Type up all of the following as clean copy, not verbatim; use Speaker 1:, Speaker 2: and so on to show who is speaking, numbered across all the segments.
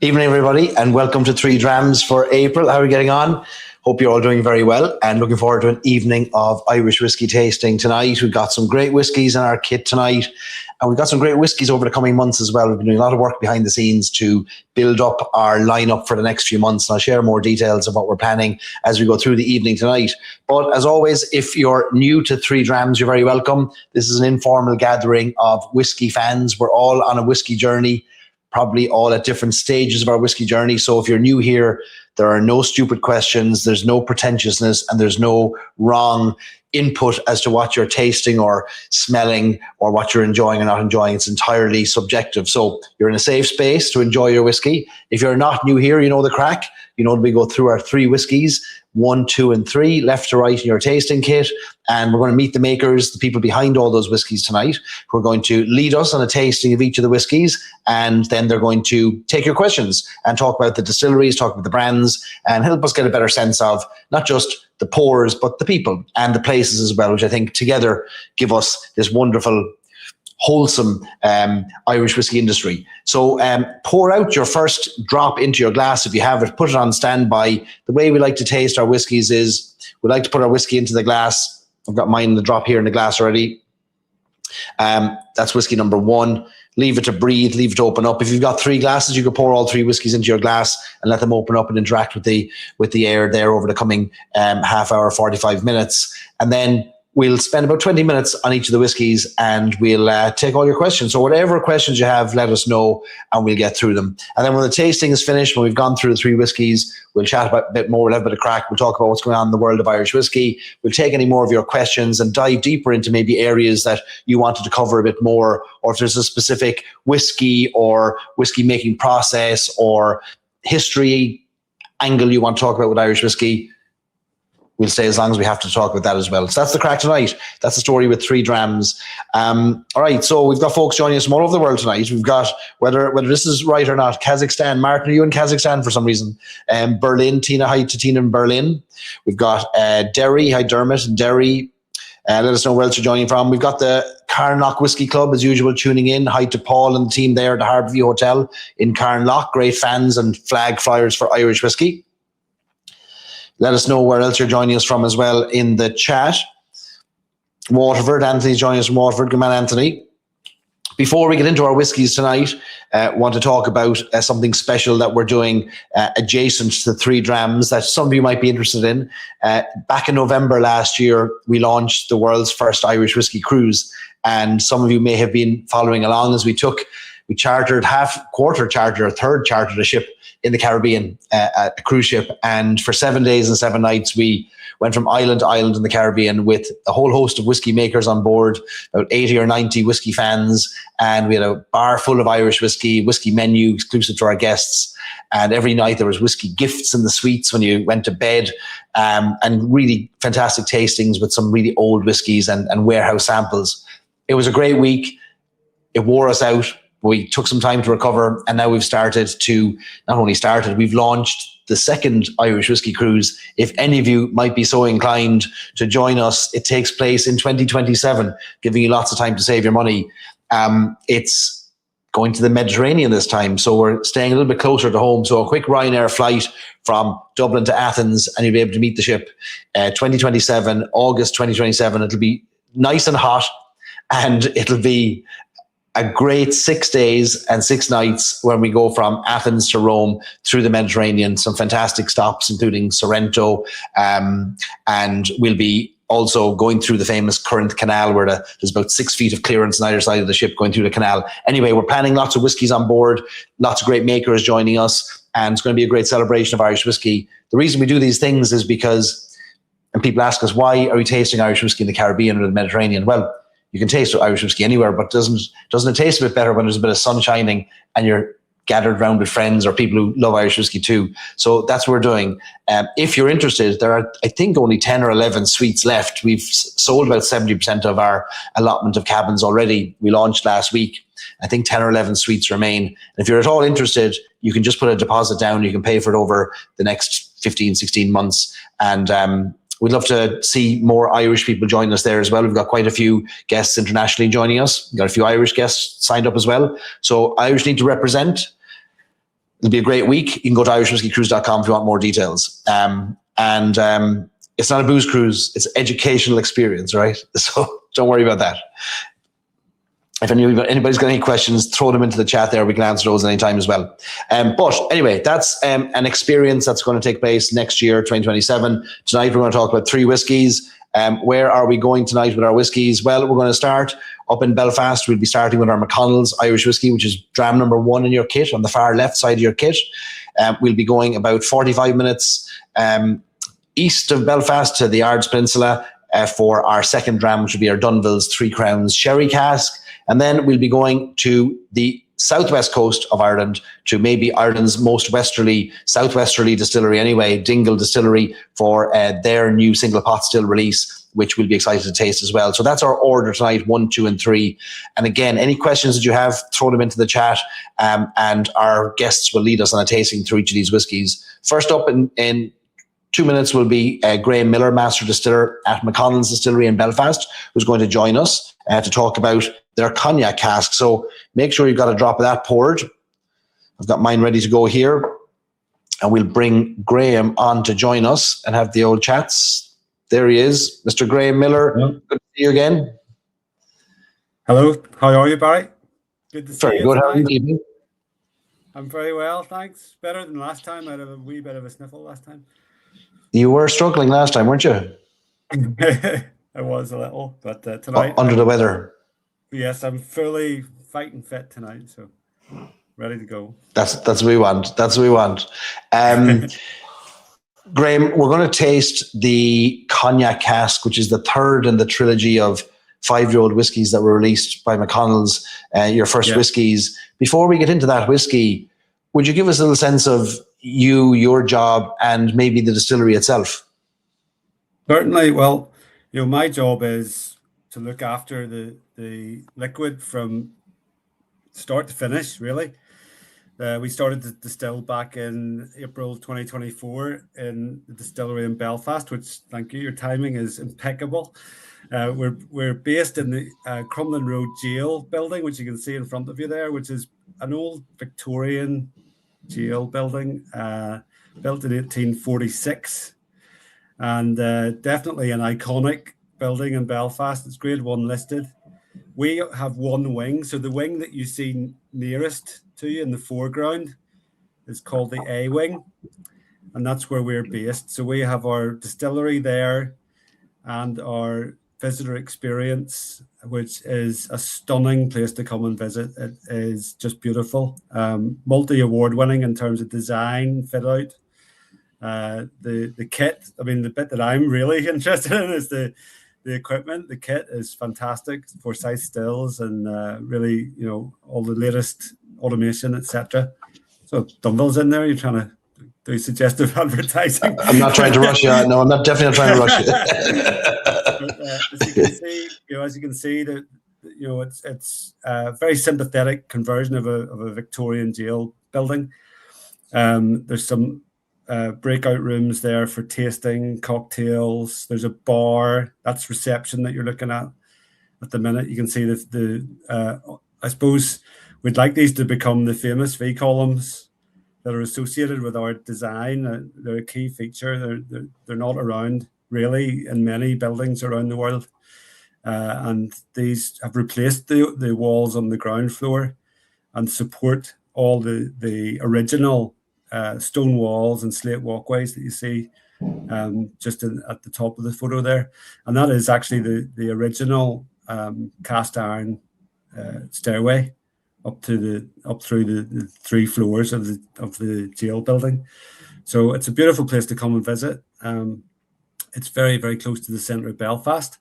Speaker 1: Evening, everybody, and welcome to Three Drams for April. How are we getting on? Hope you're all doing very well and looking forward to an evening of Irish whiskey tasting tonight. We've got some great whiskies in our kit tonight, and we've got some great whiskies over the coming months as well. We've been doing a lot of work behind the scenes to build up our lineup for the next few months, and I'll share more details of what we're planning as we go through the evening tonight. But as always, if you're new to Three Drams, you're very welcome. This is an informal gathering of whiskey fans. We're all on a whiskey journey, probably all at different stages of our whiskey journey. So if you're new here, there are no stupid questions, there's no pretentiousness, and there's no wrong input as to what you're tasting or smelling or what you're enjoying or not enjoying. It's entirely subjective. So you're in a safe space to enjoy your whiskey. If you're not new here, you know the crack. You know, we go through our three whiskies, 1, 2, and 3, left to right in your tasting kit. And we're going to meet the makers, the people behind all those whiskies tonight, who are going to lead us on a tasting of each of the whiskies. And then they're going to take your questions and talk about the distilleries, talk about the brands, and help us get a better sense of not just the pours, but the people and the places as well, which I think together give us this wonderful, wholesome Irish whiskey industry. So pour out your first drop into your glass if you have it, put it on standby. The way we like to taste our whiskies is we like to put our whiskey into the glass. I've got mine in the drop here in the glass already. That's whiskey number 1. Leave it to breathe, leave it to open up. If you've got 3 glasses, you could pour all 3 whiskies into your glass and let them open up and interact with the air there over the coming half hour, 45 minutes. And then we'll spend about 20 minutes on each of the whiskies, and we'll take all your questions. So whatever questions you have, let us know and we'll get through them. And then when the tasting is finished, when we've gone through the 3 whiskies, we'll chat about a bit more, we'll have a bit of crack, we'll talk about what's going on in the world of Irish whiskey. We'll take any more of your questions and dive deeper into maybe areas that you wanted to cover a bit more, or if there's a specific whiskey or whiskey making process or history angle you want to talk about with Irish whiskey, we'll stay as long as we have to talk about that as well. So that's the crack tonight. That's the story with 3 Drams. All right, so we've got folks joining us from all over the world tonight. We've got, whether this is right or not, Kazakhstan. Martin, are you in Kazakhstan for some reason? Berlin, Tina, hi to Tina in Berlin. We've got Derry, hi Dermot in Derry. Let us know where else you're joining from. We've got the Carnlough Whiskey Club, as usual, tuning in. Hi to Paul and the team there at the Harborview Hotel in Carnlough. Great fans and flag flyers for Irish whiskey. Let us know where else you're joining us from as well in the chat. Waterford, Anthony's joining us from Waterford. Good man, Anthony. Before we get into our whiskies tonight, want to talk about something special that we're doing adjacent to the 3 Drams that some of you might be interested in. Back in November last year, we launched the world's first Irish whiskey cruise, and some of you may have been following along as we chartered a third chartered a ship in the Caribbean, a cruise ship. And for 7 days and 7 nights, we went from island to island in the Caribbean with a whole host of whiskey makers on board, about 80 or 90 whiskey fans. And we had a bar full of Irish whiskey menu exclusive to our guests. And every night there was whiskey gifts in the suites when you went to bed, and really fantastic tastings with some really old whiskies and warehouse samples. It was a great week. It wore us out. We took some time to recover, and now we've we've launched the second Irish whiskey cruise. If any of you might be so inclined to join us, it takes place in 2027, giving you lots of time to save your money. It's going to the Mediterranean this time, so we're staying a little bit closer to home. So a quick Ryanair flight from Dublin to Athens, and you'll be able to meet the ship 2027, August 2027. It'll be nice and hot, and it'll be a great 6 days and 6 nights when we go from Athens to Rome through the Mediterranean. Some fantastic stops, including Sorrento. And we'll be also going through the famous Current Canal, where there's about 6 feet of clearance on either side of the ship going through the canal. Anyway, we're planning lots of whiskies on board, lots of great makers joining us, and it's going to be a great celebration of Irish whiskey. The reason we do these things is because, and people ask us, why are we tasting Irish whiskey in the Caribbean or the Mediterranean? Well, you can taste Irish whiskey anywhere, but doesn't it taste a bit better when there's a bit of sun shining and you're gathered around with friends or people who love Irish whiskey too? So that's what we're doing. If you're interested, there are, I think, only 10 or 11 suites left. We've sold about 70% of our allotment of cabins already. We launched last week. I think 10 or 11 suites remain. And if you're at all interested, you can just put a deposit down. You can pay for it over the next 15, 16 months. And we'd love to see more Irish people join us there as well. We've got quite a few guests internationally joining us. We've got a few Irish guests signed up as well. So Irish need to represent. It'll be a great week. You can go to irishwhiskeycruise.com if you want more details. It's not a booze cruise. It's an educational experience, right? So don't worry about that. If anybody's got any questions, throw them into the chat there. We can answer those anytime as well. But anyway, that's an experience that's going to take place next year, 2027. Tonight, we're going to talk about 3 whiskies. Where are we going tonight with our whiskies? Well, we're going to start up in Belfast. We'll be starting with our McConnell's Irish whiskey, which is dram number 1 in your kit, on the far left side of your kit. We'll be going about 45 minutes east of Belfast to the Ards Peninsula for our second dram, which will be our Dunville's 3 Crowns Sherry Cask. And then we'll be going to the southwest coast of Ireland, to maybe Ireland's most southwesterly distillery anyway, Dingle Distillery, for their new single pot still release, which we'll be excited to taste as well. So that's our order tonight, 1, 2, and 3. And again, any questions that you have, throw them into the chat, and our guests will lead us on a tasting through each of these whiskies. First up in 2 minutes will be Graham Miller, Master Distiller at McConnell's Distillery in Belfast, who's going to join us to talk about their cognac cask. So make sure you've got a drop of that poured. I've got mine ready to go here. And we'll bring Graham on to join us and have the old chats. There he is, Mr. Graham Miller.
Speaker 2: Hello.
Speaker 1: Good to see you again.
Speaker 2: Hello, how are you, Barry? Good to see
Speaker 1: Very
Speaker 2: you.
Speaker 1: good. How are you?
Speaker 2: I'm very well, thanks. Better than last time. I had a wee bit of a sniffle last time.
Speaker 1: You were struggling last time, weren't you?
Speaker 2: I was a little, but tonight...
Speaker 1: Under the weather.
Speaker 2: Yes, I'm fully fighting fit tonight, so ready to go.
Speaker 1: That's what we want. That's what we want. Graham, we're going to taste the cognac cask, which is the third in the trilogy of 5-year-old whiskies that were released by McConnell's, your first whiskies. Before we get into that whiskey, would you give us a little sense of your job, and maybe the distillery itself?
Speaker 2: Certainly. Well, my job is to look after the liquid from start to finish, really. We started to distill back in April 2024 in the distillery in Belfast, which, thank you, your timing is impeccable. We're based in the Crumlin Road Jail building, which you can see in front of you there, which is an old Victorian jail building built in 1846, and definitely an iconic building in Belfast. It's Grade 1 listed. We have one wing, so the wing that you see nearest to you in the foreground is called the A wing, and that's where we're based. So we have our distillery there and our visitor experience, which is a stunning place to come and visit. It is just beautiful. Multi-award winning in terms of design, fit out. The kit, I mean, the bit that I'm really interested in is the equipment. The kit is fantastic, Forsyth stills, and really, all the latest automation, etc. So Dunville's in there. You're trying to do suggestive advertising.
Speaker 1: I'm not trying to rush you. No, I'm not definitely not trying to rush you.
Speaker 2: As you can see, that it's a very sympathetic conversion of a Victorian jail building. There's some breakout rooms there for tasting cocktails. There's a bar. That's reception that you're looking at the minute. You can see that I suppose we'd like these to become the famous V columns that are associated with our design. They're a key feature. They're not around really in many buildings around the world, and these have replaced the walls on the ground floor and support all the original stone walls and slate walkways that you see just at the top of the photo there. And that is actually the original cast iron stairway up through the 3 floors of the jail building. So it's a beautiful place to come and visit. It's very, very close to the centre of Belfast.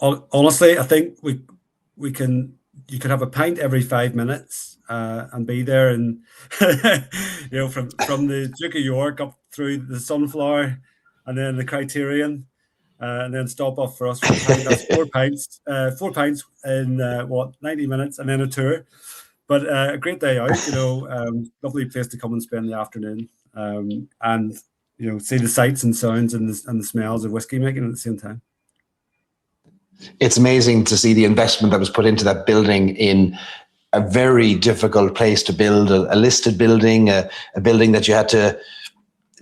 Speaker 2: Honestly, I think you could have a pint every 5 minutes and be there, and from the Duke of York up through the Sunflower, and then the Criterion, and then stop off for us for a pint. That's 4 pints. 4 pints in 90 minutes, and then a tour. But a great day out. Lovely place to come and spend the afternoon, and see the sights and sounds and the smells of whiskey making at the same time.
Speaker 1: It's amazing to see the investment that was put into that building in a very difficult place to build, a listed building, a building that you had to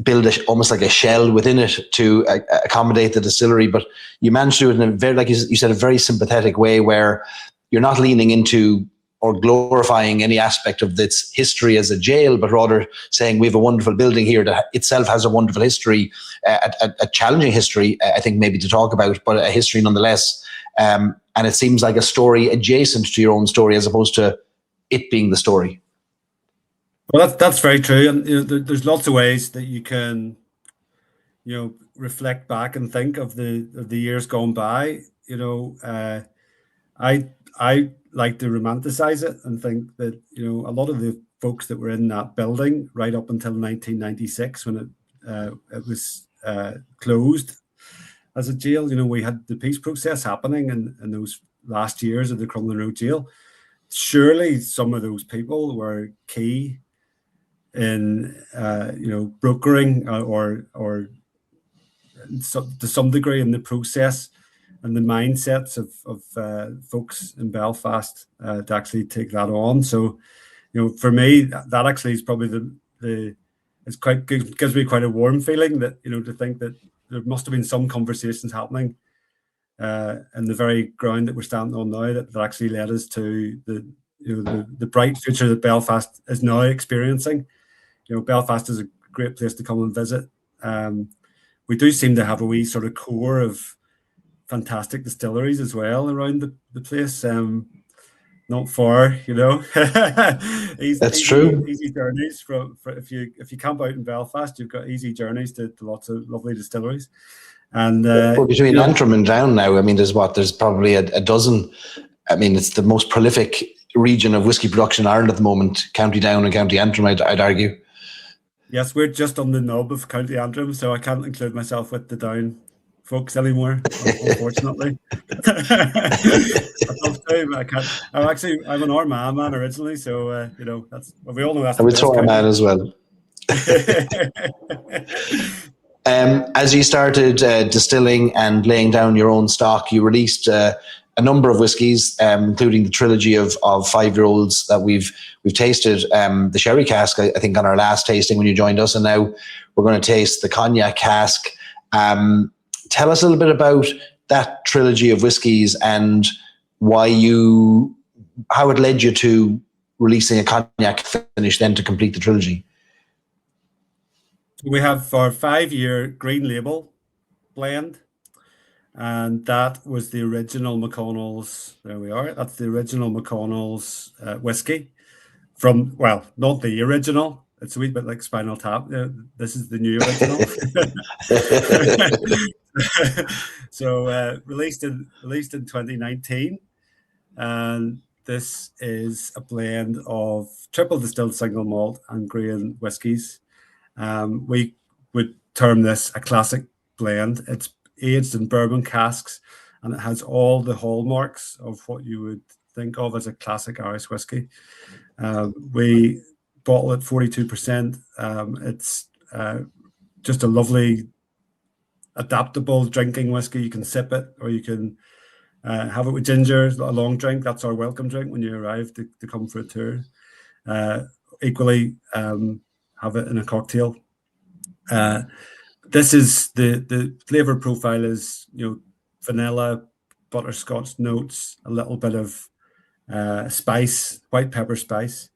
Speaker 1: build almost like a shell within it to accommodate the distillery. But you managed to do it in a very, like you said, a very sympathetic way, where you're not leaning into or glorifying any aspect of its history as a jail, but rather saying we have a wonderful building here that itself has a wonderful history, a challenging history, I think maybe to talk about, but a history nonetheless. And it seems like a story adjacent to your own story, as opposed to it being the story.
Speaker 2: Well, that's very true, and there's lots of ways that you can, reflect back and think of the years gone by. I like to romanticize it and think that a lot of the folks that were in that building right up until 1996, when it was closed as a jail. We had the peace process happening in those last years of the Crumlin Road jail. Surely some of those people were key in brokering or to some degree in the process and the mindsets of folks in Belfast to actually take that on. So, for me, that actually is probably it's quite good, gives me quite a warm feeling that to think that there must have been some conversations happening in the very ground that we're standing on now that actually led us to the bright future that Belfast is now experiencing. Belfast is a great place to come and visit. We do seem to have a wee sort of core of fantastic distilleries as well around the place. Not far,
Speaker 1: That's true.
Speaker 2: Easy journeys if you camp out in Belfast, you've got easy journeys to lots of lovely distilleries. And
Speaker 1: between Antrim and Down now, I mean, there's probably a dozen. I mean, it's the most prolific region of whiskey production in Ireland at the moment. County Down and County Antrim, I'd argue.
Speaker 2: Yes, we're just on the nub of County Antrim, so I can't include myself with the Down folks anymore, unfortunately. I'd love to, but I can't. I'm an Armagh man originally, so that's we all know that's.
Speaker 1: I would throw Armagh as well. As you started distilling and laying down your own stock, you released a number of whiskies, including the trilogy of 5-year-olds that we've tasted. The sherry cask, I think, on our last tasting when you joined us, and now we're going to taste the cognac cask. Tell us a little bit about that trilogy of whiskies and how it led you to releasing a cognac finish then to complete the trilogy.
Speaker 2: We have our 5-year green label blend, and that was the original McConnell's. There we are. That's the original McConnell's whiskey not the original. It's a wee bit like Spinal Tap. This is the new original. So released in 2019, and this is a blend of triple distilled single malt and grain whiskies. We would term this a classic blend. It's aged in bourbon casks, and it has all the hallmarks of what you would think of as a classic Irish whiskey. We bottle at 42%. It's just a lovely, adaptable drinking whiskey. You can sip it, or you can have it with ginger, a long drink. That's our welcome drink when you arrive to come for a tour. Equally, have it in a cocktail. This is the flavor profile is vanilla, butterscotch notes, a little bit of spice, white pepper spice,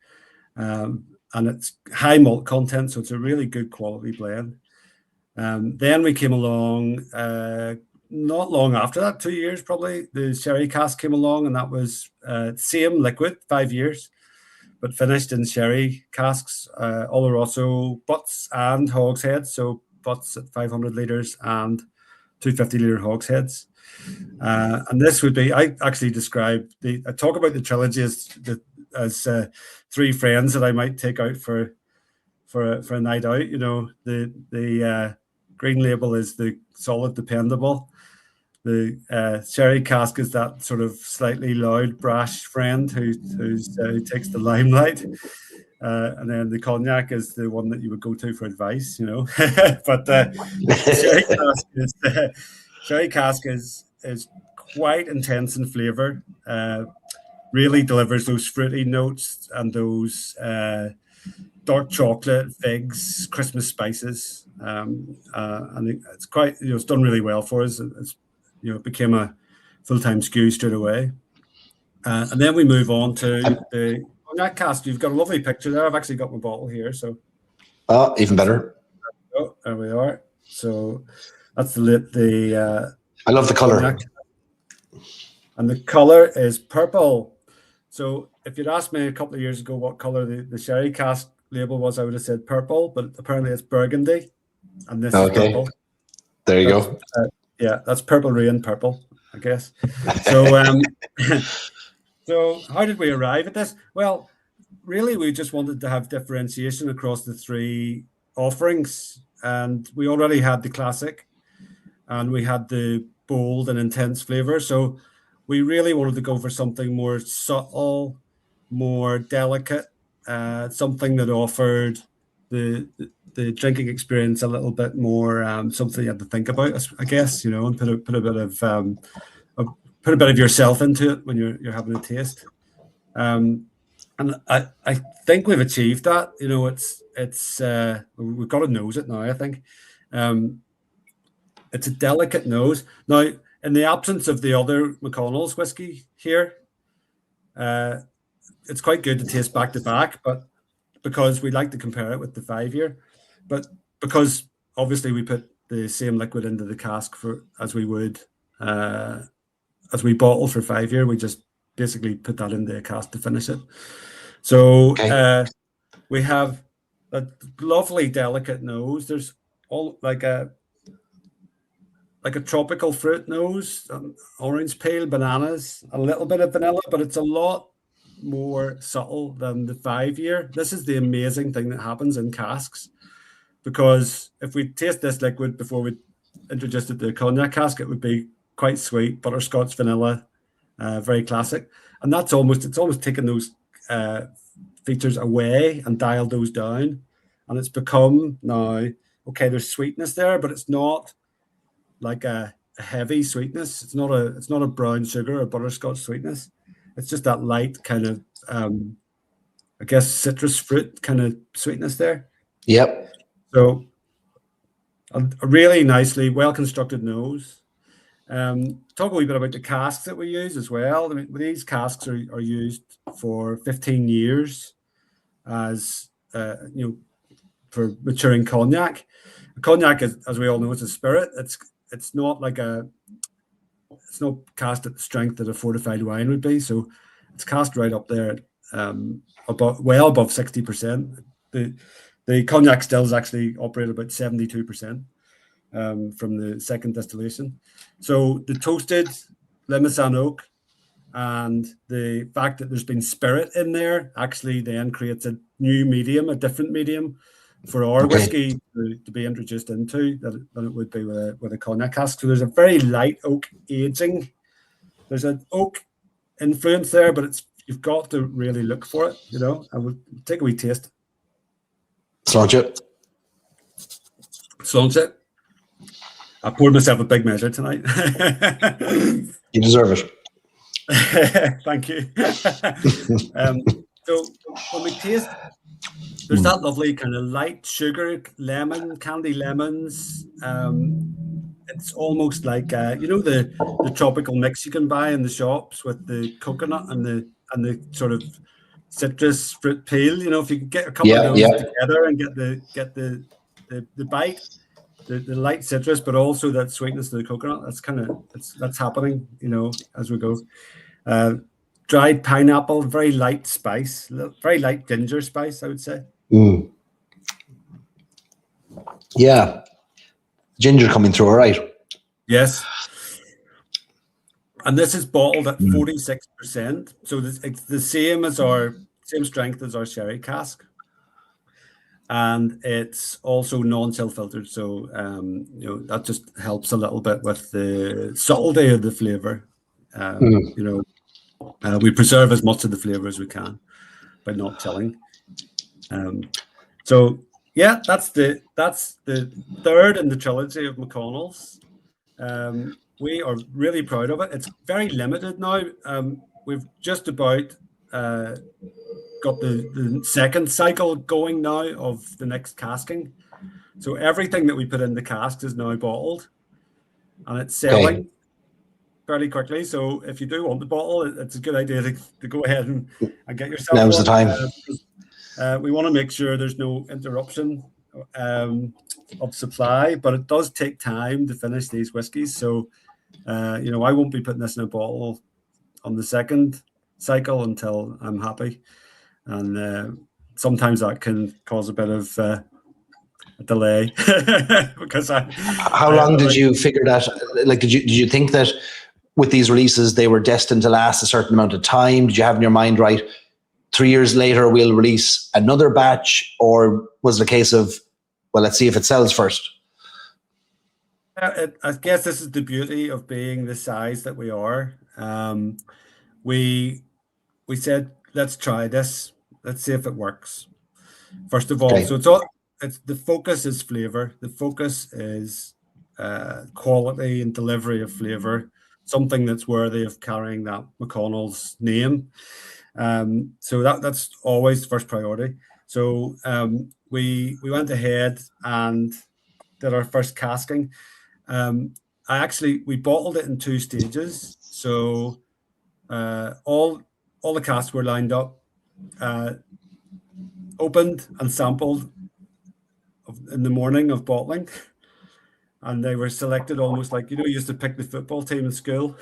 Speaker 2: and it's high malt content, so it's a really good quality blend. Then we came along, not long after that, 2 years probably, the sherry cask came along, and that was same liquid, 5 years, but finished in sherry casks, Oloroso butts and hogsheads, so butts at 500 litres and 250-litre hogsheads. And this would be, I actually describe, I talk about the trilogy as 3 friends that I might take out for a night out. The green label is the solid, dependable. The sherry cask is that sort of slightly loud, brash friend who takes the limelight. And then the cognac is the one that you would go to for advice, But sherry cask is quite intense in flavour. really delivers those fruity notes and those dark chocolate, figs, Christmas spices. And it's quite, it's done really well for us. It became a full-time SKU straight away. And then we move on to the cognac cask. You've got a lovely picture there. I've actually got my bottle here. So,
Speaker 1: even better.
Speaker 2: Oh, there we are. So that's the
Speaker 1: I love the color.
Speaker 2: And the color is purple. So if you'd asked me a couple of years ago what color the sherry cask label was, I would have said purple, but apparently it's burgundy, and this is purple.
Speaker 1: There you go.
Speaker 2: Yeah, that's purple rain purple, I guess. So so how did we arrive at this? Well, really, we just wanted to have differentiation across the three offerings, and we already had the classic, and we had the bold and intense flavor. So we really wanted to go for something more subtle, more delicate, something that offered the drinking experience a little bit more, something you had to think about, I guess, and put a bit of yourself into it when you're having a taste. And I think we've achieved that. It's we've got to nose it now. I think it's a delicate nose. Now, in the absence of the other McConnell's whiskey here, it's quite good to taste back to back, but because we like to compare it with the 5-year, but because obviously we put the same liquid into the cask as we would as we bottle for 5-year, we just basically put that into a cask to finish it. So we have a lovely delicate nose. There's all like a tropical fruit nose, orange peel, bananas, a little bit of vanilla, but it's a lot more subtle than the 5-year. This is the amazing thing that happens in casks, because if we taste this liquid before we introduced it to the cognac cask, it would be quite sweet, butterscotch, vanilla, very classic. And it's almost taken those features away and dialed those down, and it's become now, okay, there's sweetness there, but it's not like a heavy sweetness. It's not a brown sugar or butterscotch sweetness. It's just that light kind of, I guess, citrus fruit kind of sweetness there.
Speaker 1: Yep.
Speaker 2: So a really nicely well-constructed nose. Talk a wee bit about the casks that we use as well. I mean, these casks are used for 15 years as, for maturing cognac. Cognac, as we all know, is a spirit. It's not cast at the strength that a fortified wine would be. So it's cast right up there, well above 60%. The cognac stills actually operate about 72% from the second distillation. So the toasted Limousin oak and the fact that there's been spirit in there actually then creates a new medium, a different medium for our whiskey to be introduced into than it would be with a cognac cask. So there's a very light oak aging. There's an oak influence there, but you've got to really look for it, I will take a wee taste.
Speaker 1: Launch it.
Speaker 2: I poured myself a big measure tonight.
Speaker 1: You deserve it.
Speaker 2: Thank you. So when we taste, there's that lovely kind of light sugar, lemon, candy lemons. It's almost like the tropical mix you can buy in the shops with the coconut and the sort of citrus fruit peel. If you can get a couple of those together and get the bite, the light citrus, but also that sweetness of the coconut. That's happening, as we go. Dried pineapple, very light spice, very light ginger spice, I would say.
Speaker 1: Yeah, ginger coming through, all right.
Speaker 2: Yes. And this is bottled at 46%, so it's the same strength as our sherry cask, and it's also non-chill filtered. So that just helps a little bit with the subtlety of the flavor. We preserve as much of the flavor as we can by not chilling. So yeah, that's the third in the trilogy of McConnell's. We are really proud of it. It's very limited now. we've just about got the second cycle going now of the next casking. So everything that we put in the cask is now bottled, and it's selling fairly quickly. So if you do want the bottle, it's a good idea to go ahead and get yourself
Speaker 1: Now's
Speaker 2: one.
Speaker 1: the time.
Speaker 2: We want to make sure there's no interruption of supply, but it does take time to finish these whiskies. So, I won't be putting this in a bottle on the second cycle until I'm happy. And sometimes that can cause a bit of a delay because
Speaker 1: How long did you figure that? Like, did you think that with these releases they were destined to last a certain amount of time? Did you have in your mind, right, 3 years later we'll release another batch, or was it a case of, well, let's see if it sells first?
Speaker 2: I guess this is the beauty of being the size that we are. We said, let's try this. Let's see if it works. First of all, so it's the focus is flavor. The focus is quality and delivery of flavor, something that's worthy of carrying that McConnell's name. So that's always the first priority. So we went ahead and did our first casking. We bottled it in 2 stages. So all the casks were lined up, opened and sampled in the morning of bottling, and they were selected almost like, you used to pick the football team in school.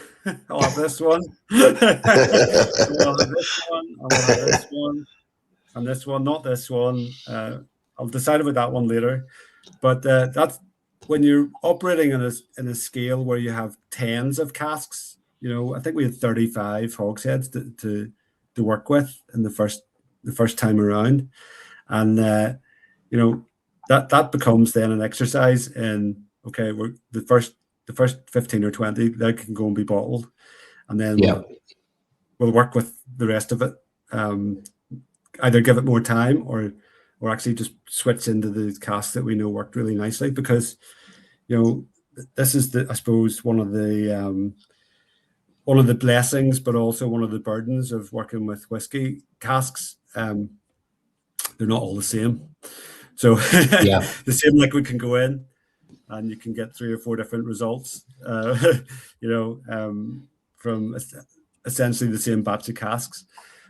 Speaker 2: I'll have this one. I'll have this one. I'll have this one. And this one, not this one. I'll decide about that one later. But that's when you're operating in a scale where you have tens of casks. I think we had 35 hogsheads to work with in the first time around, and that becomes then an exercise in, okay, we're the first 15 or 20 that can go and be bottled, and then we'll work with the rest of it. Either give it more time or actually just switch into the casks that we know worked really nicely, because this is I suppose one of the blessings, but also one of the burdens of working with whiskey casks. They're not all the same. So the same liquid can go in and you can get 3 or 4 different results, from essentially the same batch of casks.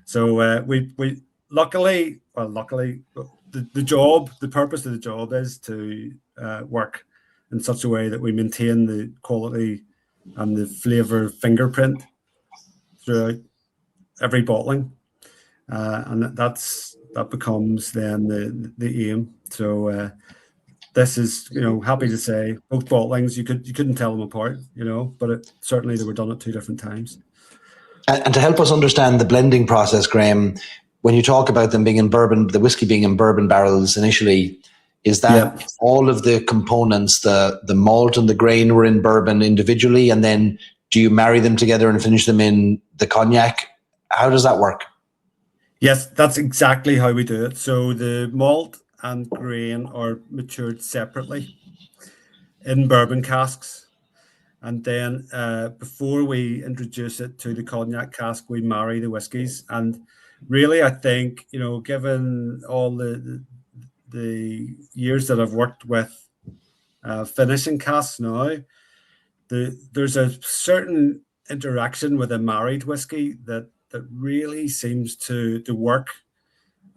Speaker 2: So we luckily, the purpose of the job is to work in such a way that we maintain the quality and the flavor fingerprint throughout every bottling, and that becomes then the aim. So this is, happy to say, both bottlings you couldn't tell them apart, but certainly they were done at 2 different times.
Speaker 1: And to help us understand the blending process, Graham, when you talk about them being in bourbon, the whiskey being in bourbon barrels initially, is that all of the components, the malt and the grain, were in bourbon individually, and then do you marry them together and finish them in the cognac? How does that work?
Speaker 2: Yes, that's exactly how we do it. So the malt and grain are matured separately in bourbon casks. And then before we introduce it to the cognac cask, we marry the whiskies. And really, I think, given all the years that I've worked with finishing casks now, there's a certain interaction with a married whiskey that really seems to work,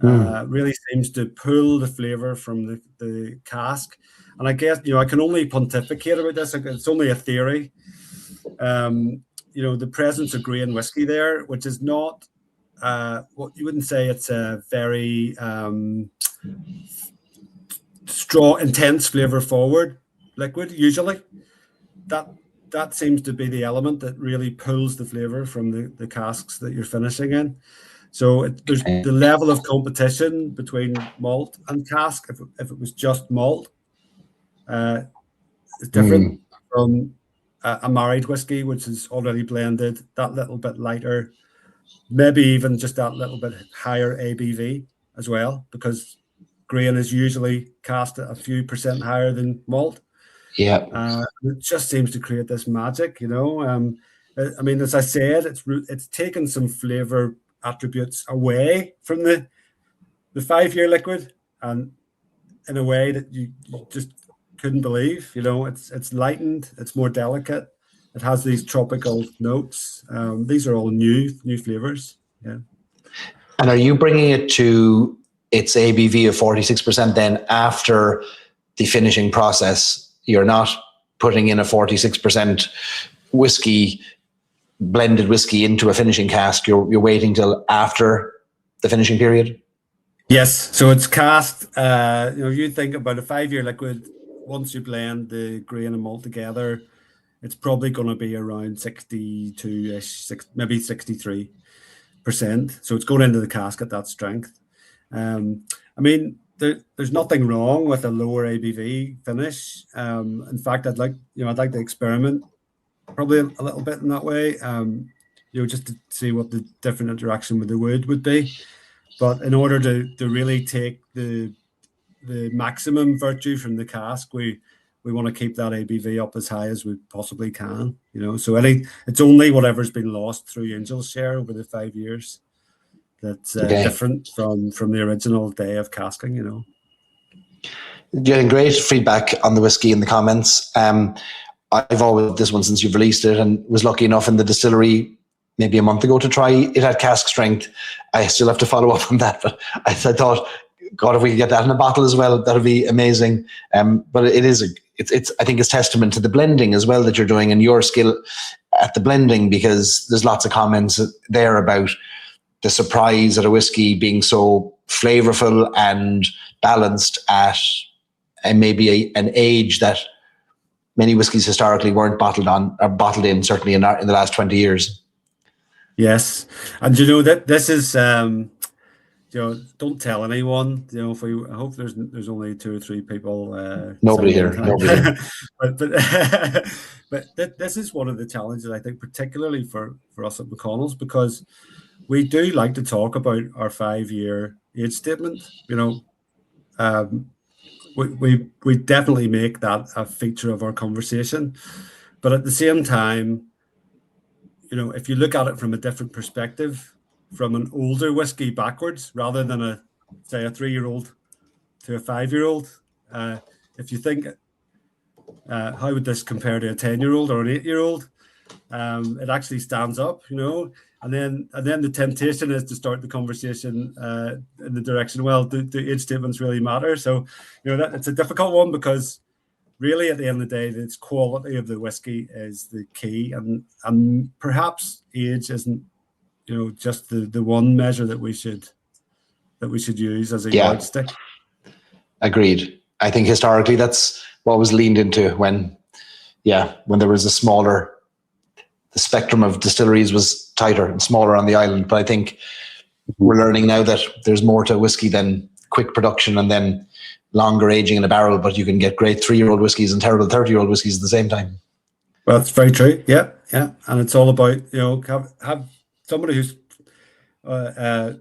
Speaker 2: really seems to pull the flavor from the cask. And I guess, I can only pontificate about this. It's only a theory. The presence of grain whiskey there, which is not what you wouldn't say it's a very strong, intense flavor forward liquid. Usually, that seems to be the element that really pulls the flavor from the casks that you're finishing in. So there's the level of competition between malt and cask. If it was just malt, it's different from a married whiskey, which is already blended, that little bit lighter, maybe even just that little bit higher ABV as well, because grain is usually cast at a few percent higher than malt.
Speaker 1: Yeah.
Speaker 2: It just seems to create this magic, I mean, as I said, it's taken some flavor attributes away from the 5-year liquid, and in a way that you just couldn't believe. It's lightened, it's more delicate, it has these tropical notes. These are all new flavors. Yeah.
Speaker 1: And are you bringing it to its ABV of 46% then after the finishing process? You're not putting in a 46% whiskey, blended whiskey into a finishing cask. You're waiting till after the finishing period?
Speaker 2: Yes. So it's cast, you think about a 5-year liquid, once you blend the grain and malt together, it's probably going to be around 62-ish, maybe 63%. So it's going into the cask at that strength. I mean, there's nothing wrong with a lower ABV finish. In fact, I'd like to experiment probably a little bit in that way, just to see what the different interaction with the wood would be. But in order to really take the maximum virtue from the cask, we want to keep that ABV up as high as we possibly can. So it's only whatever's been lost through Angel's share over the 5 years that's different from the original day of casking.
Speaker 1: Getting great feedback on the whiskey in the comments. I've always this one since you've released it, and was lucky enough in the distillery maybe a month ago to try it at cask strength. I still have to follow up on that, but I thought, God, if we could get that in a bottle as well, that would be amazing. But it's I think it's testament to the blending as well that you're doing and your skill at the blending, because there's lots of comments there about the surprise at a whiskey being so flavorful and balanced at maybe an age that many whiskies historically weren't bottled in, certainly in the last 20 years.
Speaker 2: Yes, and that this is don't tell anyone. I hope there's only 2 or 3 people.
Speaker 1: Nobody here.
Speaker 2: but this is one of the challenges, I think, particularly for us at McConnell's, because we do like to talk about our 5-year age statement. We definitely make that a feature of our conversation, but at the same time, if you look at it from a different perspective, from an older whiskey backwards, rather than a 3-year-old to a 5-year-old, if you think, how would this compare to a 10-year-old or an 8-year-old? It actually stands up, and then the temptation is to start the conversation in the direction, well, do age statements really matter? So, that it's a difficult one, because really, at the end of the day, its quality of the whiskey is the key, and perhaps age isn't, just the one measure that we should use as a yardstick.
Speaker 1: Agreed. I think historically that's what was leaned into when there was the spectrum of distilleries was tighter and smaller on the island. But I think we're learning now that there's more to whiskey than quick production and then longer aging in a barrel, but you can get great 3-year-old whiskies and terrible 30-year-old whiskies at the same time.
Speaker 2: Well, that's very true. Yeah. And it's all about, have somebody who's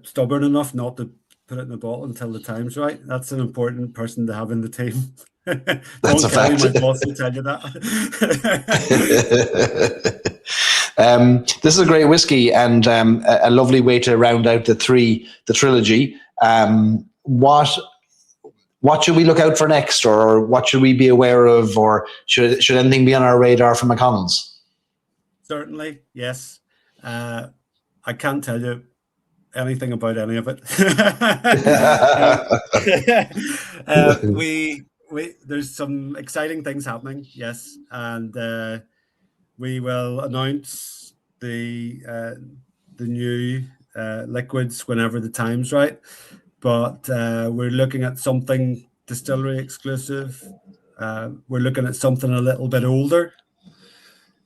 Speaker 2: stubborn enough not to put it in the bottle until the time's right. That's an important person to have in the team.
Speaker 1: That's a fact.
Speaker 2: My boss will tell you that.
Speaker 1: This is a great whiskey and a lovely way to round out the trilogy. What should we look out for next, or what should we be aware of, or should anything be on our radar from McConnell's? Certainly,
Speaker 2: yes. I can't tell you anything about any of it. There's some exciting things happening, yes, and we will announce the new liquids whenever the time's right. But we're looking at something distillery exclusive. We're looking at something a little bit older,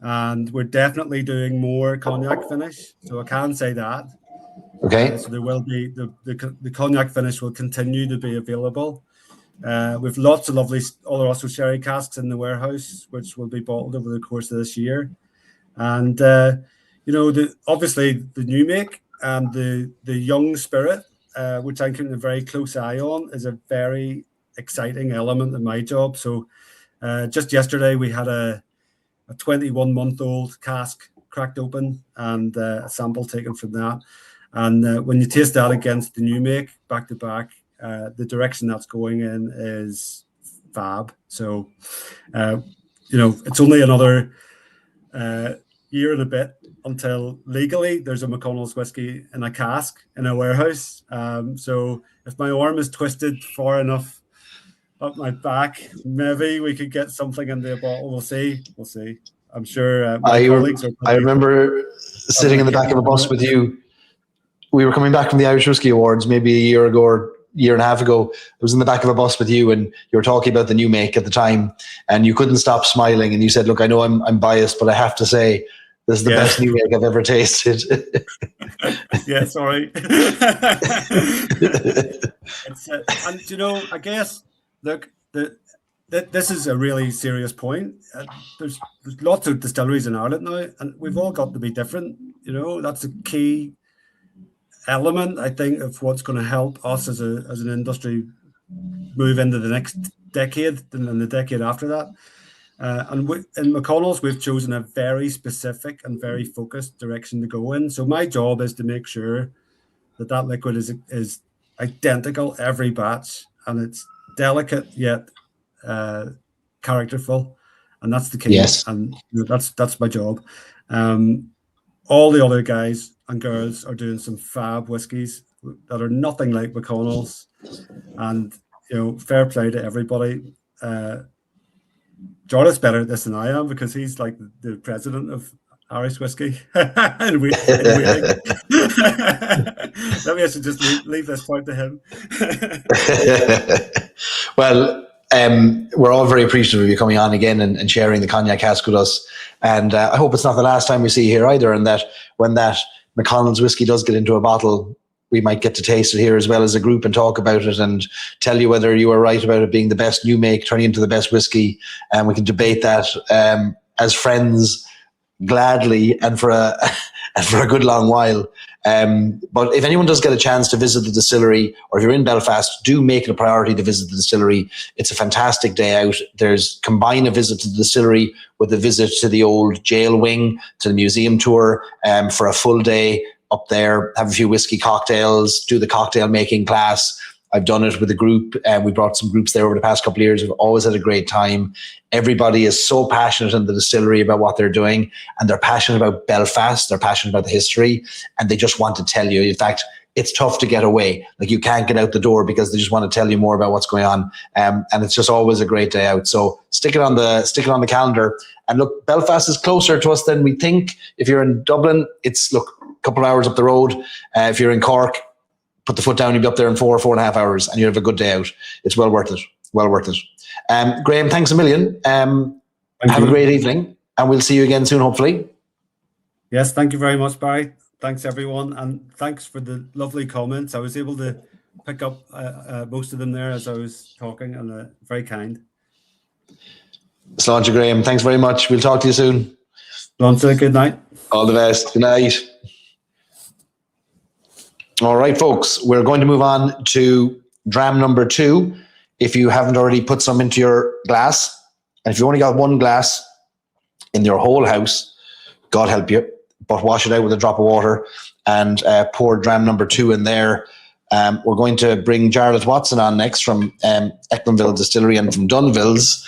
Speaker 2: and we're definitely doing more cognac finish. So I can say that.
Speaker 1: Okay.
Speaker 2: So there will be the cognac finish will continue to be available. We've lots of lovely Oloroso sherry casks in the warehouse, which will be bottled over the course of this year. And obviously the new make and the young spirit, which I'm keeping a very close eye on, is a very exciting element in my job. So just yesterday we had a 21-month-old cask cracked open and a sample taken from that. And when you taste that against the new make back to back, the direction that's going in is fab. So, it's only another year and a bit until legally there's a McConnell's whiskey in a cask in a warehouse. So if my arm is twisted far enough up my back, maybe we could get something in the bottle. We'll see. I'm sure my colleagues are.
Speaker 1: I remember sitting in the back of a bus with you. We were coming back from the Irish Whiskey Awards maybe a year ago or year and a half ago. I was in the back of a bus with you, and you were talking about the new make at the time, and you couldn't stop smiling. And you said, "Look, I know I'm biased, but I have to say this is the best new make I've ever tasted."
Speaker 2: Yeah, sorry. And I guess, look, this is a really serious point. There's lots of distilleries in Ireland now, and we've all got to be different. That's a key element, I think, of what's going to help us as an industry move into the next decade and the decade after that. And in McConnell's, we've chosen a very specific and very focused direction to go in. So my job is to make sure that liquid is identical every batch, and it's delicate yet characterful, and that's the key.
Speaker 1: Yes.
Speaker 2: And that's my job. All the other guys and girls are doing some fab whiskies that are nothing like McConnell's, and fair play to everybody. Jordan's better at this than I am because he's like the president of Irish whiskey. And maybe I should just leave this point to him.
Speaker 1: Well, we're all very appreciative of you coming on again and sharing the cognac cask with us. And I hope it's not the last time we see you here either, and that when that McConnell's whiskey does get into a bottle, we might get to taste it here as well as a group and talk about it and tell you whether you were right about it being the best new make, turning into the best whiskey. And we can debate that as friends gladly and for a good long while. But if anyone does get a chance to visit the distillery, or if you're in Belfast, do make it a priority to visit the distillery. It's a fantastic day out. Combine a visit to the distillery with a visit to the old jail wing, to the museum tour, for a full day up there, have a few whiskey cocktails, do the cocktail making class. I've done it with a group, and we brought some groups there over the past couple of years. We've always had a great time. Everybody is so passionate in the distillery about what they're doing, and they're passionate about Belfast. They're passionate about the history, and they just want to tell you. In fact, it's tough to get away. Like, you can't get out the door because they just want to tell you more about what's going on. And it's just always a great day out. So stick it on the calendar. And look, Belfast is closer to us than we think. If you're in Dublin, it's a couple of hours up the road. If you're in Cork, put the foot down, you'll be up there in 4.5 hours, and you have a good day out. It's well worth it. Graham, thanks a million. Have a great evening, and we'll see you again soon, hopefully.
Speaker 2: Yes, thank you very much, Barry. Thanks, everyone, and thanks for the lovely comments. I was able to pick up most of them there as I was talking, and very kind.
Speaker 1: Sláinte, Graham. Thanks very much. We'll talk to you soon.
Speaker 2: Sláinte, good night.
Speaker 1: All the best. Good night. All right, folks, we're going to move on to dram number 2. If you haven't already put some into your glass, and if you only got one glass in your whole house, God help you, but wash it out with a drop of water and pour dram number 2 in there. We're going to bring Jarlath Watson on next from Ecklandville Distillery and from Dunvilles.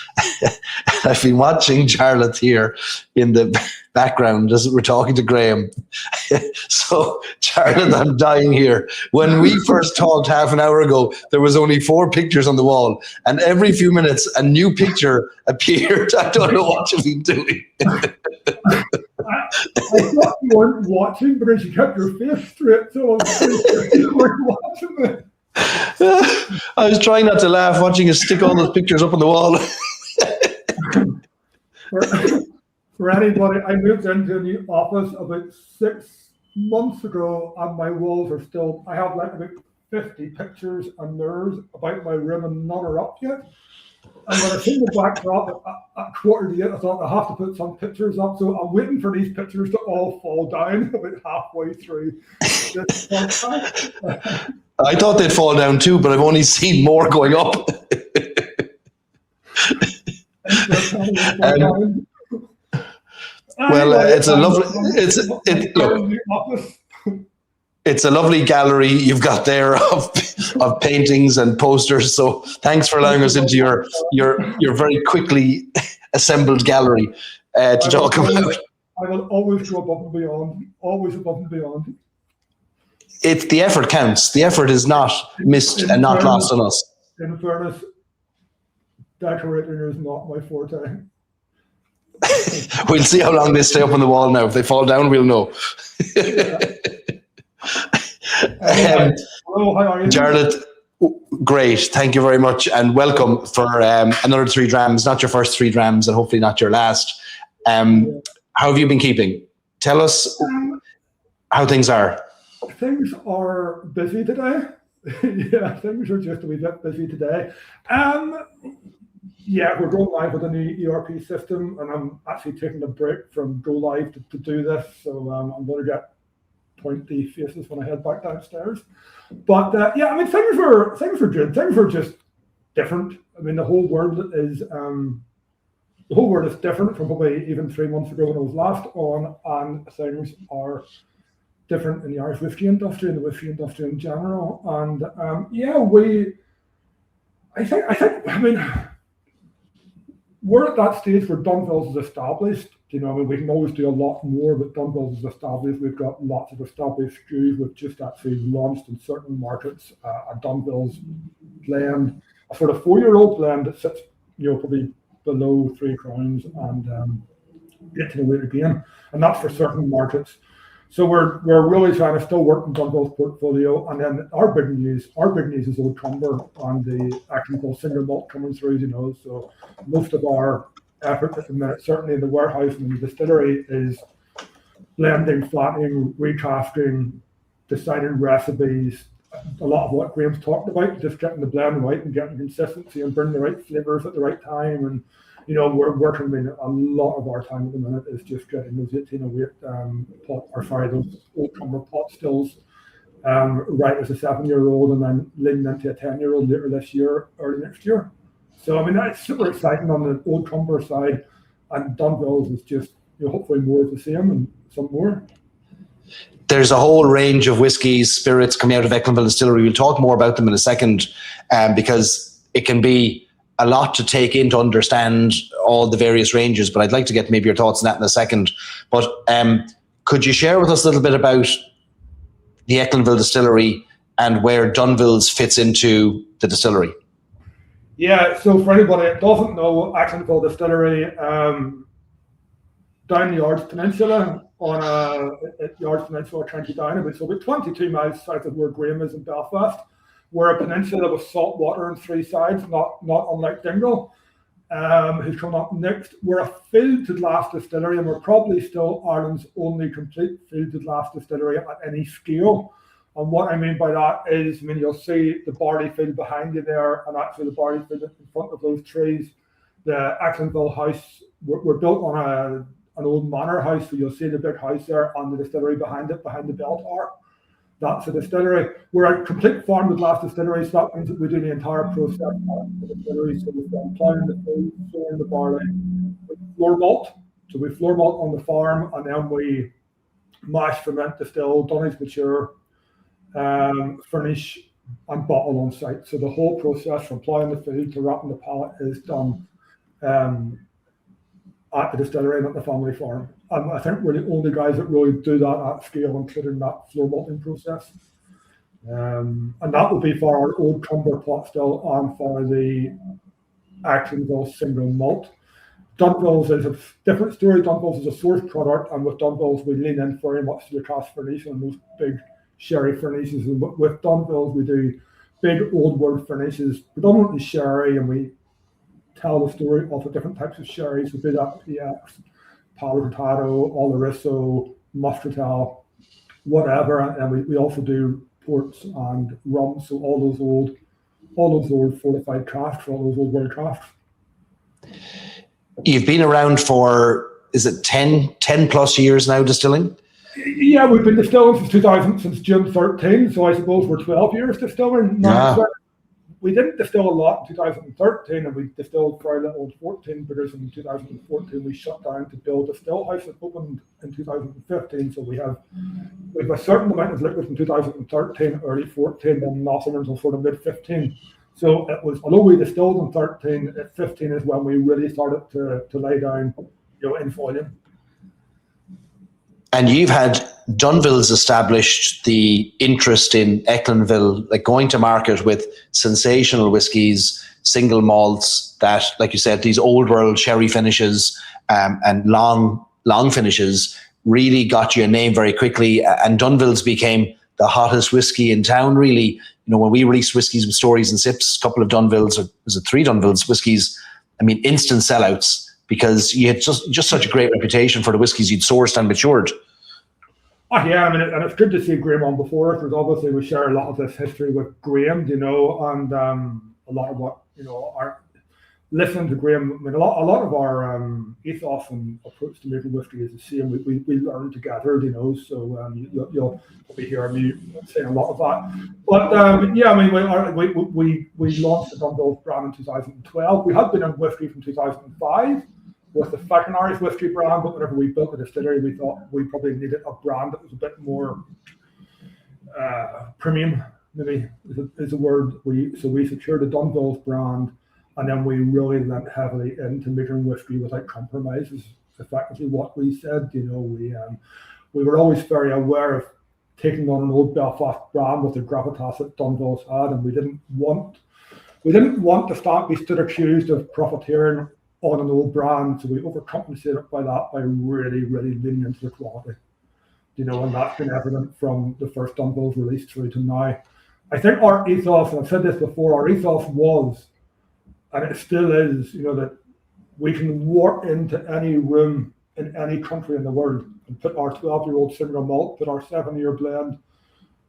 Speaker 1: I've been watching Jarlath here in the background as we're talking to Graham. So, Jarlath, I'm dying here. When we first talked half an hour ago, there was only 4 pictures on the wall, and every few minutes a new picture appeared. I don't know what you've been doing.
Speaker 3: I thought you weren't watching because you kept your face straight, so you weren't watching it.
Speaker 1: I was trying not to laugh watching you stick all those pictures up on the wall.
Speaker 3: For anybody, I moved into a new office about 6 months ago, and my walls are still, I have like about 50 pictures and mirrors about my room, and none are up yet. And when I seen the backdrop at 7:45, I thought I have to put some pictures up. So I'm waiting for these pictures to all fall down about halfway through this podcast.
Speaker 1: I thought they'd fall down too, but I've only seen more going up. Well, it's a lovely. It's a lovely gallery you've got there of paintings and posters. So thanks for allowing us into your very quickly assembled gallery to talk about.
Speaker 3: I will always go above and beyond. Always above and beyond.
Speaker 1: It's the effort counts. The effort is not missed and not lost on us.
Speaker 3: In fairness, decorating is not my forte.
Speaker 1: We'll see how long they stay up on the wall now. If they fall down, we'll know.
Speaker 3: Hello, how are you?
Speaker 1: Jarlath, great. Thank you very much and welcome for another 3 Drams, not your first 3 Drams and hopefully not your last. How have you been keeping? Tell us how things are.
Speaker 3: Things are busy today. Yeah, things are just a wee bit busy today. Yeah, we're going live with a new ERP system and I'm actually taking a break from go live to do this. So I'm going to get pointy faces when I head back downstairs. But yeah, I mean, things are good. Things are just different. I mean, the whole world is different from probably even 3 months ago when I was last on, and things are different in the Irish whiskey industry and the whiskey industry in general. And yeah, I mean, we're at that stage where Dunville's is established. You know, I mean, we can always do a lot more, but Dunville's is established. We've got lots of established SKUs. We've just actually launched in certain markets a Dunville's blend, a sort of 4-year-old blend that sits, you know, probably below 3 crowns and get to the weight again. And that's for certain markets. So we're really trying to still work on Dunville's portfolio. And then our big news is Old Trumber and the actual single malt coming through, you know. So most of our effort at the minute, certainly in the warehouse and the distillery, is blending, flattening, recasting, deciding recipes. A lot of what Graham's talked about, just getting the blend right and getting consistency and bringing the right flavors at the right time. And you know, we're working. I mean, a lot of our time at the minute is just getting those 1808 those Old Trumber pot stills right as a 7-year-old, and then leading into a 10-year-old later this year, early next year. So I mean, that's super exciting on the Old Trumber side, and Dunville's is just, you know, hopefully more of the same and some more.
Speaker 1: There's a whole range of whiskies, spirits coming out of Ecklinville Distillery. We'll talk more about them in a second, because it can be a lot to take in to understand all the various ranges, but I'd like to get maybe your thoughts on that in a second. But could you share with us a little bit about the Ecklinville Distillery and where Dunville's fits into the distillery?
Speaker 3: Yeah, so for anybody that doesn't know, Ecklinville Distillery, down the Yards Peninsula, at Yards Peninsula, County Down, which is about 22 miles south of where Graham is in Belfast. We're a peninsula with salt water on 3 sides, not unlike Dingle, who's coming up next. We're a field to glass distillery, and we're probably still Ireland's only complete field to glass distillery at any scale. And what I mean by that is, I mean, you'll see the barley field behind you there, and actually the barley field in front of those trees. The Ecklinville house, we're built on an old manor house, so you'll see the big house there, and the distillery behind it, behind the bell tower. That's a distillery. We're a complete farm to glass distillery, so that means that we do the entire process of the distillery. So we've got plowing the field, storing the barley, floor malt. So we floor malt on the farm, and then we mash, ferment, distill, dunnage, mature, furnish, and bottle on site. So the whole process from plowing the field to wrapping the pallet is done at the distillery and at the family farm. And I think we're the only guys that really do that at scale, including that floor malting process. And that would be for our Old Trumber pot still and for the Ecklinville single malt. Dunville's is a different story. Dunville's is a source product, and with Dunville's we lean in very much to the cask furnace and those big sherry furnaces. And with Dunville's we do big old world furnaces, predominantly sherry, and we tell the story of the different types of sherries. We do that PX, Palo Cortado, Oloroso, Muscatel, whatever, and we also do ports and rums. So all those old fortified crafts, all those old world crafts.
Speaker 1: You've been around for, is it 10 plus years now distilling?
Speaker 3: Yeah, we've been distilling since June 13, so I suppose we're 12 years distilling. we didn't distill a lot in 2013, and we distilled very little in 14 because in 2014 we shut down to build a still house that opened in 2015. So we have a certain amount of liquid in 2013, early 14, and nothing until sort of mid 15. So it was, although we distilled in 13, at 15 is when we really started to lay down, in volume.
Speaker 1: And you've had Dunville's established the interest in Ecklandville, like going to market with sensational whiskies, single malts that, like you said, these old world sherry finishes and long finishes really got you a name very quickly. And Dunville's became the hottest whiskey in town, really. When we released Whiskies with Stories and Sips, a couple of Dunville's, or was it 3 Dunville's whiskies, I mean, instant sellouts, because you had just such a great reputation for the whiskies you'd sourced and matured.
Speaker 3: Oh, yeah, I mean, and it's good to see Graham on before us, because obviously we share a lot of this history with Graham, and a lot of what, our listening to Graham, I mean, a lot of our ethos and approach to making whiskey is the same. We learn together, so you'll probably hear me saying a lot of that. But yeah, I mean, we launched the Dunville brand in 2012. We had been in whiskey from 2005 with the Falcon Irish whiskey brand, but whenever we built the distillery, we thought we probably needed a brand that was a bit more premium, maybe is a word. So we secured the Dunville's brand. And then we really went heavily into making whiskey without compromise, is effectively what we said. We were always very aware of taking on an old Belfast brand with the gravitas that Dunville's had, and we didn't want to be stood accused of profiteering on an old brand. So we overcompensated by that by really, really leaning into the quality. And that's been evident from the first Dunville's release through to now. I think our ethos, and I've said this before, our ethos was, and it still is, that we can walk into any room in any country in the world and put our 12-year-old single malt, put our 7-year blend,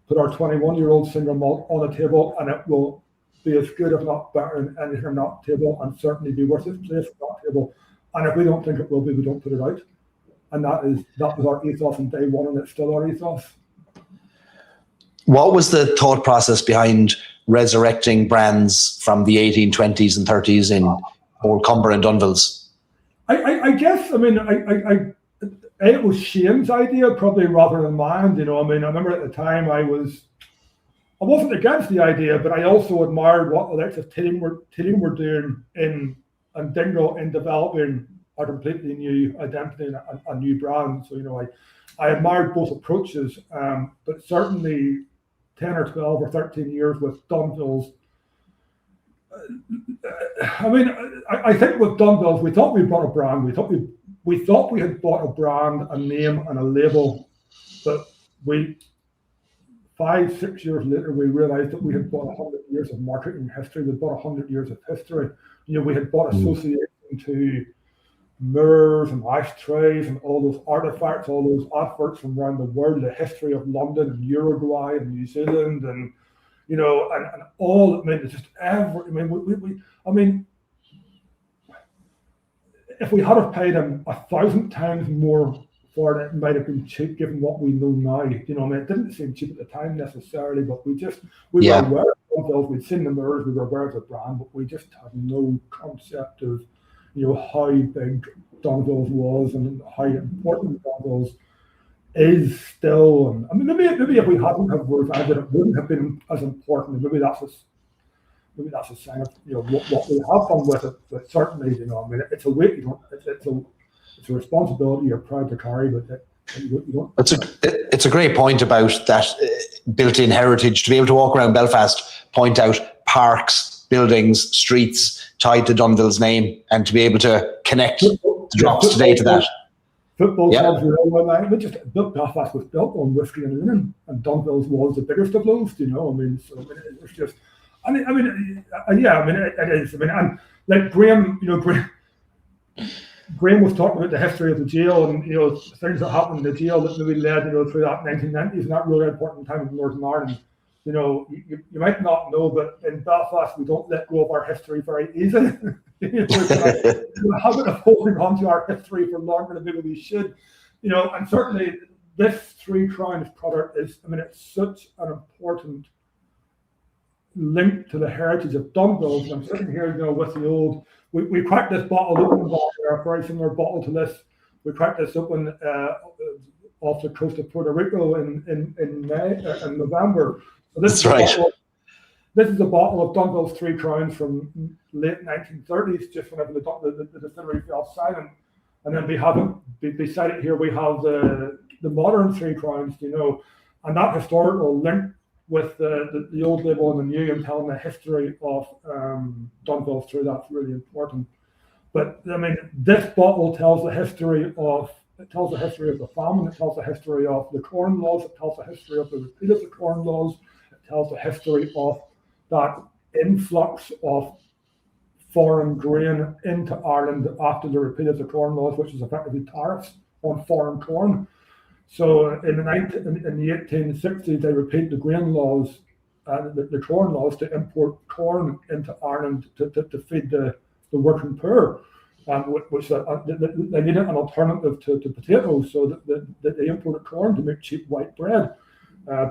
Speaker 3: put our 21-year-old single malt on the table, and it will be as good, if not better, than anything on that table, and certainly be worth its place on that table. And if we don't think it will be, we don't put it out. And that was our ethos from day one, and it's still our ethos.
Speaker 1: What was the thought process behind resurrecting brands from the 1820s and 30s in Old Cumber and Dunville's?
Speaker 3: I guess, I mean, it was Shane's idea probably rather than mine. I remember at the time I wasn't against the idea, but I also admired what Alexis Tilling were doing in Dingle in developing a completely new identity and a new brand. So, I admired both approaches, but certainly 10 or 12 or 13 years with Dunville's. I think with Dunville's, we thought we bought a brand. We thought we had bought a brand, a name, and a label, but 5-6 years later, we realized that we had bought 100 years of marketing history. We bought 100 years of history. We had bought association to mirrors and ashtrays and all those artifacts, all those adverts from around the world, the history of London and Uruguay and New Zealand, and and all. It's just if we had have paid him 1,000 times more for it, it might have been cheap given what we know now. It didn't seem cheap at the time necessarily, but we were aware of those. We'd seen the mirrors, we were aware of the brand, but we just had no concept of how big Dunville's was and how important Dunville's is still. And maybe if we hadn't have revised it wouldn't have been as important. Maybe that's a sign of what we have done with it. But certainly, it's a weight. It's a responsibility you're proud to carry, but you don't.
Speaker 1: It's a great point about that built-in heritage, to be able to walk around Belfast, point out parks, buildings, streets tied to Dunville's name, and to be able to connect the drops today to that.
Speaker 3: Football clubs, Belfast was built on whiskey and linen, and Dunville's was the biggest of those. It's just, it is. And like Graham, Graham was talking about the history of the jail and things that happened in the jail that maybe led through that 1990s and that really important time in Northern Ireland. You might not know, but in Belfast we don't let go of our history very easily. We're a habit of holding on to our history for longer than maybe we should. And certainly this Three Crowns product is. It's such an important linked to the heritage of Dunville's. And I'm sitting here, with the old. We cracked this bottle open, a very similar bottle to this. We cracked this open off the coast of Puerto Rico in November. So
Speaker 1: That's right.
Speaker 3: This is a bottle of Dunville's Three Crowns from late 1930s, just whenever the distillery fell silent. And then we have it beside it here. We have the modern Three Crowns, and that historical link with the old label and the new, and telling the history of Dunville through that's really important. But I mean, this bottle tells the history of the famine. It tells the history of the Corn Laws. It tells the history of the repeal of the Corn Laws. It tells the history of that influx of foreign grain into Ireland after the repeal of the Corn Laws, which is effectively tariffs on foreign corn. So in the 1860s, they repealed the grain laws, the Corn Laws, to import corn into Ireland to feed the working poor, which they needed an alternative to potatoes, so that they imported corn to make cheap white bread.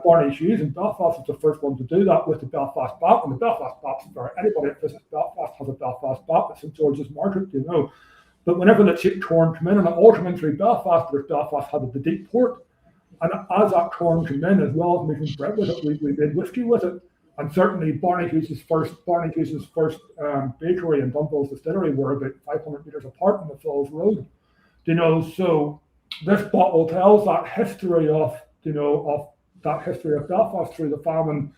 Speaker 3: Barney Hughes in Belfast was the first one to do that with the Belfast Bat, and the Belfast Bat, for anybody that visits Belfast, has a Belfast Bat at St George's Market, But whenever the cheap corn came in, and it all came in through Belfast, because Belfast had the deep port, and as that corn came in, as well as making bread with it, we made whiskey with it. And certainly Barney Hughes' first bakery and Dunville's distillery were about 500 meters apart on the Falls Road. So this bottle tells that history of Belfast through the famine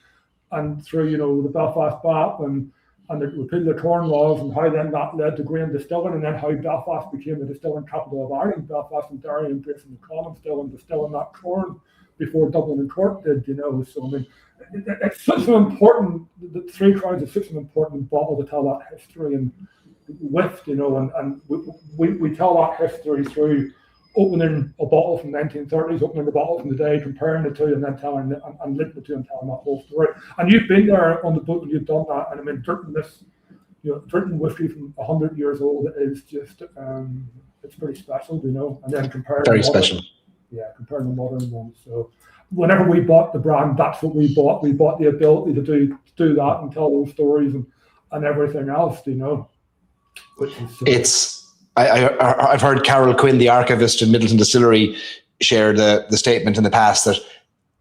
Speaker 3: and through the Belfast Bat and the repeal of the Corn Laws, and how then that led to grain distilling, and then how Belfast became the distilling capital of Ireland. Belfast and Derry embracing the common still and distilling that corn before Dublin and Cork did, So I mean, it's such an important. The Three Crowns is such an important bottle to tell that history and with, and we tell that history through opening a bottle from 1930s, opening a bottle from today, comparing the two, and then telling and linking the two and telling that whole story. And you've been there on the boat and you've done that. And I mean, drinking whiskey from 100 years old is just it's pretty special, And then comparing
Speaker 1: very special.
Speaker 3: Comparing the modern ones. So whenever we bought the brand, that's what we bought. We bought the ability to do that and tell those stories and everything else, Which is
Speaker 1: I've heard Carol Quinn, the archivist in Middleton Distillery, share the statement in the past that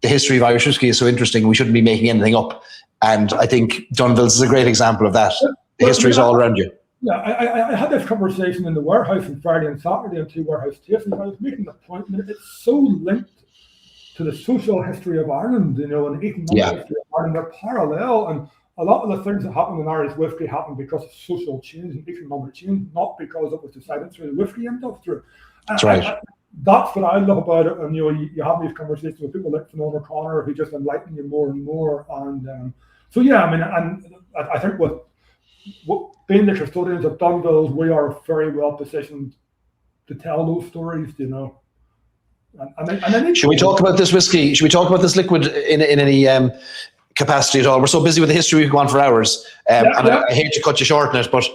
Speaker 1: the history of Irish whiskey is so interesting, we shouldn't be making anything up. And I think Dunville's is a great example of that. The history is all around you.
Speaker 3: Yeah, I had this conversation in the warehouse on Friday and Saturday on 2 warehouse tastings. I was making the point that it's so linked to the social history of Ireland, and the economic history of Ireland. They're parallel, and a lot of the things that happen in Irish whiskey happen because of social change and economic change, not because it was decided through the whiskey industry.
Speaker 1: That's right.
Speaker 3: That's what I love about it. And you have these conversations with people like Fiona O'Connor who just enlighten you more and more. And I think with being the custodians of Dunville's, we are very well positioned to tell those stories, Should
Speaker 1: we talk about this whiskey? Should we talk about this liquid in any capacity at all? We're so busy with the history, we've gone for hours. I hate to cut you short on it, but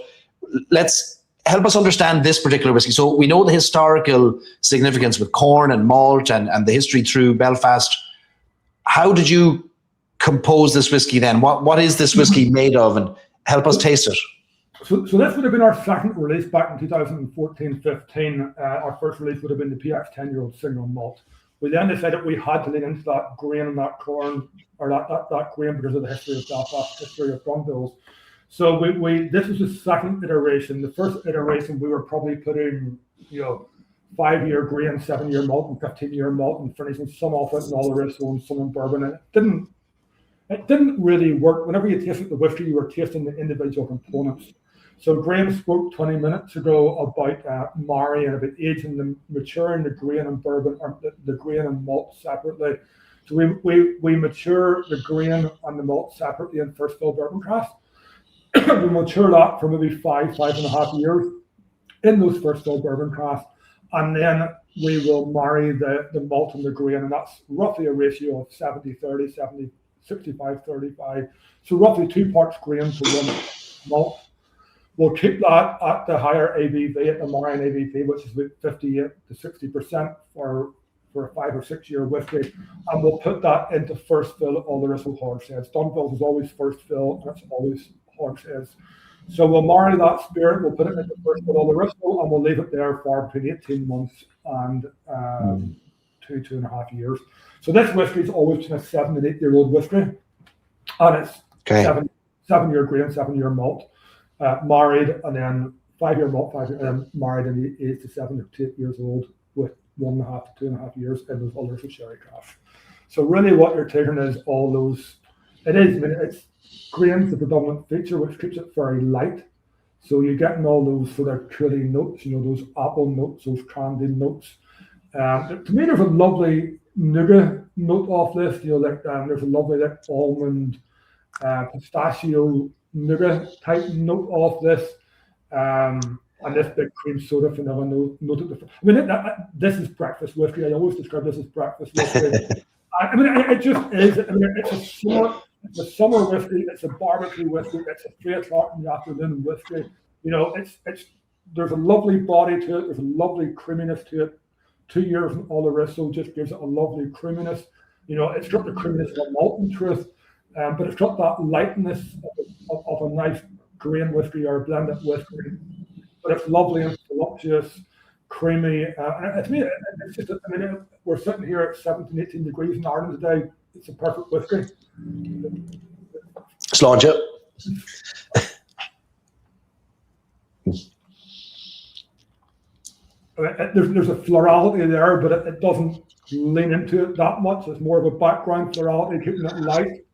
Speaker 1: let's help us understand this particular whiskey. So we know the historical significance with corn and malt and the history through Belfast. How did you compose this whiskey then? What is this whiskey made of, and help us taste it?
Speaker 3: So this would have been our second release back in 2014-15. Our first release would have been the PX 10-year-old single malt. We then decided we had to lean into that grain and that corn, or that grain, because of the history of Belfast, history of Dunville's. So this was the second iteration. The first iteration, we were probably putting 5-year grain, 7-year malt, and 15-year malt, and finishing some off it and all the rest of some in bourbon. And it didn't really work. Whenever you tasted the whiskey, you were tasting the individual components. So Graham spoke 20 minutes ago about marrying, about aging them, maturing the grain and bourbon, or the grain and malt separately. So we mature the grain and the malt separately in first fill bourbon casks. We mature that for maybe 5.5 years in those first fill bourbon casks, and then we will marry the malt and the grain, and that's roughly a ratio of 70-30, 65-35. So roughly 2 parts grain to 1 malt. We'll keep that at the higher ABV, at the Marion ABV, which is about 58 to 60% for for a 5 or 6 year whiskey, and we'll put that into first fill at Oloroso Hogsheads. Dunville's is always first fill, and it's always Hogsheads. So we'll marry that spirit, we'll put it into first fill Oloroso, and we'll leave it there for between 18 months and 2.5 years. So this whiskey is always been a 7 and 8 year old whiskey, and it's 7-year grain, 7-year malt, married, and then 5-year malt, 5 year, and then married in the 8 to 7 to 8 years old with 1.5 to 2.5 years in those Oloroso sherry casks. So really, what you're taking is all those. It is. I mean, it's grain's the predominant feature, which keeps it very light. So you're getting all those sort of trilly notes, those apple notes, those candy notes. To me, there's a lovely nougat note off this. There's a lovely almond, pistachio nougat type note off this, and this big cream soda vanilla note at the front. I mean, this is breakfast whiskey. I always describe this as breakfast whiskey. I mean, it just is. I mean, it's a summer whiskey. It's a barbecue whiskey. It's a 3 o'clock in the afternoon whiskey. There's a lovely body to it. There's a lovely creaminess to it. 2 years in Oloroso just gives it a lovely creaminess. It's got the creaminess of a malt in truth, but it's got that lightness of a nice grain whiskey or a blended whiskey. But it's lovely and voluptuous, creamy. And to me, it's just, we're sitting here at 17, 18 degrees in Ireland today. It's a perfect whiskey.
Speaker 1: Sláinte.
Speaker 3: There's a florality there, but it doesn't lean into it that much. It's more of a background florality, keeping it light.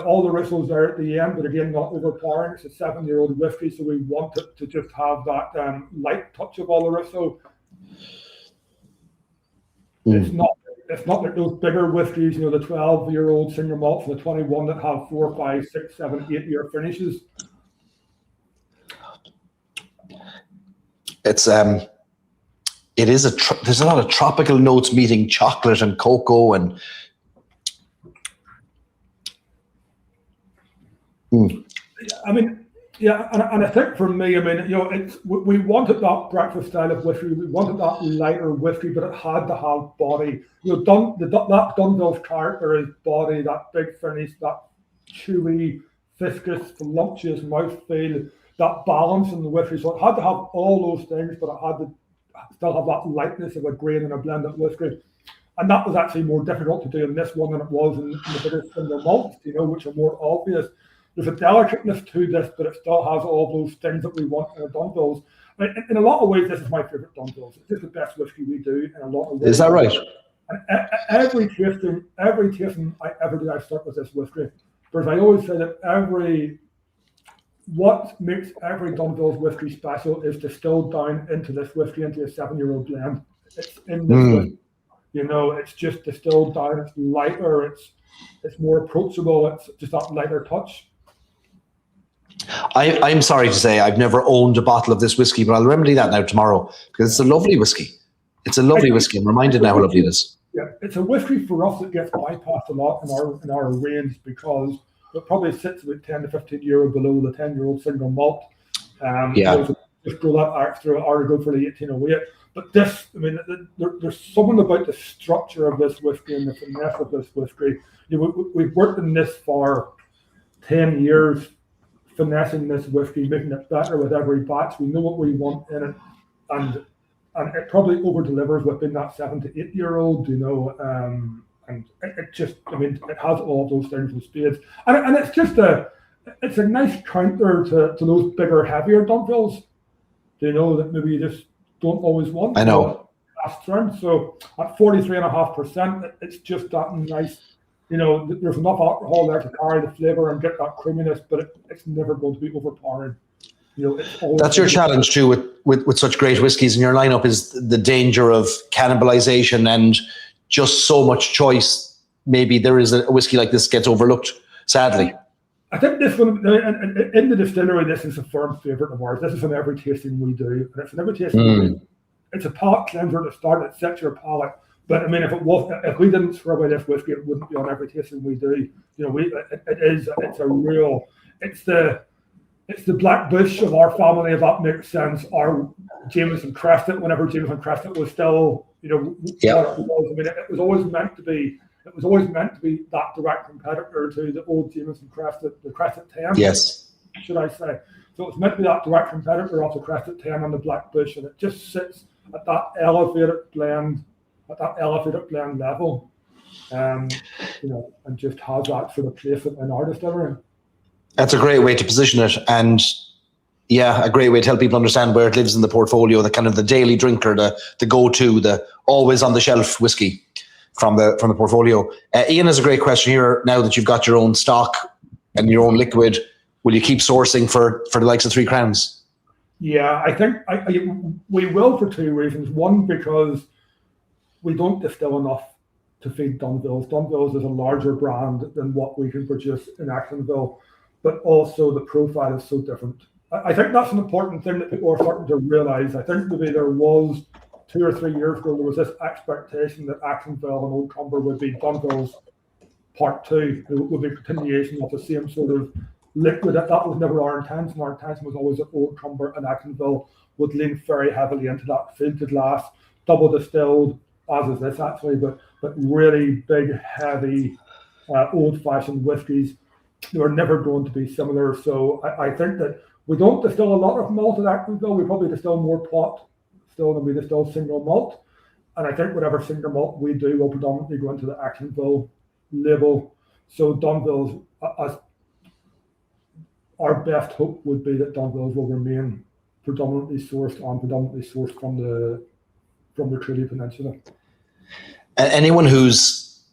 Speaker 3: All the whistles there at the end, but again, not overpowering. It's a 7-year-old whiskey, so we want it to just have that light touch of Oloroso. It's not like those bigger whiskies, the 12-year-old single malts and the 21 that have 4, 5, 6, 7, 8 year finishes.
Speaker 1: It's there's a lot of tropical notes meeting chocolate and cocoa and.
Speaker 3: I mean, yeah, and I think for me, we wanted that breakfast style of whiskey. We wanted that lighter whiskey, but it had to have body. That Dunville's character is body, that big finish, that chewy, viscous, voluptuous mouthfeel, that balance in the whiskey. So it had to have all those things, but it had to still have that lightness of a grain and a blended whiskey. And that was actually more difficult to do in this one than it was in the bigger single malts, which are more obvious. There's a delicateness to this, but it still has all those things that we want in a Dunville's. In a lot of ways, this is my favorite Dunville's. It's just the best whiskey we do in a lot of ways.
Speaker 1: Is that right?
Speaker 3: And every tasting I ever do, I start with this whiskey. Because I always say that what makes every Dunville's whiskey special is distilled down into this whiskey, into a 7-year-old blend. It's in this whiskey. It's just distilled down. It's lighter. It's more approachable. It's just that lighter touch.
Speaker 1: I'm sorry to say I've never owned a bottle of this whiskey, but I'll remedy that now tomorrow because it's a lovely whiskey. It's a lovely whiskey. I'm reminded now how lovely it is.
Speaker 3: Yeah, it's a whiskey for us that gets bypassed a lot in our range because it probably sits about 10 to 15 euro below the 10-year-old single malt. Just go that extra hour to go for the 1808. But this, there's something about the structure of this whiskey and the finesse of this whiskey. We've worked in this for 10 years, finessing this whiskey, making it better with every batch. We know what we want in it, and it probably over delivers within that 7 to 8 year old, and it just, it has all those things with spades, and it's just it's a nice counter to those bigger, heavier Dunvilles, that maybe you just don't always want.
Speaker 1: I know.
Speaker 3: So at 43.5%, it's just that nice. There's enough alcohol there to carry the flavour and get that creaminess, but it's never going to be overpowering.
Speaker 1: That's your challenge too with such great whiskies in your lineup, is the danger of cannibalization and just so much choice. Maybe there is a whiskey like this gets overlooked, sadly.
Speaker 3: I think this one, in the distillery, this is a firm favourite of ours. This is in every tasting we do, and it's in every tasting we do. It's a palate cleanser to start. It sets your palate. But if we didn't swear by this whiskey, it wouldn't be on every tasting we do. It's the Black Bush of our family, if that makes sense. Our Jameson Crested, whenever Jameson Crested was still You know,
Speaker 1: Yeah.
Speaker 3: what it was. I mean, it was always meant to be. It was always meant to be that direct competitor to the old Jameson Crested, the Crested 10.
Speaker 1: Yes.
Speaker 3: Should I say? So it's meant to be that direct competitor of the Crested 10 and the Black Bush, and it just sits at that elevated blend level, you know, and just has that sort of place in our distillery.
Speaker 1: That's a great way to position it, and yeah, a great way to help people understand where it lives in the portfolio, the kind of the daily drinker, the go-to, the always on the shelf whiskey from the portfolio. Ian has a great question here. Now that you've got your own stock and your own liquid, will you keep sourcing for the likes of Three Crowns?
Speaker 3: Yeah, I think we will for two reasons. One, because we don't distill enough to feed Dunvilles. Dunvilles is a larger brand than what we can produce in Actonville, but also the profile is so different. I think that's an important thing that people are starting to realise. I think maybe there was 2 or 3 years ago, there was this expectation that Actonville and Old Cumber would be Dunvilles Part 2. It would be a continuation of the same sort of liquid. That was never our intention. Our intention was always that Old Cumber and Actonville would lean very heavily into that filtered glass, double distilled, as is this actually, but really big, heavy, old-fashioned whiskies. They were never going to be similar. So I think that we don't distill a lot of malt at Actonville. We probably distill more pot still than we distill single malt. And I think whatever single malt we do will predominantly go into the Actonville label. So Dunvilles, as our best hope would be that Dunvilles will remain predominantly sourced from the Truly Peninsula.
Speaker 1: Anyone who's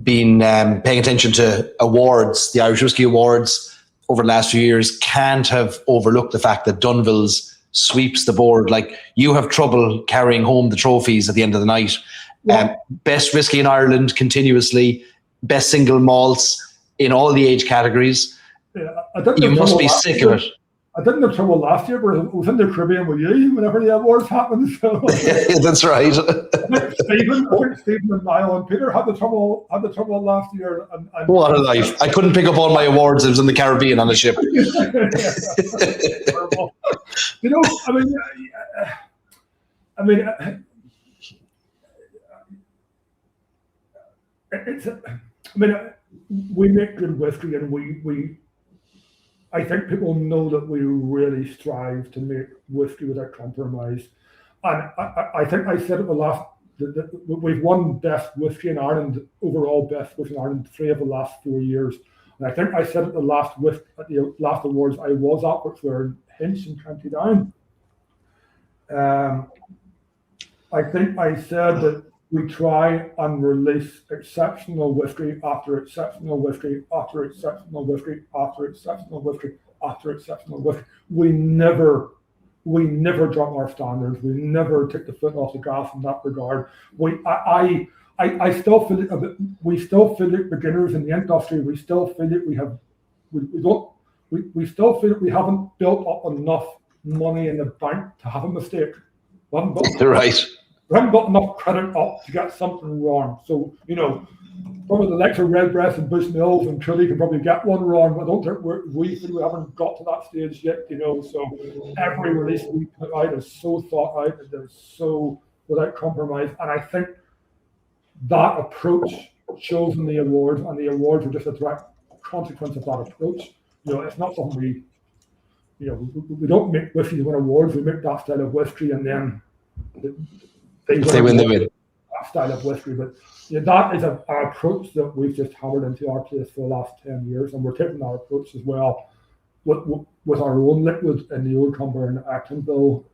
Speaker 1: been paying attention to awards, the Irish Whiskey Awards over the last few years, can't have overlooked the fact that Dunvilles sweeps the board. Like, you have trouble carrying home the trophies at the end of the night.
Speaker 3: Yeah.
Speaker 1: Best whiskey in Ireland continuously, best single malts in all the age categories.
Speaker 3: Yeah,
Speaker 1: you must be sick of it.
Speaker 3: I didn't have trouble last year, but I was in the Caribbean with you whenever the awards happened. So
Speaker 1: that's right.
Speaker 3: I think Stephen and Niall and Peter had the trouble last year. And
Speaker 1: what a life! I couldn't pick up all my awards. I was in the Caribbean on a ship.
Speaker 3: You know, I mean, we make good whiskey, and I think people know that we really strive to make whiskey without compromise. And I think I said at the last, that we've won best whiskey in Ireland, overall best whiskey in Ireland, 3 of the last 4 years. And I think I said at the last awards I was at, which were in Hinch in County Down. I think I said that we try and release exceptional whiskey after exceptional whiskey after exceptional whiskey after exceptional whiskey after exceptional whiskey. We never drop our standards. We never take the foot off the gas in that regard. I still feel it. We still feel it beginners in the industry. We still feel it. We still feel it. We haven't built up enough money in the bank to have a mistake.
Speaker 1: Right.
Speaker 3: We haven't got enough credit up to get something wrong. So, you know, probably the likes of Redbreast and Bushmills and Truly can probably get one wrong, but I don't think we haven't got to that stage yet, you know. So every release we put out is so thought out, and is so without compromise. And I think that approach shows in the awards, and the awards are just a direct consequence of that approach. You know, it's not something we don't make whiskey to win awards. We make that style of whiskey, and then they win that style of whiskey. But yeah, that is an approach that we've just hammered into our place for the last 10 years, and we're taking our approach as well with our own liquid in the Old Cumber and Actonville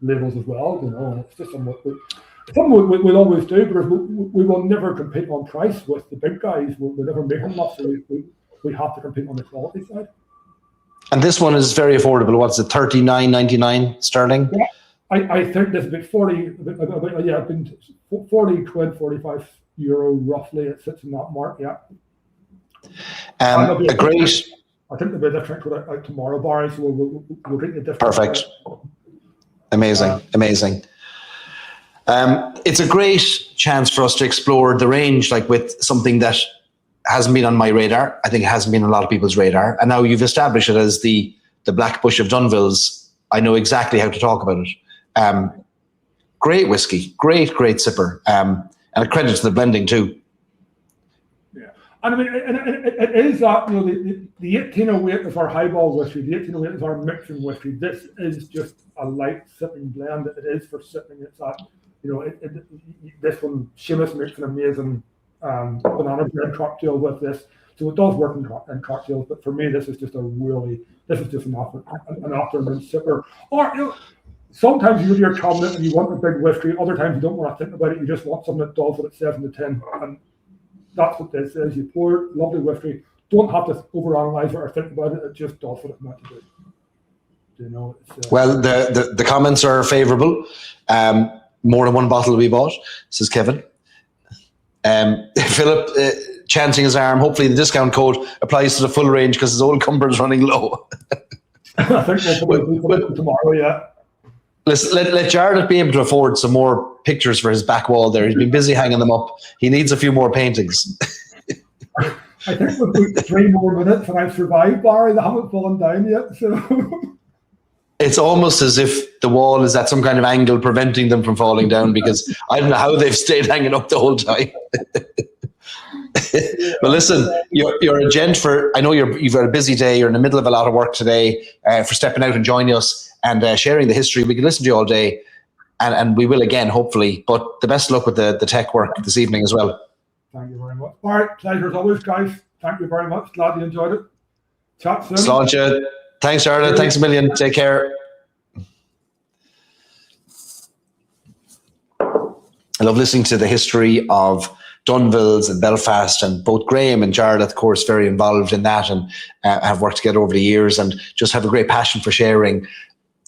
Speaker 3: labels as well. You know, and it's just something we'll always do, because we will never compete on price with the big guys. We'll never make enough, so we have to compete on the quality side. And
Speaker 1: this one is very affordable. What's it, $39.99 sterling?
Speaker 3: Yeah. I think there's about 40 quid, 45 euro roughly. It sits in that mark, yeah.
Speaker 1: A great.
Speaker 3: I think there'll be a different out tomorrow, Barry. So we'll drink the different.
Speaker 1: Perfect. Amazing. It's a great chance for us to explore the range, like with something that hasn't been on my radar. I think it hasn't been on a lot of people's radar. And now you've established it as the Black Bush of Dunvilles. I know exactly how to talk about it. Great whiskey, great sipper, and a credit to the blending too.
Speaker 3: Yeah, and I mean, it is that, you know, the 1808 is our highball whiskey. The 1808 is our mixing whiskey. This is just a light sipping blend. It is for sipping. It's that, you know, this one, Seamus makes an amazing banana bread cocktail with this. So it does work in cocktails, but for me, this is just an afternoon sipper. Or, you know, sometimes you go to your cabinet and you want a big whiskey. Other times you don't want to think about it. You just want something that does what it says in the tin. And that's what this is. You pour lovely whiskey. Don't have to overanalyze it or think about it. It just does what it's meant to do. You know.
Speaker 1: Well, the comments are favourable. More than one bottle we bought, says Kevin. Philip chanting his arm. Hopefully the discount code applies to the full range because his old cupboard is running low.
Speaker 3: I think we'll put it tomorrow, yeah.
Speaker 1: Let Jared be able to afford some more pictures for his back wall there. He's been busy hanging them up. He needs a few more paintings.
Speaker 3: I think we've got 3 more minutes and I've survived, Barry. They haven't fallen down yet. So
Speaker 1: it's almost as if the wall is at some kind of angle preventing them from falling down, because I don't know how they've stayed hanging up the whole time. But listen, you're a gent I know you've got a busy day. You're in the middle of a lot of work today, for stepping out and joining us and sharing the history. We can listen to you all day, and we will again, hopefully. But the best of luck with the tech work this evening as well.
Speaker 3: Thank you very much. All right, pleasure as always, guys. Thank you very much. Glad you enjoyed it. Chat soon.
Speaker 1: Sláinte. Thanks, Jarlath. Thanks a million. Take care. I love listening to the history of Dunvilles and Belfast, and both Graham and Jarlath, of course, very involved in that, and have worked together over the years, and just have a great passion for sharing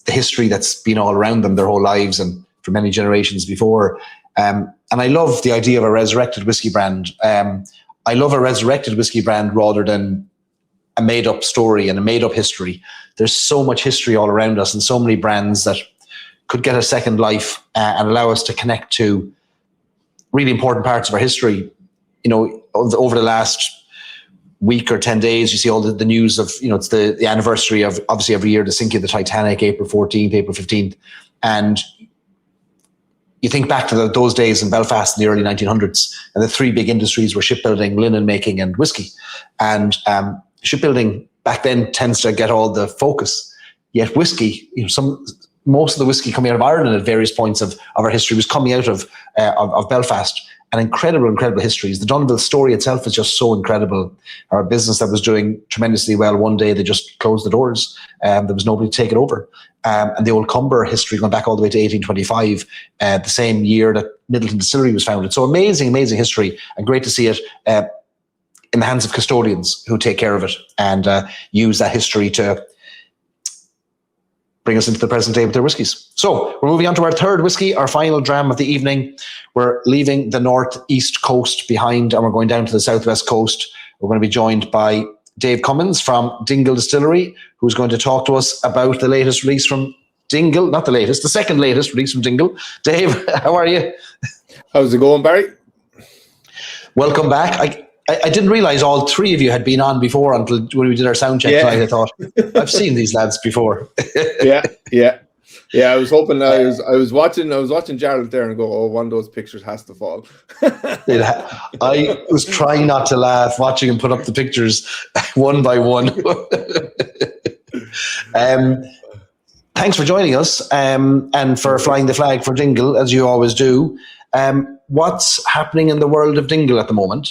Speaker 1: the history that's been all around them their whole lives and for many generations before. And I love the idea of a resurrected whiskey brand. I love a resurrected whiskey brand rather than a made-up story and a made-up history. There's so much history all around us and so many brands that could get a second life and allow us to connect to really important parts of our history. You know, over the last week or 10 days, you see all the news of, you know, it's the anniversary of, obviously every year, the sinking of the Titanic, April 14th, April 15th. And you think back to those days in Belfast in the early 1900s, and the 3 big industries were shipbuilding, linen making, and whiskey. And shipbuilding back then tends to get all the focus. Yet whiskey, you know, most of the whiskey coming out of Ireland at various points of our history was coming out of Belfast. And incredible histories. The Dunville story itself is just so incredible. Our business that was doing tremendously well, one day they just closed the doors. There was nobody to take it over. And the old Cumber history going back all the way to 1825, the same year that Middleton Distillery was founded. So amazing history, and great to see it in the hands of custodians who take care of it and use that history to bring us into the present day with their whiskies. So we're moving on to our third whiskey, our final dram of the evening. We're leaving the northeast coast behind and we're going down to the southwest coast. We're going to be joined by Dave Cummins from Dingle Distillery, who's going to talk to us about the latest release from Dingle. Not the latest, the second latest release from Dingle. Dave, how are you?
Speaker 4: How's it going, Barry?
Speaker 1: Welcome back. I didn't realize all 3 of you had been on before until when we did our sound check tonight. I thought, I've seen these lads before.
Speaker 4: Yeah. I was hoping I was watching Jarlath there and go, oh, one of those pictures has to fall.
Speaker 1: I was trying not to laugh watching him put up the pictures one by one. Thanks for joining us and for flying the flag for Dingle, as you always do. What's happening in the world of Dingle at the moment?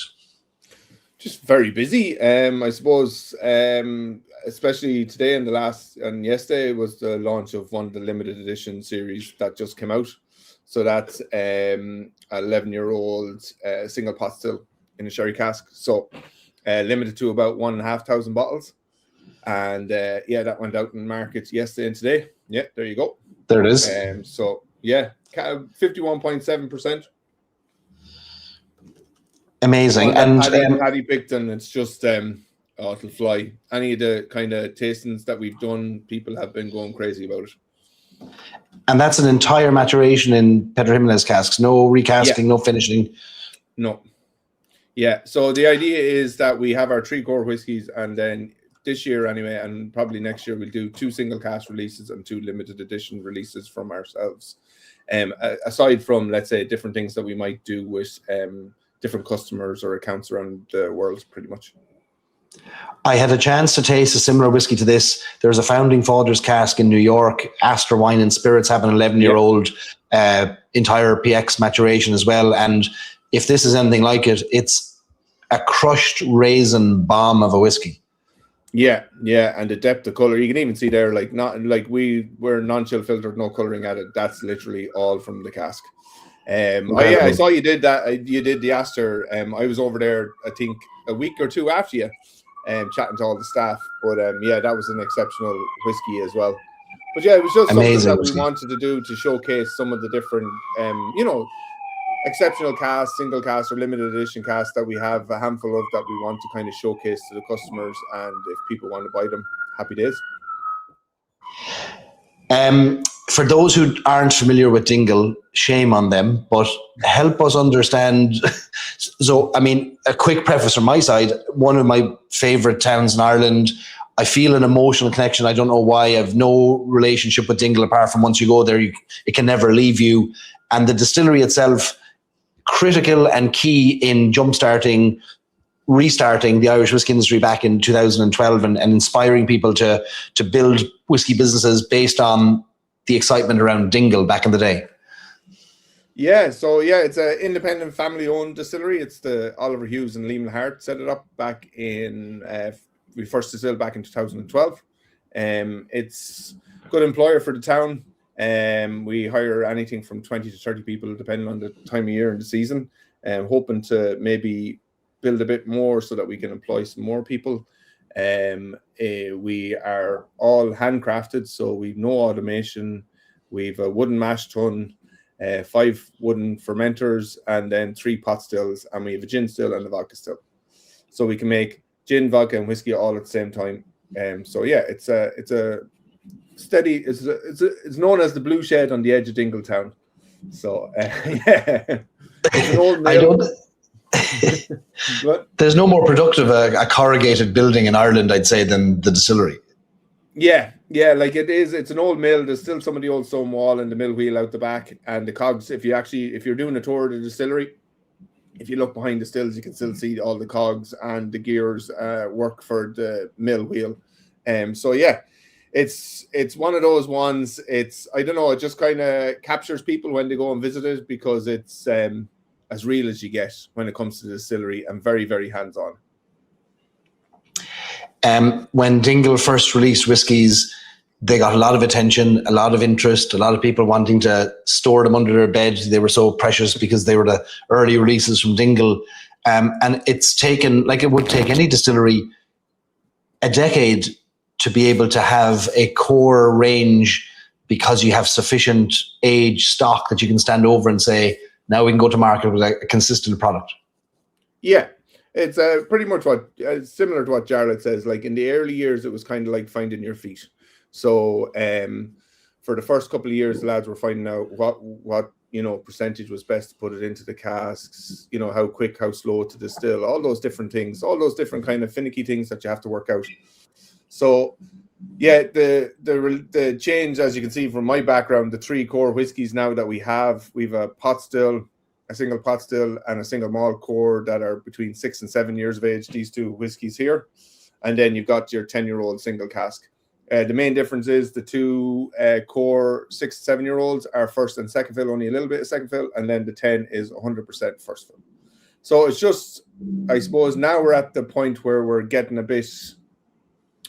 Speaker 4: Just very busy. I suppose, especially today and yesterday was the launch of one of the limited edition series that just came out. So that's 11-year-old single pot still in a sherry cask. So limited to about 1,500 bottles. And that went out in markets yesterday and today. Yeah, there you go.
Speaker 1: There it is.
Speaker 4: 51.7%.
Speaker 1: Amazing.
Speaker 4: And Paddy Picton, it's just it'll fly. Any of the kind of tastings that we've done, people have been going crazy about it.
Speaker 1: And that's an entire maturation in Pedro Jimenez casks. No recasting, no finishing.
Speaker 4: No. Yeah. So the idea is that we have our 3 core whiskies, and then this year anyway, and probably next year, we'll do 2 single cask releases and 2 limited edition releases from ourselves. Aside from, let's say, different things that we might do with different customers or accounts around the world, pretty much.
Speaker 1: I had a chance to taste a similar whiskey to this. There's a Founding Fathers cask in New York. Astor Wine and Spirits have an 11-year-old entire PX maturation as well. And if this is anything like it, it's a crushed raisin bomb of a whiskey.
Speaker 4: Yeah, and the depth of color, you can even see there, like not like we're non-chill filtered, no coloring added. That's literally all from the cask. I saw you did that. You did the Astor. I was over there, I think, a week or two after you, chatting to all the staff. But that was an exceptional whiskey as well. But yeah, it was just
Speaker 1: amazing
Speaker 4: something that
Speaker 1: whiskey
Speaker 4: we wanted to do to showcase some of the different, exceptional casts, single casts, or limited edition casts that we have a handful of that we want to kind of showcase to the customers. And if people want to buy them, happy days.
Speaker 1: For those who aren't familiar with Dingle, shame on them, but help us understand. So, I mean, a quick preface from my side, one of my favorite towns in Ireland. I feel an emotional connection. I don't know why. I have no relationship with Dingle apart from once you go there, it can never leave you. And the distillery itself, critical and key in restarting the Irish whiskey industry back in 2012 and inspiring people to build whiskey businesses based on the excitement around Dingle back in the day.
Speaker 4: Yeah, so it's an independent family-owned distillery. It's the Oliver Hughes and Liam Hart set it up back in, we first distilled back in 2012. It's a good employer for the town. We hire anything from 20 to 30 people, depending on the time of year and the season. Hoping to maybe build a bit more so that we can employ some more people. We are all handcrafted, so we've no automation. We've a wooden mash tun, 5 wooden fermenters, and then 3 pot stills, and we have a gin still and a vodka still. So we can make gin, vodka, and whiskey all at the same time. It's a steady. It's known as the blue shed on the edge of Dingletown. So it's an old mill.
Speaker 1: There's no more productive a corrugated building in Ireland, I'd say, than the distillery.
Speaker 4: Yeah, like it is. It's an old mill. There's still some of the old stone wall and the mill wheel out the back, and the cogs. If you're doing a tour of the distillery, if you look behind the stills, you can still see all the cogs and the gears work for the mill wheel. It's one of those ones. I don't know. It just kind of captures people when they go and visit it because it's as real as you get when it comes to the distillery and very, very hands-on.
Speaker 1: When Dingle first released whiskies, they got a lot of attention, a lot of interest, a lot of people wanting to store them under their bed. They were so precious because they were the early releases from Dingle. And it's taken, like it would take any distillery, a decade to be able to have a core range because you have sufficient age stock that you can stand over and say, now we can go to market with a consistent product. Yeah.
Speaker 4: It's pretty much similar to what Jarlath says. Like in the early years, it was kind of like finding your feet. So for the first couple of years, the lads were finding out what percentage was best to put it into the casks, how quick, how slow to distill, all those different things, all those different kind of finicky things that you have to work out. So yeah, the change, as you can see from my background, the 3 core whiskies now that we've a pot still, a single pot still, and a single malt core that are between 6 and 7 years of age, these 2 whiskies here. And then you've got your 10-year-old single cask. The main difference is the 2 core 6 to 7-year-olds are first and second fill, only a little bit of second fill, and then the 10 is 100% first fill. So it's just, I suppose now we're at the point where we're getting a bit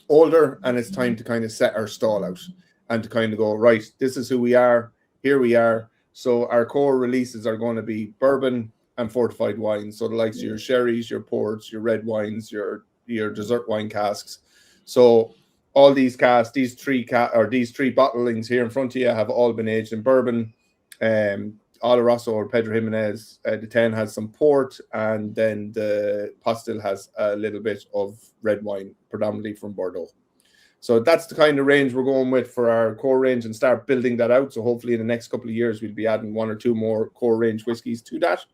Speaker 4: older and it's time to kind of set our stall out and to kind of go, right, this is who we are, here we are. So our core releases are going to be bourbon and fortified wines. So the likes of your sherries, your ports, your red wines, your dessert wine casks. So all these casks, these three bottlings here in front of you have all been aged in bourbon. Oloroso or Pedro Jimenez, the 10 has some port, and then the pot still has a little bit of red wine, predominantly from Bordeaux. So that's the kind of range we're going with for our core range and start building that out. So hopefully in the next couple of years, we'll be adding 1 or 2 more core range whiskies to that.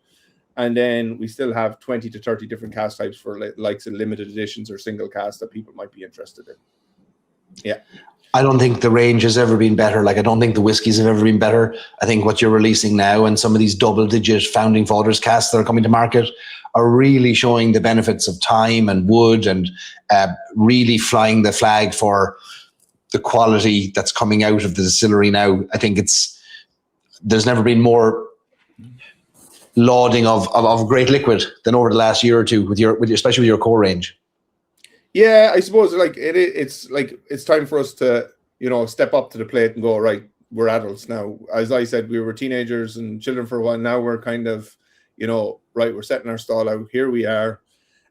Speaker 4: And then we still have 20 to 30 different cask types for likes of limited editions or single cask that people might be interested in. Yeah.
Speaker 1: I don't think the range has ever been better. Like, I don't think the whiskies have ever been better. I think what you're releasing now and some of these double-digit Founding Fathers casks that are coming to market are really showing the benefits of time and wood and really flying the flag for the quality that's coming out of the distillery now. I think there's never been more lauding of great liquid than over the last year or two especially with your core range.
Speaker 4: Yeah, I suppose it's time for us to, step up to the plate and go, right, we're adults now. As I said, we were teenagers and children for a while. Now we're kind of, right, we're setting our stall out. Here we are.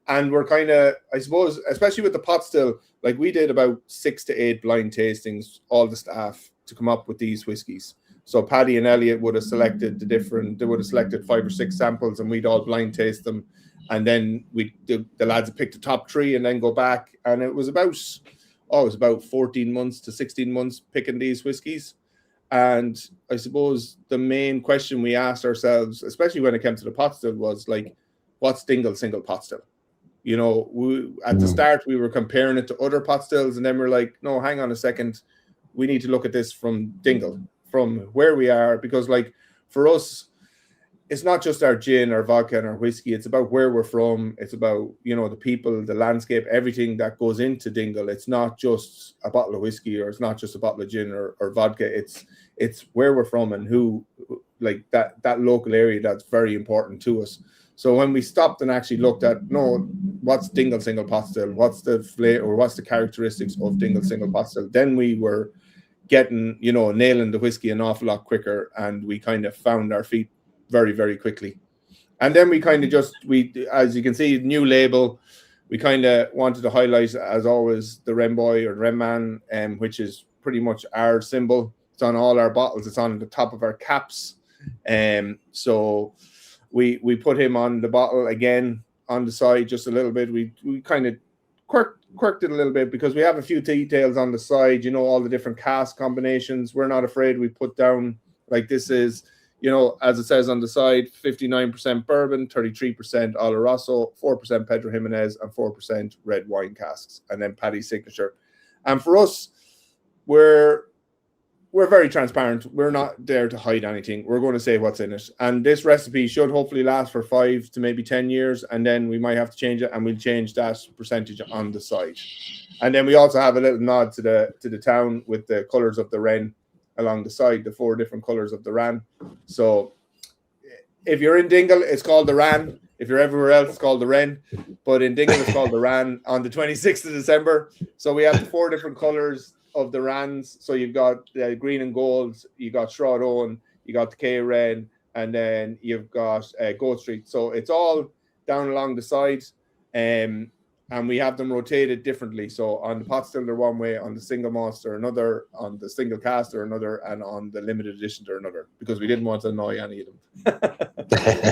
Speaker 4: And we're kind of, I suppose, especially with the pot still, like we did about 6 to 8 blind tastings, all the staff, to come up with these whiskies. So Paddy and Elliot would have selected they would have selected 5 or 6 samples and we'd all blind taste them. And then the lads would pick the top 3 and then go back. And it was about 14 months to 16 months picking these whiskies. And I suppose the main question we asked ourselves, especially when it came to the pot still, was like, what's Dingle single pot still? At the start, we were comparing it to other pot stills, and then we're like, no, hang on a second. We need to look at this from Dingle, from where we are, because like for us, it's not just our gin, our vodka, and our whiskey. It's about where we're from. It's about, the people, the landscape, everything that goes into Dingle. It's not just a bottle of whiskey, or it's not just a bottle of gin or vodka. It's where we're from and who, like that local area. That's very important to us. So when we stopped and actually looked at, what's Dingle single pot still? What's the flavor, or what's the characteristics of Dingle single pot still? Then we were getting, nailing the whiskey an awful lot quicker, and we kind of found our feet very, very quickly. And then we kind of as you can see, new label, we kind of wanted to highlight, as always, the Rem Boy or Rem Man, which is pretty much our symbol. It's on all our bottles. It's on the top of our caps. So we put him on the bottle again, on the side just a little bit. We kind of quirked it a little bit because we have a few details on the side, all the different cask combinations. We're not afraid. We put down, like, this is, as it says on the side, 59% bourbon, 33% Oloroso, 4% Pedro Jimenez, and 4% red wine casks, and then Paddy's signature. And for us, we're very transparent. We're not there to hide anything. We're going to say what's in it. And this recipe should hopefully last for 5 to maybe 10 years, and then we might have to change it, and we'll change that percentage on the side. And then we also have a little nod to the town with the colours of the Wren along the side, the 4 different colours of the Ran. So if you're in Dingle, it's called the Ran. If you're everywhere else, it's called the Wren. But in Dingle, it's called the Ran on the 26th of December. So we have the 4 different colours of the Rans. So you've got green and gold, you got Shroud Owen, you got the K Ren, and then you've got Goat Street. So it's all down along the side. And we have them rotated differently. So on the pot still, they're one way, on the single malt they're another, on the single cast they're another, and on the limited edition they're another, because we didn't want to annoy any of them.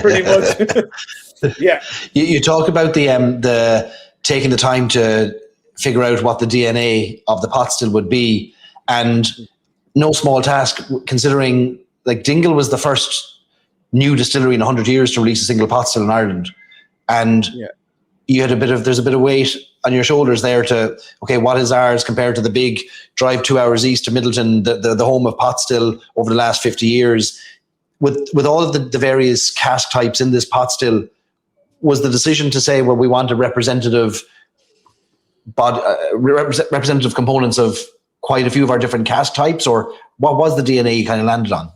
Speaker 4: Pretty much. Yeah.
Speaker 1: You talk about the taking the time to figure out what the DNA of the pot still would be, and no small task, considering like Dingle was the first new distillery in 100 years to release a single pot still in Ireland, and you had there's a bit of weight on your shoulders there to, okay, what is ours compared to the big drive 2 hours east to Middleton, the home of pot still over the last 50 years. With all of the various cask types in this pot still, was the decision to say, well, we want a representative components of quite a few of our different cask types, or what was the DNA you kind of landed on?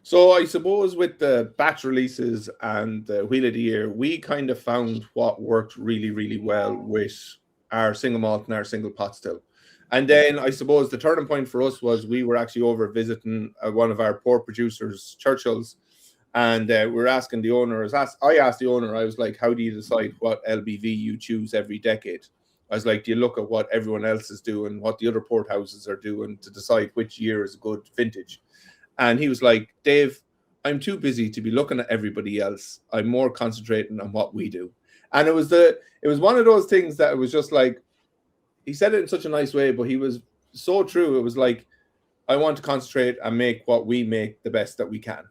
Speaker 4: So I suppose with the batch releases and the Wheel of the Year, we kind of found what worked really, really well with our single malt and our single pot still. And then I suppose the turning point for us was we were actually over visiting one of our port producers, Churchill's, and we're asking the owner, I asked the owner, I was like, how do you decide what LBV you choose every decade? I was like, do you look at what everyone else is doing, what the other port houses are doing to decide which year is a good vintage? And he was like, Dave, I'm too busy to be looking at everybody else. I'm more concentrating on what we do. And it was one of those things that it was just like, he said it in such a nice way, but he was so true. It was like, I want to concentrate and make what we make the best that we can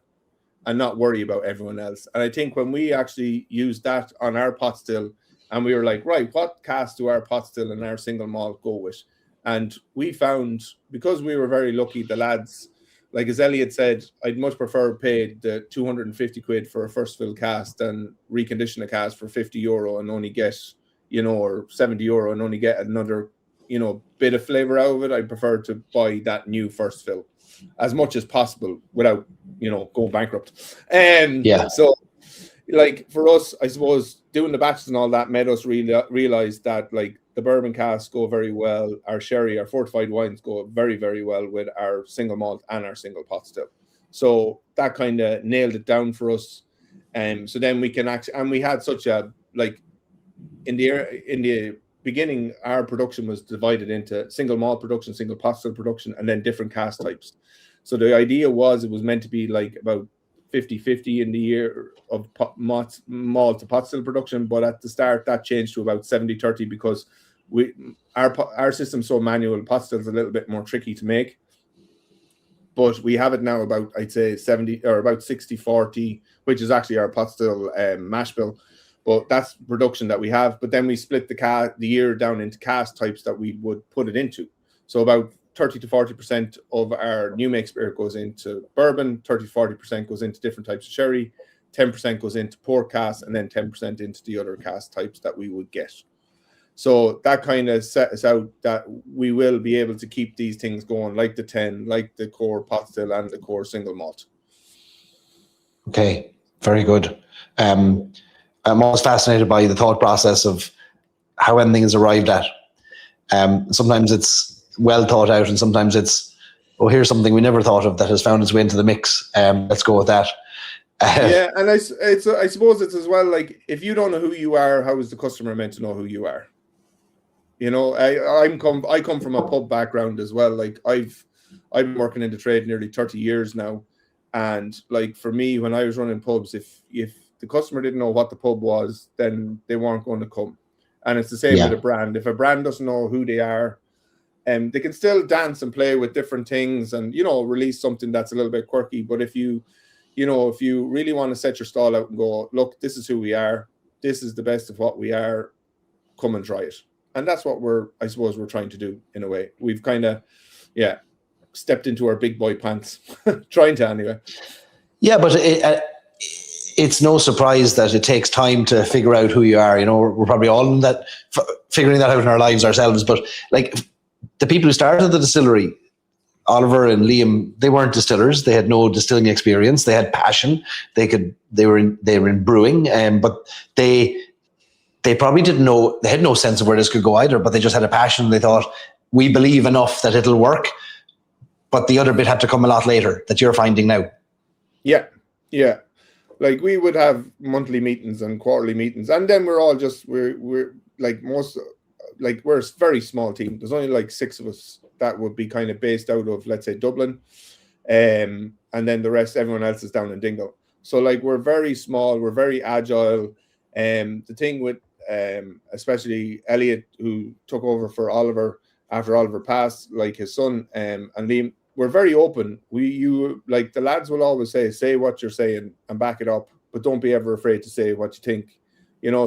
Speaker 4: and not worry about everyone else. And I think when we actually used that on our pot still, and we were like, right, what cast do our pot still and our single malt go with? And we found, because we were very lucky, the lads, like as Elliot said, I'd much prefer pay the 250 quid for a first fill cast than recondition a cast for €50 and only get, or €70 and only get another, bit of flavor out of it. I prefer to buy that new first fill as much as possible without, going bankrupt. So like for us, I suppose doing the batches and all that made us realize that like the bourbon casks go very well. Our sherry, our fortified wines go very, very well with our single malt and our single pot still. So that kind of nailed it down for us. So then we can actually, and we had such a, like in the beginning, our production was divided into single malt production, single pot still production, and then different cask types. So the idea was it was meant to be like about 50-50 in the year of malt to pot still production, but at the start that changed to about 70-30 because our system's so manual. Pot still is a little bit more tricky to make, but we have it now about, I'd say 70 or about 60-40, which is actually our pot still mash bill, but that's production that we have. But then we split the year down into cask types that we would put it into. So about 30 to 40% of our new make spirit goes into bourbon, 30 to 40% goes into different types of sherry, 10% goes into port cask, and then 10% into the other cask types that we would get. So that kind of set us out that we will be able to keep these things going, like the 10, like the core pot still and the core single malt.
Speaker 1: Okay, very good. I'm always fascinated by the thought process of how anything is arrived at. Sometimes it's well thought out, and sometimes it's, here's something we never thought of that has found its way into the mix. Let's go with that.
Speaker 4: Yeah, and I suppose it's as well, like, if you don't know who you are, how is the customer meant to know who you are? I come from a pub background as well. Like I've been working in the trade nearly 30 years now, and like for me, when I was running pubs, if the customer didn't know what the pub was, then they weren't going to come. And it's the same with a brand. If a brand doesn't know who they are, they can still dance and play with different things and, release something that's a little bit quirky. But if you really want to set your stall out and go, look, this is who we are, this is the best of what we are, come and try it. And that's what I suppose we're trying to do in a way. We've kind of, stepped into our big boy pants, trying to anyway.
Speaker 1: Yeah, but it's no surprise that it takes time to figure out who you are. We're probably all in that, figuring that out in our lives ourselves. But like the people who started the distillery, Oliver and Liam, they weren't distillers. They had no distilling experience. They had passion. They were in brewing, but they probably didn't know. They had no sense of where this could go either. But they just had a passion. They thought, we believe enough that it'll work. But the other bit had to come a lot later, that you're finding now. Yeah.
Speaker 4: Like we would have monthly meetings and quarterly meetings, and then we're all just we're like we're a very small team. There's only like 6 of us that would be kind of based out of, let's say, Dublin, and then the rest, everyone else is down in Dingle. So like we're very small, we're very agile. The thing with especially Elliot, who took over for Oliver after Oliver passed, like his son, and Liam, we're very open. Like the lads will always say what you're saying and back it up, but don't be ever afraid to say what you think.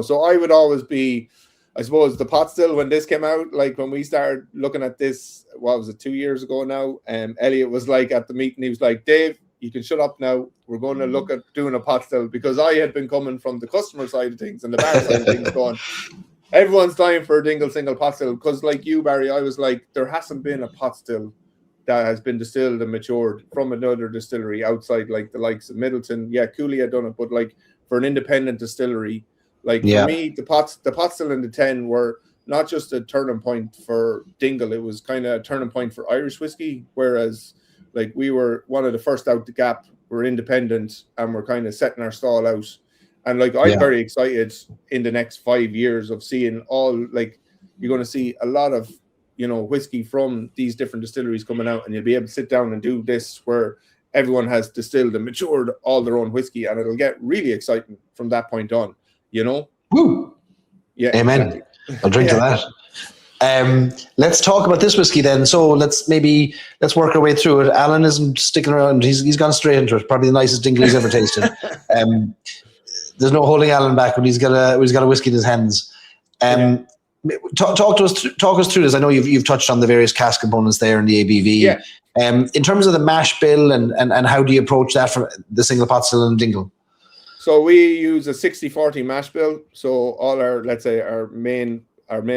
Speaker 4: So I would always be, I suppose, the pot still, when this came out, like when we started looking at this, what was it, 2 years ago now? Elliot was like at the meeting, he was like, Dave, you can shut up now. We're going to look at doing a pot still, because I had been coming from the customer side of things and the bar side of things going, everyone's dying for a Dingle single pot still. Because like you, Barry, I was like, there hasn't been a pot still that has been distilled and matured from another distillery outside, like the likes of Middleton. Yeah, Cooley had done it, but like for an independent distillery, like for me, the pot still and the 10 were not just a turning point for Dingle, it was kind of a turning point for Irish whiskey. Whereas like we were one of the first out the gap, we're independent and we're kind of setting our stall out. And like I'm very excited in the next 5 years of seeing all, like you're going to see a lot of whiskey from these different distilleries coming out, and you'll be able to sit down and do this where everyone has distilled and matured all their own whiskey, and it'll get really exciting from that point on,
Speaker 1: Woo!
Speaker 4: Yeah.
Speaker 1: Amen.
Speaker 4: Exactly.
Speaker 1: I'll drink to that. Let's talk about this whiskey then. So let's work our way through it. Alan isn't sticking around. He's gone straight into it. Probably the nicest Dingle he's ever tasted. There's no holding Alan back when he's got a whiskey in his hands. talk us through this. I know you've touched on the various cask components there in the ABV.
Speaker 4: Yeah.
Speaker 1: In terms of the mash bill and how do you approach that for the single pot still and dingle?
Speaker 4: So we use a 60-40 mash bill. So all our, let's say, our main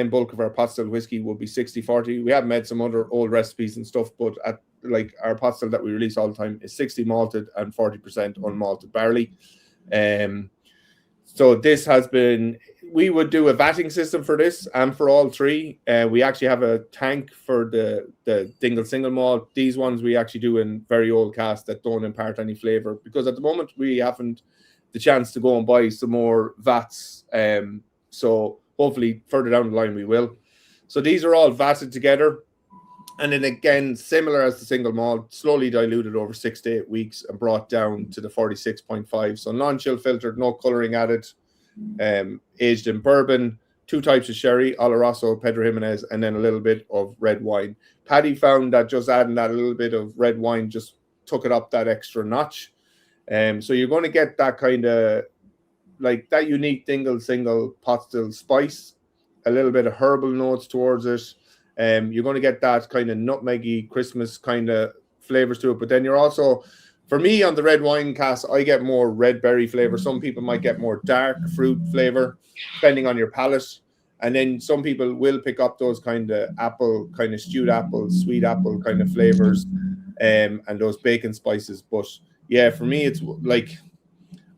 Speaker 4: bulk of our pot still whiskey will be 60-40. We have made some other old recipes and stuff, but at like our pot still that we release all the time is 60 malted and 40% unmalted barley. So this has been, we would do a vatting system for this and for all three. We actually have a tank for the dingle single malt. These ones we actually do in very old casks that don't impart any flavor, because at the moment we haven't the chance to go and buy some more vats. So hopefully further down the line we will. So these are all vatted together. And then again, similar as the single malt, slowly diluted over 6 to 8 weeks and brought down to the 46.5. So non-chill filtered, no colouring added, aged in bourbon, 2 types of sherry, Oloroso, Pedro Jimenez, and then a little bit of red wine. Paddy found that just adding that a little bit of red wine just took it up that extra notch. So you're going to get that kind of, like that unique dingle single pot still spice, a little bit of herbal notes towards it. You're going to get that kind of nutmeggy Christmas kind of flavors to it. But then you're also, for me on the red wine cask, I get more red berry flavor. Some people might get more dark fruit flavor, depending on your palate. And then some people will pick up those kind of apple, kind of stewed apple, sweet apple kind of flavors, and those bacon spices. But yeah, for me, it's like,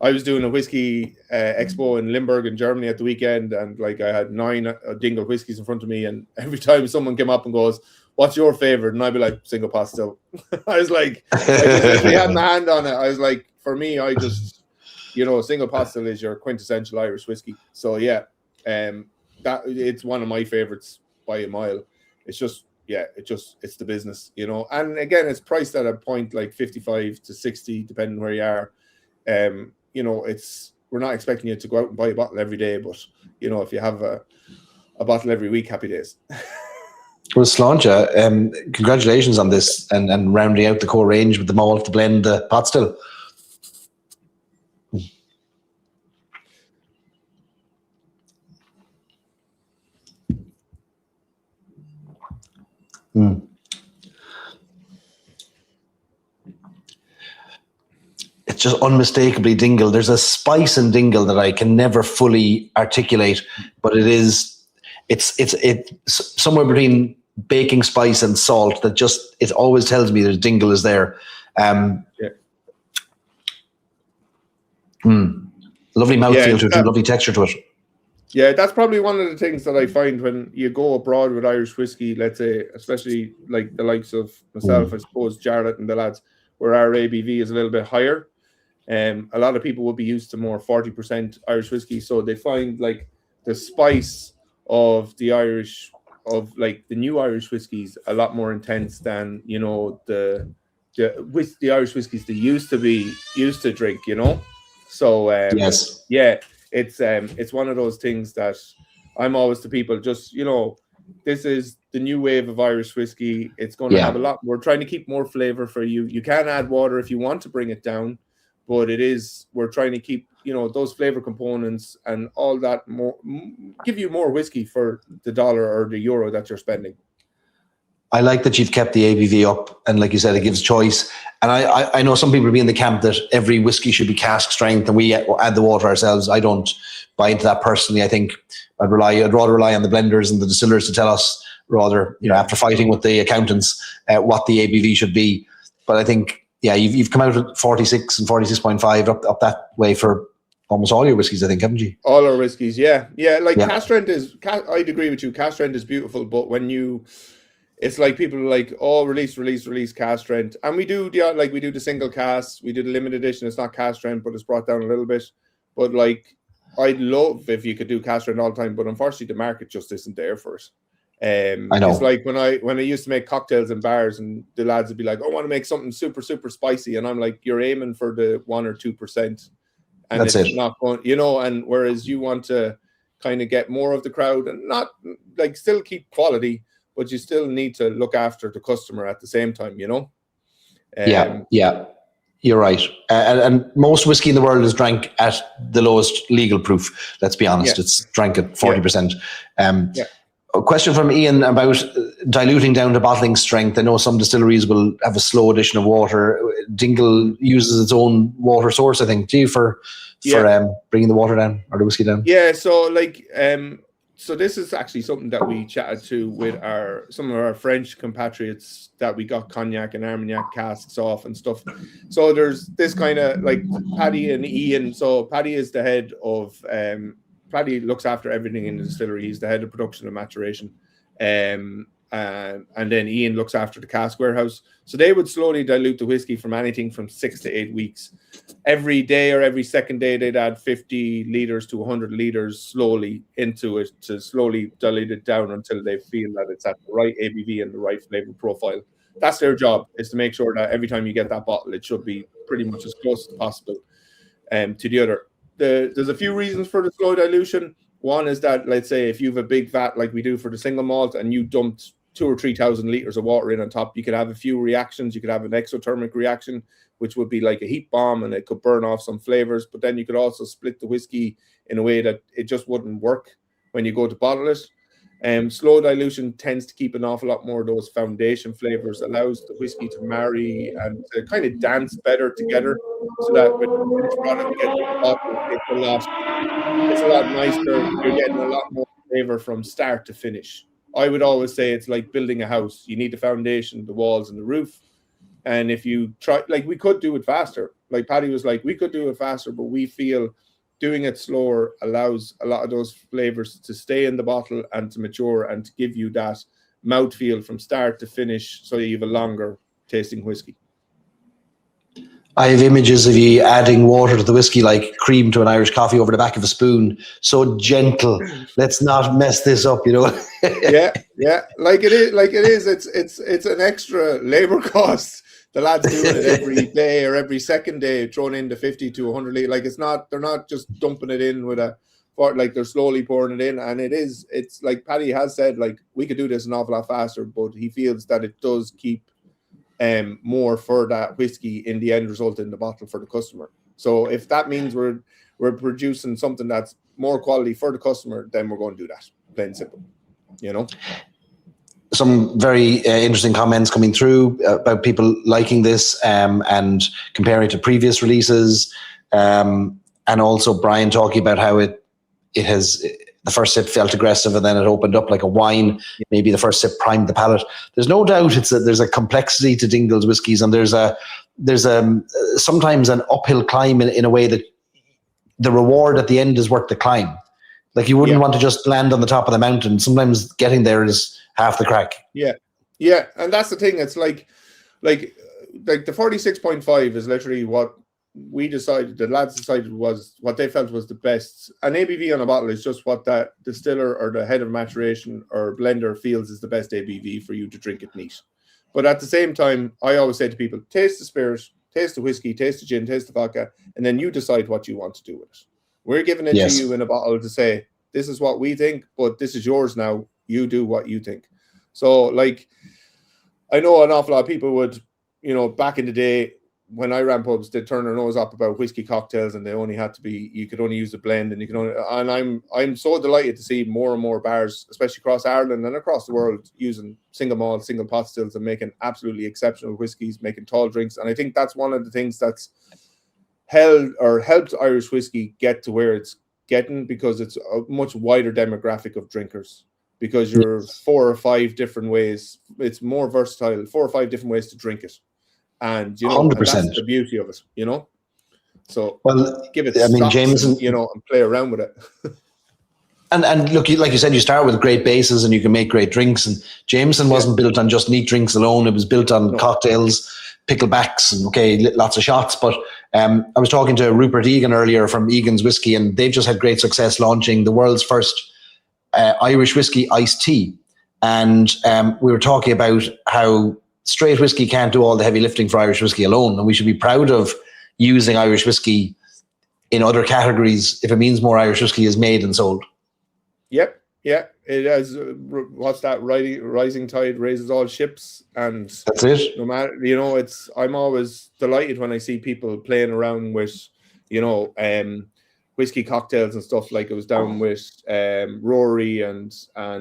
Speaker 4: I was doing a whiskey expo in Limburg in Germany at the weekend, and like I had 9 dingle whiskeys in front of me, and every time someone came up and goes, "What's your favorite?" and I'd be like, "Single pot still." I was like, I just literally had my hand on it. I was like, for me, I just, single pot still is your quintessential Irish whiskey. So yeah, that it's one of my favorites by a mile. It's just, yeah, it's the business, And again, it's priced at a point like 55 to 60, depending where you are. We're not expecting you to go out and buy a bottle every day, but if you have a bottle every week, happy days.
Speaker 1: Well, Sláinte, congratulations on this and rounding out the core range with the malt, the blend, the pot still. Mm. It's just unmistakably dingle. There's a spice in dingle that I can never fully articulate, but it's somewhere between baking spice and salt that just, it always tells me that dingle is there. Lovely mouthfeel to it, and lovely texture to it.
Speaker 4: Yeah, that's probably one of the things that I find when you go abroad with Irish whiskey, let's say, especially like the likes of myself, I suppose, Jarlath and the lads, where our ABV is a little bit higher. A lot of people will be used to more 40% Irish whiskey, so they find like the spice of the Irish, of like the new Irish whiskies, a lot more intense than the Irish whiskies they used to drink. So
Speaker 1: yes,
Speaker 4: yeah, it's one of those things that I'm always to people, just this is the new wave of Irish whiskey. It's going to have a lot. We're trying to keep more flavor for you. You can add water if you want to bring it down. But we're trying to keep, those flavor components and all that more, give you more whiskey for the dollar or the euro that you're spending.
Speaker 1: I like that you've kept the ABV up, and like you said, it gives choice. And I know some people will be in the camp that every whiskey should be cask strength and we add the water ourselves. I don't buy into that personally. I think I'd rather rely on the blenders and the distillers to tell us, rather, after fighting with the accountants, what the ABV should be. But I think, yeah, you've come out at 46 and 46.5 up that way for almost all your whiskies, I think, haven't you?
Speaker 4: All our whiskies, yeah. Cask strength is, I'd agree with you, cask strength is beautiful, but it's like people are like, oh, release cask strength. And we do the single cask, we do the limited edition, it's not cask strength, but it's brought down a little bit. But like, I'd love if you could do cask strength all the time, but unfortunately the market just isn't there for it. I know. It's like when I used to make cocktails in bars, and the lads would be like, I want to make something super, super spicy. And I'm like, you're aiming for the 1 or 2%. And
Speaker 1: that's
Speaker 4: it's not going, and whereas you want to kind of get more of the crowd and not like still keep quality, but you still need to look after the customer at the same time,
Speaker 1: Yeah. You're right. And most whiskey in the world is drank at the lowest legal proof. Let's be honest. It's drank at 40%. A question from Ian about diluting down to bottling strength. I know some distilleries will have a slow addition of water. Dingle uses its own water source, I think, do you, for bringing the water down or the whiskey down?
Speaker 4: Yeah, so like so this is actually something that we chatted to with some of our French compatriots that we got cognac and Armagnac casks off and stuff. So there's this kind of like Paddy and Ian. So Paddy is the head of Paddy looks after everything in the distillery. He's the head of production and maturation. And then Ian looks after the cask warehouse. So they would slowly dilute the whiskey from anything from 6 to 8 weeks. Every day or every second day, they'd add 50 litres to 100 litres slowly into it to slowly dilute it down until they feel that it's at the right ABV and the right flavour profile. That's their job, is to make sure that every time you get that bottle, it should be pretty much as close as possible to the other. There's a few reasons for the slow dilution. One is that, let's say, if you have a big vat like we do for the single malt and you dumped 2,000 or 3,000 litres of water in on top, you could have a few reactions. You could have an exothermic reaction, which would be like a heat bomb, and it could burn off some flavours. But then you could also split the whiskey in a way that it just wouldn't work when you go to bottle it. Slow dilution tends to keep an awful lot more of those foundation flavours, allows the whiskey to marry and to kind of dance better together, so that when the finished product gets in the bottle, it's a lot nicer. You're getting a lot more flavour from start to finish. I would always say it's like building a house. You need the foundation, the walls, and the roof. And if you try, like we could do it faster. Like Paddy was like, we could do it faster, but we feel doing it slower allows a lot of those flavors to stay in the bottle and to mature and to give you that mouthfeel from start to finish, so you have a longer tasting whiskey.
Speaker 1: I have images of you adding water to the whiskey like cream to an Irish coffee over the back of a spoon. So gentle. Let's not mess this up, you know.
Speaker 4: yeah. Like it is. It's an extra labor cost. The lads doing it every day or every second day, throwing in the 50 to 100 litre. Like they're not just dumping it in with like they're slowly pouring it in. And it's like Paddy has said, like we could do this an awful lot faster, but he feels that it does keep more for that whiskey in the end result in the bottle for the customer. So if that means we're producing something that's more quality for the customer, then we're going to do that. Plain and simple, you know.
Speaker 1: Some very interesting comments coming through about people liking this and comparing it to previous releases, and also Brian talking about how it has. The first sip felt aggressive and then it opened up like a wine. Maybe the first sip primed the palate. There's no doubt there's a complexity to Dingle's whiskies, and there's sometimes an uphill climb in a way that the reward at the end is worth the climb. Like you wouldn't want to just land on the top of the mountain. Sometimes getting there is half the crack.
Speaker 4: Yeah, and that's the thing. It's like the 46.5 is literally what we decided, the lads decided was what they felt was the best. An ABV on a bottle is just what that distiller or the head of maturation or blender feels is the best ABV for you to drink it neat. But at the same time, I always say to people, taste the spirit, taste the whiskey, taste the gin, taste the vodka, and then you decide what you want to do with it. We're giving it to you in a bottle to say, this is what we think, but this is yours now. You do what you think. So, like, I know an awful lot of people would, you know, back in the day, when I ran pubs, they'd turn their nose up about whiskey cocktails, and they only had to be, you could only use the blend, and you can only, and I'm so delighted to see more and more bars, especially across Ireland and across the world, using single malt, single pot stills and making absolutely exceptional whiskies, making tall drinks. And I think that's one of the things that's helped Irish whiskey get to where it's getting, because it's a much wider demographic of drinkers, because you're 4 or 5 different ways. It's more versatile, 4 or 5 different ways to drink it. And, you know,
Speaker 1: 100%.
Speaker 4: And that's the beauty of it, you know? So,
Speaker 1: well,
Speaker 4: give it
Speaker 1: Jameson,
Speaker 4: and, you know, and play around with it.
Speaker 1: and look, like you said, you start with great bases and you can make great drinks. And Jameson wasn't built on just neat drinks alone. It was built on cocktails, picklebacks, and lots of shots. But I was talking to Rupert Egan earlier from Egan's Whiskey, and they've just had great success launching the world's first Irish whiskey iced tea. And we were talking about how straight whiskey can't do all the heavy lifting for Irish whiskey alone, and we should be proud of using Irish whiskey in other categories if it means more Irish whiskey is made and sold.
Speaker 4: Yep, yeah, it has. What's that? Rising tide raises all ships, and
Speaker 1: that's it.
Speaker 4: No matter, you know, I'm always delighted when I see people playing around with, you know, whiskey cocktails and stuff. Like, it was down with Rory and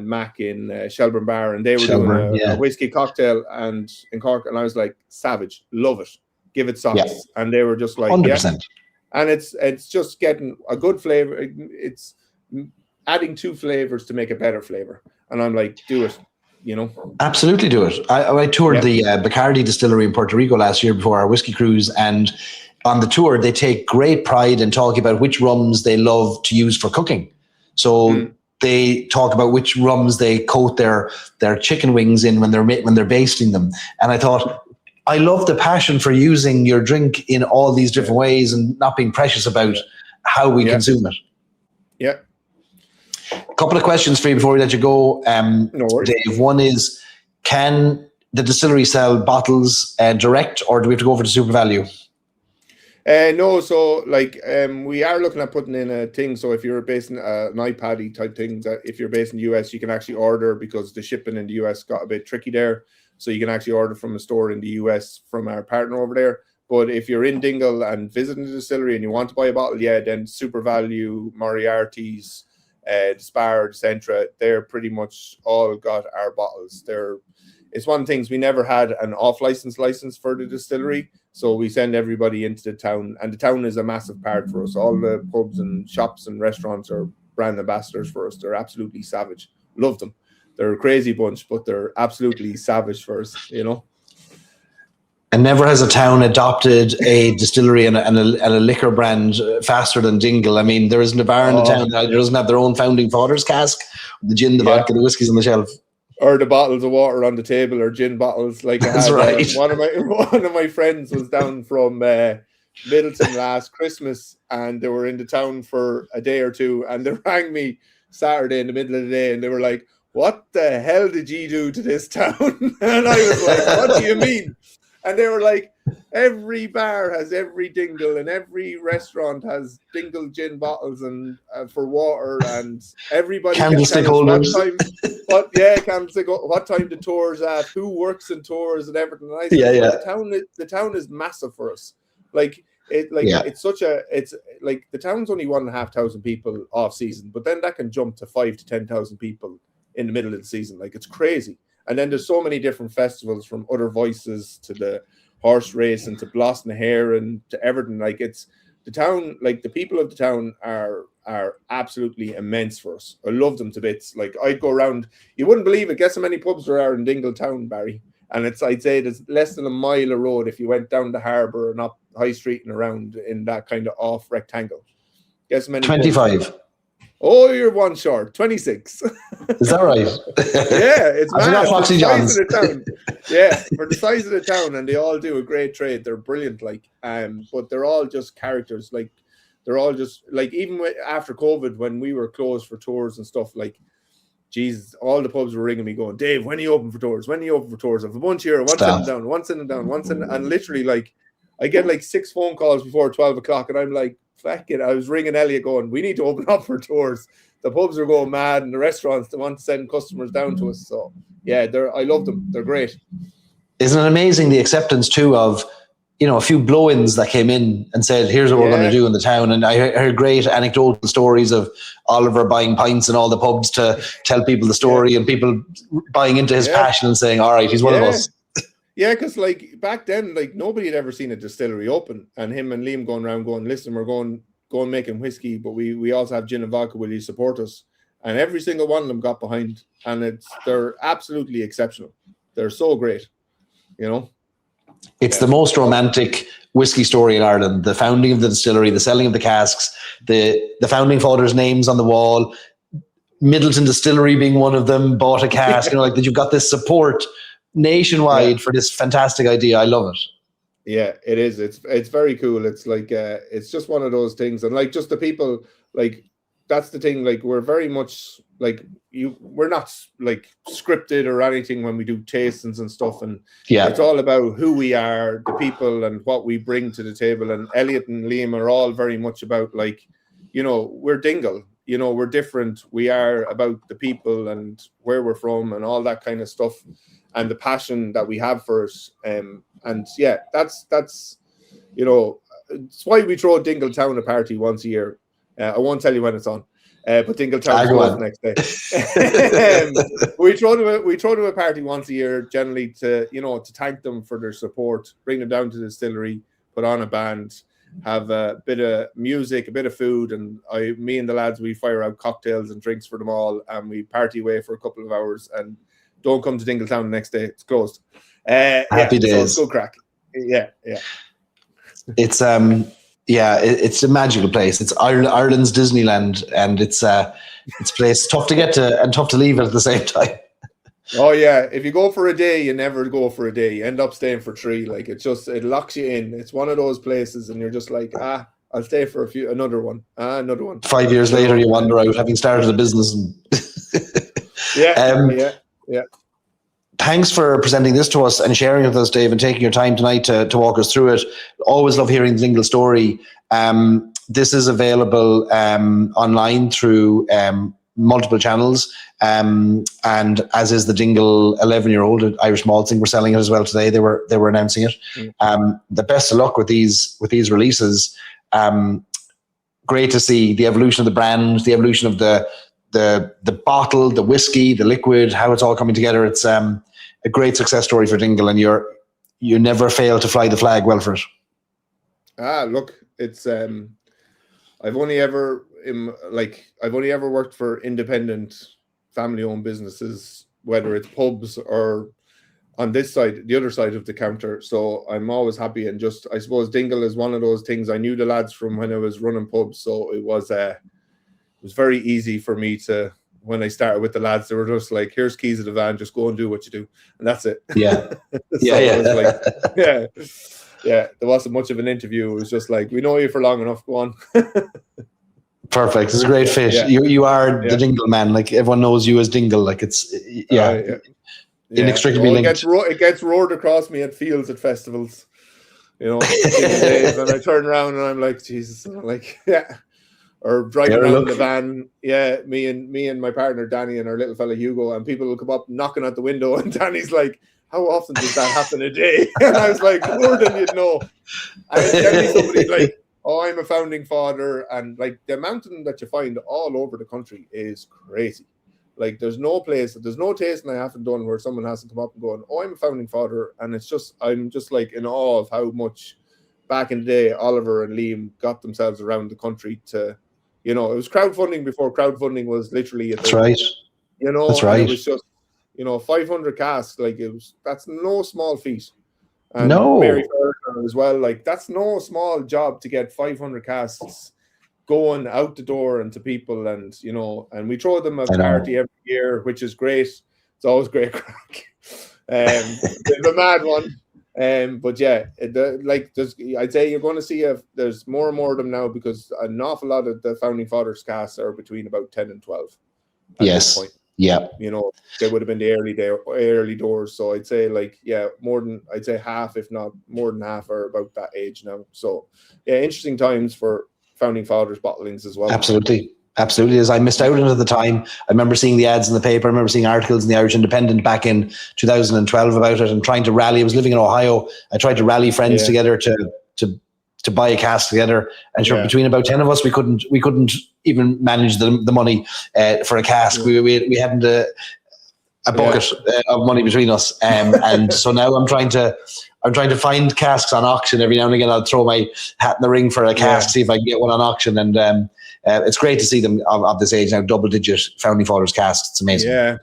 Speaker 4: Mac in Shelburne Bar, and they were doing a whiskey cocktail and in Cork, and I was like, savage, love it, give it socks, and they were just like
Speaker 1: 100%.
Speaker 4: And it's just getting a good flavor. It's adding 2 flavors to make a better flavor, and I'm like, do it.
Speaker 1: Absolutely do it. I toured the Bacardi distillery in Puerto Rico last year before our whiskey cruise, and on the tour they take great pride in talking about which rums they love to use for cooking. So they talk about which rums they coat their chicken wings in when they're basting them. And I thought, I love the passion for using your drink in all these different ways and not being precious about how we consume it.
Speaker 4: Yeah.
Speaker 1: A couple of questions for you before we let you go,
Speaker 4: No worries.
Speaker 1: Dave. One is, can the distillery sell bottles direct, or do we have to go for the super value?
Speaker 4: No, so like we are looking at putting in a thing. So if you're based in an iPad type thing, that if you're based in the US, you can actually order, because the shipping in the US got a bit tricky there. So you can actually order from a store in the US from our partner over there. But if you're in Dingle and visiting the distillery and you want to buy a bottle, then Super Value, Moriarty's, Spar, Centra, they're pretty much all got our bottles. It's one of the things, we never had an off-license for the distillery, so we send everybody into the town, and the town is a massive part for us. All the pubs and shops and restaurants are brand ambassadors for us. They're absolutely savage. Love them. They're a crazy bunch, but they're absolutely savage for us,
Speaker 1: And never has a town adopted a distillery and a liquor brand faster than Dingle. I mean, there isn't a bar in the town that doesn't have their own founding fathers cask, the gin, the vodka, the whiskies on the shelf,
Speaker 4: or the bottles of water on the table, or gin bottles. Like, I had, one of my friends was down from Middleton last Christmas, and they were in the town for a day or two, and they rang me Saturday in the middle of the day, and they were like, "What the hell did you do to this town?" And I was like, "What do you mean?" And they were like, every bar has every Dingle, and every restaurant has Dingle gin bottles and for water, and everybody
Speaker 1: candlestick holders.
Speaker 4: What time the tour's at, who works in tours and everything. And I said, the town is massive for us. It's like the town's only 1,500 people off season, but then that can jump to 5,000 to 10,000 people in the middle of the season. Like, it's crazy. And then there's so many different festivals, from Other Voices to the horse race and to Blossom Hair and to everything. Like, it's the town, like the people of the town are absolutely immense for us. I love them to bits. Like, I'd go around, you wouldn't believe it. Guess how many pubs there are in Dingle town, Barry? And I'd say there's less than a mile of road if you went down the harbour and up High Street and around in that kind of off rectangle. Guess how many?
Speaker 1: 25.
Speaker 4: Pubs? Oh, you're one short. 26.
Speaker 1: Is that right?
Speaker 4: Yeah, it's mad. For the size of the town. Yeah, for the size of the town, and they all do a great trade. They're brilliant, but they're all just characters. Like, they're all just like, even after COVID, when we were closed for tours and stuff, like, Jesus, all the pubs were ringing me going, "Dave, when are you open for tours? When are you open for tours? I've a bunch here, one sitting down, and literally, like, I get like 6 phone calls before 12 o'clock, and I'm like, fuck it. I was ringing Elliot going, we need to open up for tours. The pubs are going mad, and the restaurants, they want to send customers down to us. So yeah, I love them. They're great.
Speaker 1: Isn't it amazing, the acceptance too of, a few blow-ins that came in and said, here's what we're going to do in the town. And I heard great anecdotal stories of Oliver buying pints in all the pubs to tell people the story, and people buying into his passion and saying, all right, he's one of us.
Speaker 4: Yeah, because like back then, like, nobody had ever seen a distillery open, and him and Liam going around going, listen, we're going making whiskey, but we also have gin and vodka. Will you support us? And every single one of them got behind, and they're absolutely exceptional. They're so great,
Speaker 1: It's the most romantic whiskey story in Ireland. The founding of the distillery, the selling of the casks, the founding fathers' names on the wall, Middleton Distillery being one of them, bought a cask, that you've got this support nationwide for this fantastic idea. I love it.
Speaker 4: Yeah, it is. It's very cool. It's like it's just one of those things, and like, just the people, like, that's the thing. Like, we're very much like we're not like scripted or anything when we do tastings and stuff, and it's all about who we are, the people, and what we bring to the table. And Elliot and Liam are all very much about, like, we're Dingle, we're different. We are about the people and where we're from and all that kind of stuff, and the passion that we have for us. And yeah, that's it's why we throw Dingle Town a party once a year. I won't tell you when it's on. But Dingletown
Speaker 1: Go
Speaker 4: goes
Speaker 1: on.
Speaker 4: the next day. We throw them a party once a year, generally to thank them for their support, bring them down to the distillery, put on a band, have a bit of music, a bit of food, and me and the lads, we fire out cocktails and drinks for them all, and we party away for a couple of hours. And don't come to Dingletown the next day; it's closed.
Speaker 1: Happy days.
Speaker 4: So it's good crack. Yeah.
Speaker 1: It's it's a magical place. It's Ireland's Disneyland, and it's a place tough to get to and tough to leave at the same time.
Speaker 4: Oh yeah, if you go for a day, you never go for a day. You end up staying for 3. Like it locks you in. It's one of those places, and you're just like, I'll stay for another one.
Speaker 1: 5 years later, you wander out, having started a business. And
Speaker 4: yeah.
Speaker 1: Thanks for presenting this to us and sharing it with us, Dave, and taking your time tonight to walk us through it. Always love hearing the Dingle story. This is available online through multiple channels, and as is the Dingle 11-year-old Irish malt thing. We're selling it as well today. They were announcing it. The best of luck with these releases. Great to see the evolution of the brand, the evolution of the bottle, the whiskey, the liquid, how it's all coming together. It's a great success story for Dingle, and you never fail to fly the flag well for it.
Speaker 4: Look, it's I've only ever worked for independent family-owned businesses, whether it's pubs or on this side, the other side of the counter. So I'm always happy, and just I suppose Dingle is one of those things. I knew the lads from when I was running pubs, so it was very easy for me to. When I started with the lads, they were just like, "Here's keys to the van, just go and do what you do," and that's it.
Speaker 1: Yeah,
Speaker 4: It was like, yeah. There wasn't much of an interview. It was just like, we know you for long enough. Go on.
Speaker 1: Perfect. It's a great fit.
Speaker 4: Yeah.
Speaker 1: You are the Dingle man. Like everyone knows you as Dingle. Like it's inextricably linked.
Speaker 4: It gets roared across me at fields at festivals. Days, and I turn around and I'm like, Jesus, and I'm like, yeah. Or driving around in the van, me and my partner Danny and our little fella Hugo, and people will come up knocking at the window, and Danny's like, "How often does that happen a day?" And I was like, "More than you'd know." And tell me somebody like, "Oh, I'm a founding father," and like the amount that you find all over the country is crazy. Like there's no tasting I haven't done where someone hasn't come up and gone, "Oh, I'm a founding father," and I'm just like in awe of how much back in the day Oliver and Liam got themselves around the country to. It was crowdfunding before crowdfunding was literally a thing.
Speaker 1: That's right. That's right.
Speaker 4: It was just, 500 casks. Like that's no small feat. And
Speaker 1: no.
Speaker 4: Mary Fairbairn as well. Like that's no small job to get 500 casks going out the door and to people, and and we throw them a party every year, which is great. It's always great crack. It's a mad one. But yeah, I'd say you're going to see there's more and more of them now, because an awful lot of the founding fathers casks are between about 10 and 12. At this point.
Speaker 1: Yeah.
Speaker 4: They would have been the early doors. So I'd say I'd say half, if not more than half, are about that age now. So yeah, interesting times for founding fathers bottlings as well.
Speaker 1: Absolutely. As I missed out on it at the time. I remember seeing the ads in the paper. I remember seeing articles in the Irish Independent back in 2012 about it, and trying to rally. I was living in Ohio. I tried to rally friends together to buy a cask together. And sure, between about 10 of us, we couldn't even manage the money for a cask. We hadn't a bucket of money between us. And so now I'm trying to find casks on auction. Every now and again, I'll throw my hat in the ring for a cask, see if I can get one on auction. And it's great to see them of this age now, double-digit founding fathers casks. It's amazing.
Speaker 4: Yeah,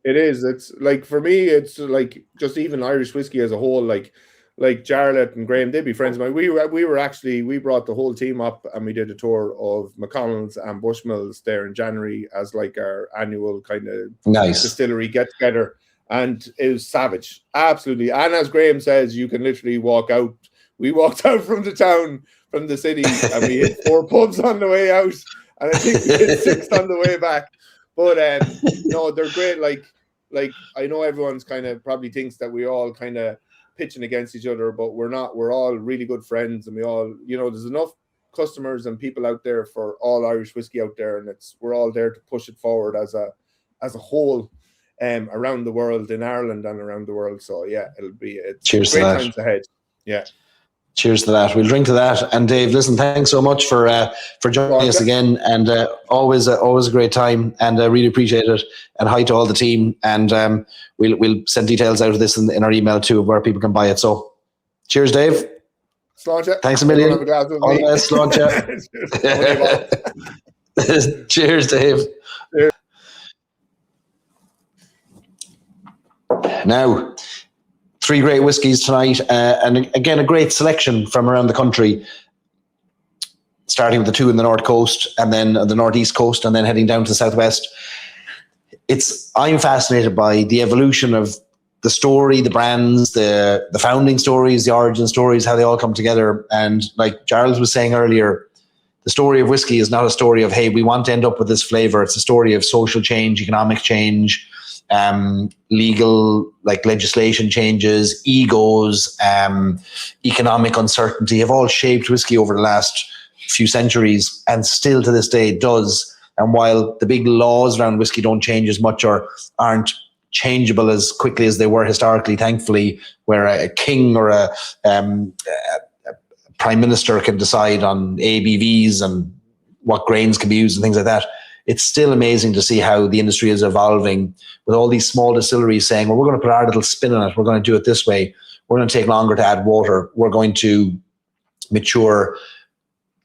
Speaker 4: it is. It's like, for me, it's like just even Irish whiskey as a whole. Like Jarlath and Graham, they'd be friends of mine. We brought the whole team up and we did a tour of McConnell's and Bushmills there in January as like our annual kind of distillery get together, and it was savage, absolutely. And as Graham says, you can literally walk out. We walked out from the town, from the city, and we hit 4 pubs on the way out, and I think we hit 6 on the way back. But no, they're great. Like I know everyone's kind of probably thinks that we all kind of pitching against each other, but we're not. We're all really good friends, and we all, there's enough customers and people out there for all Irish whiskey out there, and we're all there to push it forward as a whole, around the world, in Ireland and around the world. So yeah, it's
Speaker 1: Cheers
Speaker 4: great times ahead. Yeah.
Speaker 1: Cheers to that. We'll drink to that. And Dave, listen, thanks so much for joining us again. And always a great time. And I really appreciate it. And hi to all the team. And we'll send details out of this in our email too, of where people can buy it. So, cheers, Dave.
Speaker 4: Sláinte.
Speaker 1: Thanks a million. All the best. Sláinte. Cheers, Dave.
Speaker 4: Cheers.
Speaker 1: Now, 3 great whiskies tonight, and again, a great selection from around the country, starting with the 2 in the North Coast, and then the Northeast Coast, and then heading down to the Southwest. I'm fascinated by the evolution of the story, the brands, the founding stories, the origin stories, how they all come together. And like Charles was saying earlier, the story of whiskey is not a story of, hey, we want to end up with this flavor. It's a story of social change, economic change, legal, like legislation changes, egos, economic uncertainty have all shaped whiskey over the last few centuries, and still to this day it does. And while the big laws around whiskey don't change as much or aren't changeable as quickly as they were historically, thankfully, where a king or a prime minister can decide on ABVs and what grains can be used and things like that, it's still amazing to see how the industry is evolving with all these small distilleries saying, well, we're going to put our little spin on it. We're going to do it this way. We're going to take longer to add water. We're going to mature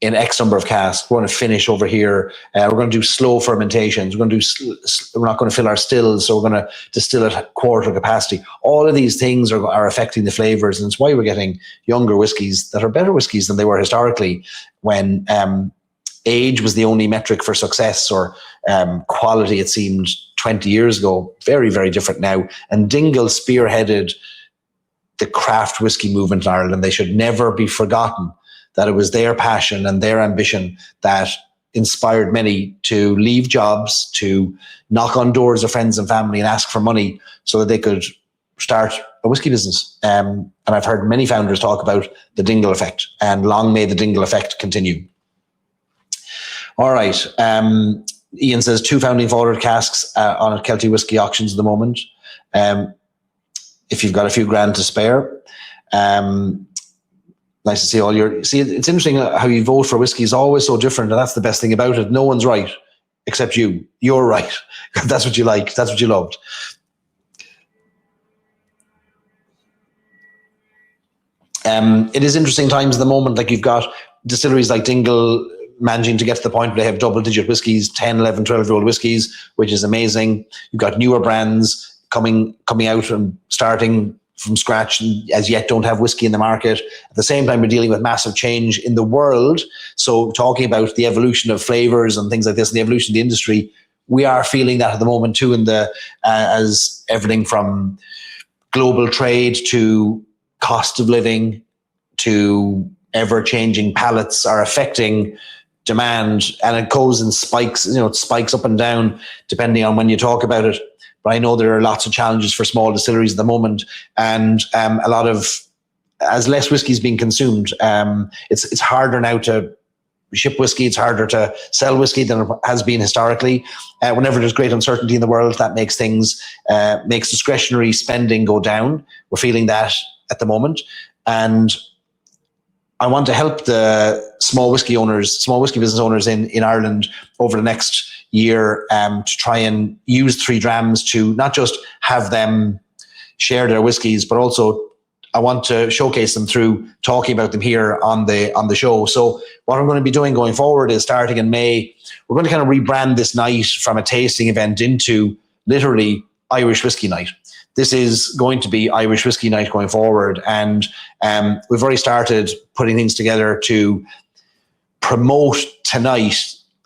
Speaker 1: in X number of casks. We're going to finish over here. We're going to do slow fermentations. We're not going to fill our stills, so we're going to distill at quarter capacity. All of these things are affecting the flavors, and it's why we're getting younger whiskies that are better whiskies than they were historically, when age was the only metric for success, or quality, it seemed 20 years ago. Very, very different now. And Dingle spearheaded the craft whiskey movement in Ireland. They should never be forgotten that it was their passion and their ambition that inspired many to leave jobs, to knock on doors of friends and family and ask for money so that they could start a whiskey business. And I've heard many founders talk about the Dingle effect, and long may the Dingle effect continue. All right. Ian says 2 founding forward casks on at Kelty Whiskey auctions at the moment. If you've got a few grand to spare. Nice to see all your... See, it's interesting how you vote for whiskey is always so different, and that's the best thing about it. No one's right except you. You're right. That's what you like. That's what you loved. It is interesting times at the moment. Like, you've got distilleries like Dingle managing to get to the point where they have double-digit whiskies, 10, 11, 12-year-old whiskies, which is amazing. You've got newer brands coming out and starting from scratch and as yet don't have whiskey in the market. At the same time, we're dealing with massive change in the world. So talking about the evolution of flavors and things like this and the evolution of the industry, we are feeling that at the moment too, in the as everything from global trade to cost of living to ever-changing palates are affecting demand, and it goes in spikes. It spikes up and down depending on when you talk about it. But I know there are lots of challenges for small distilleries at the moment, and a lot of, as less whiskey is being consumed, it's harder now to ship whiskey. It's harder to sell whiskey than it has been historically. Whenever there's great uncertainty in the world, that makes makes discretionary spending go down. We're feeling that at the moment, and I want to help the small whiskey business owners in Ireland over the next year to try and use 3 Drams to not just have them share their whiskies, but also I want to showcase them through talking about them here on the show. So what I'm going to be doing going forward is, starting in May, we're going to kind of rebrand this night from a tasting event into literally Irish Whiskey Night. This is going to be Irish Whiskey Night going forward, and we've already started putting things together to promote tonight,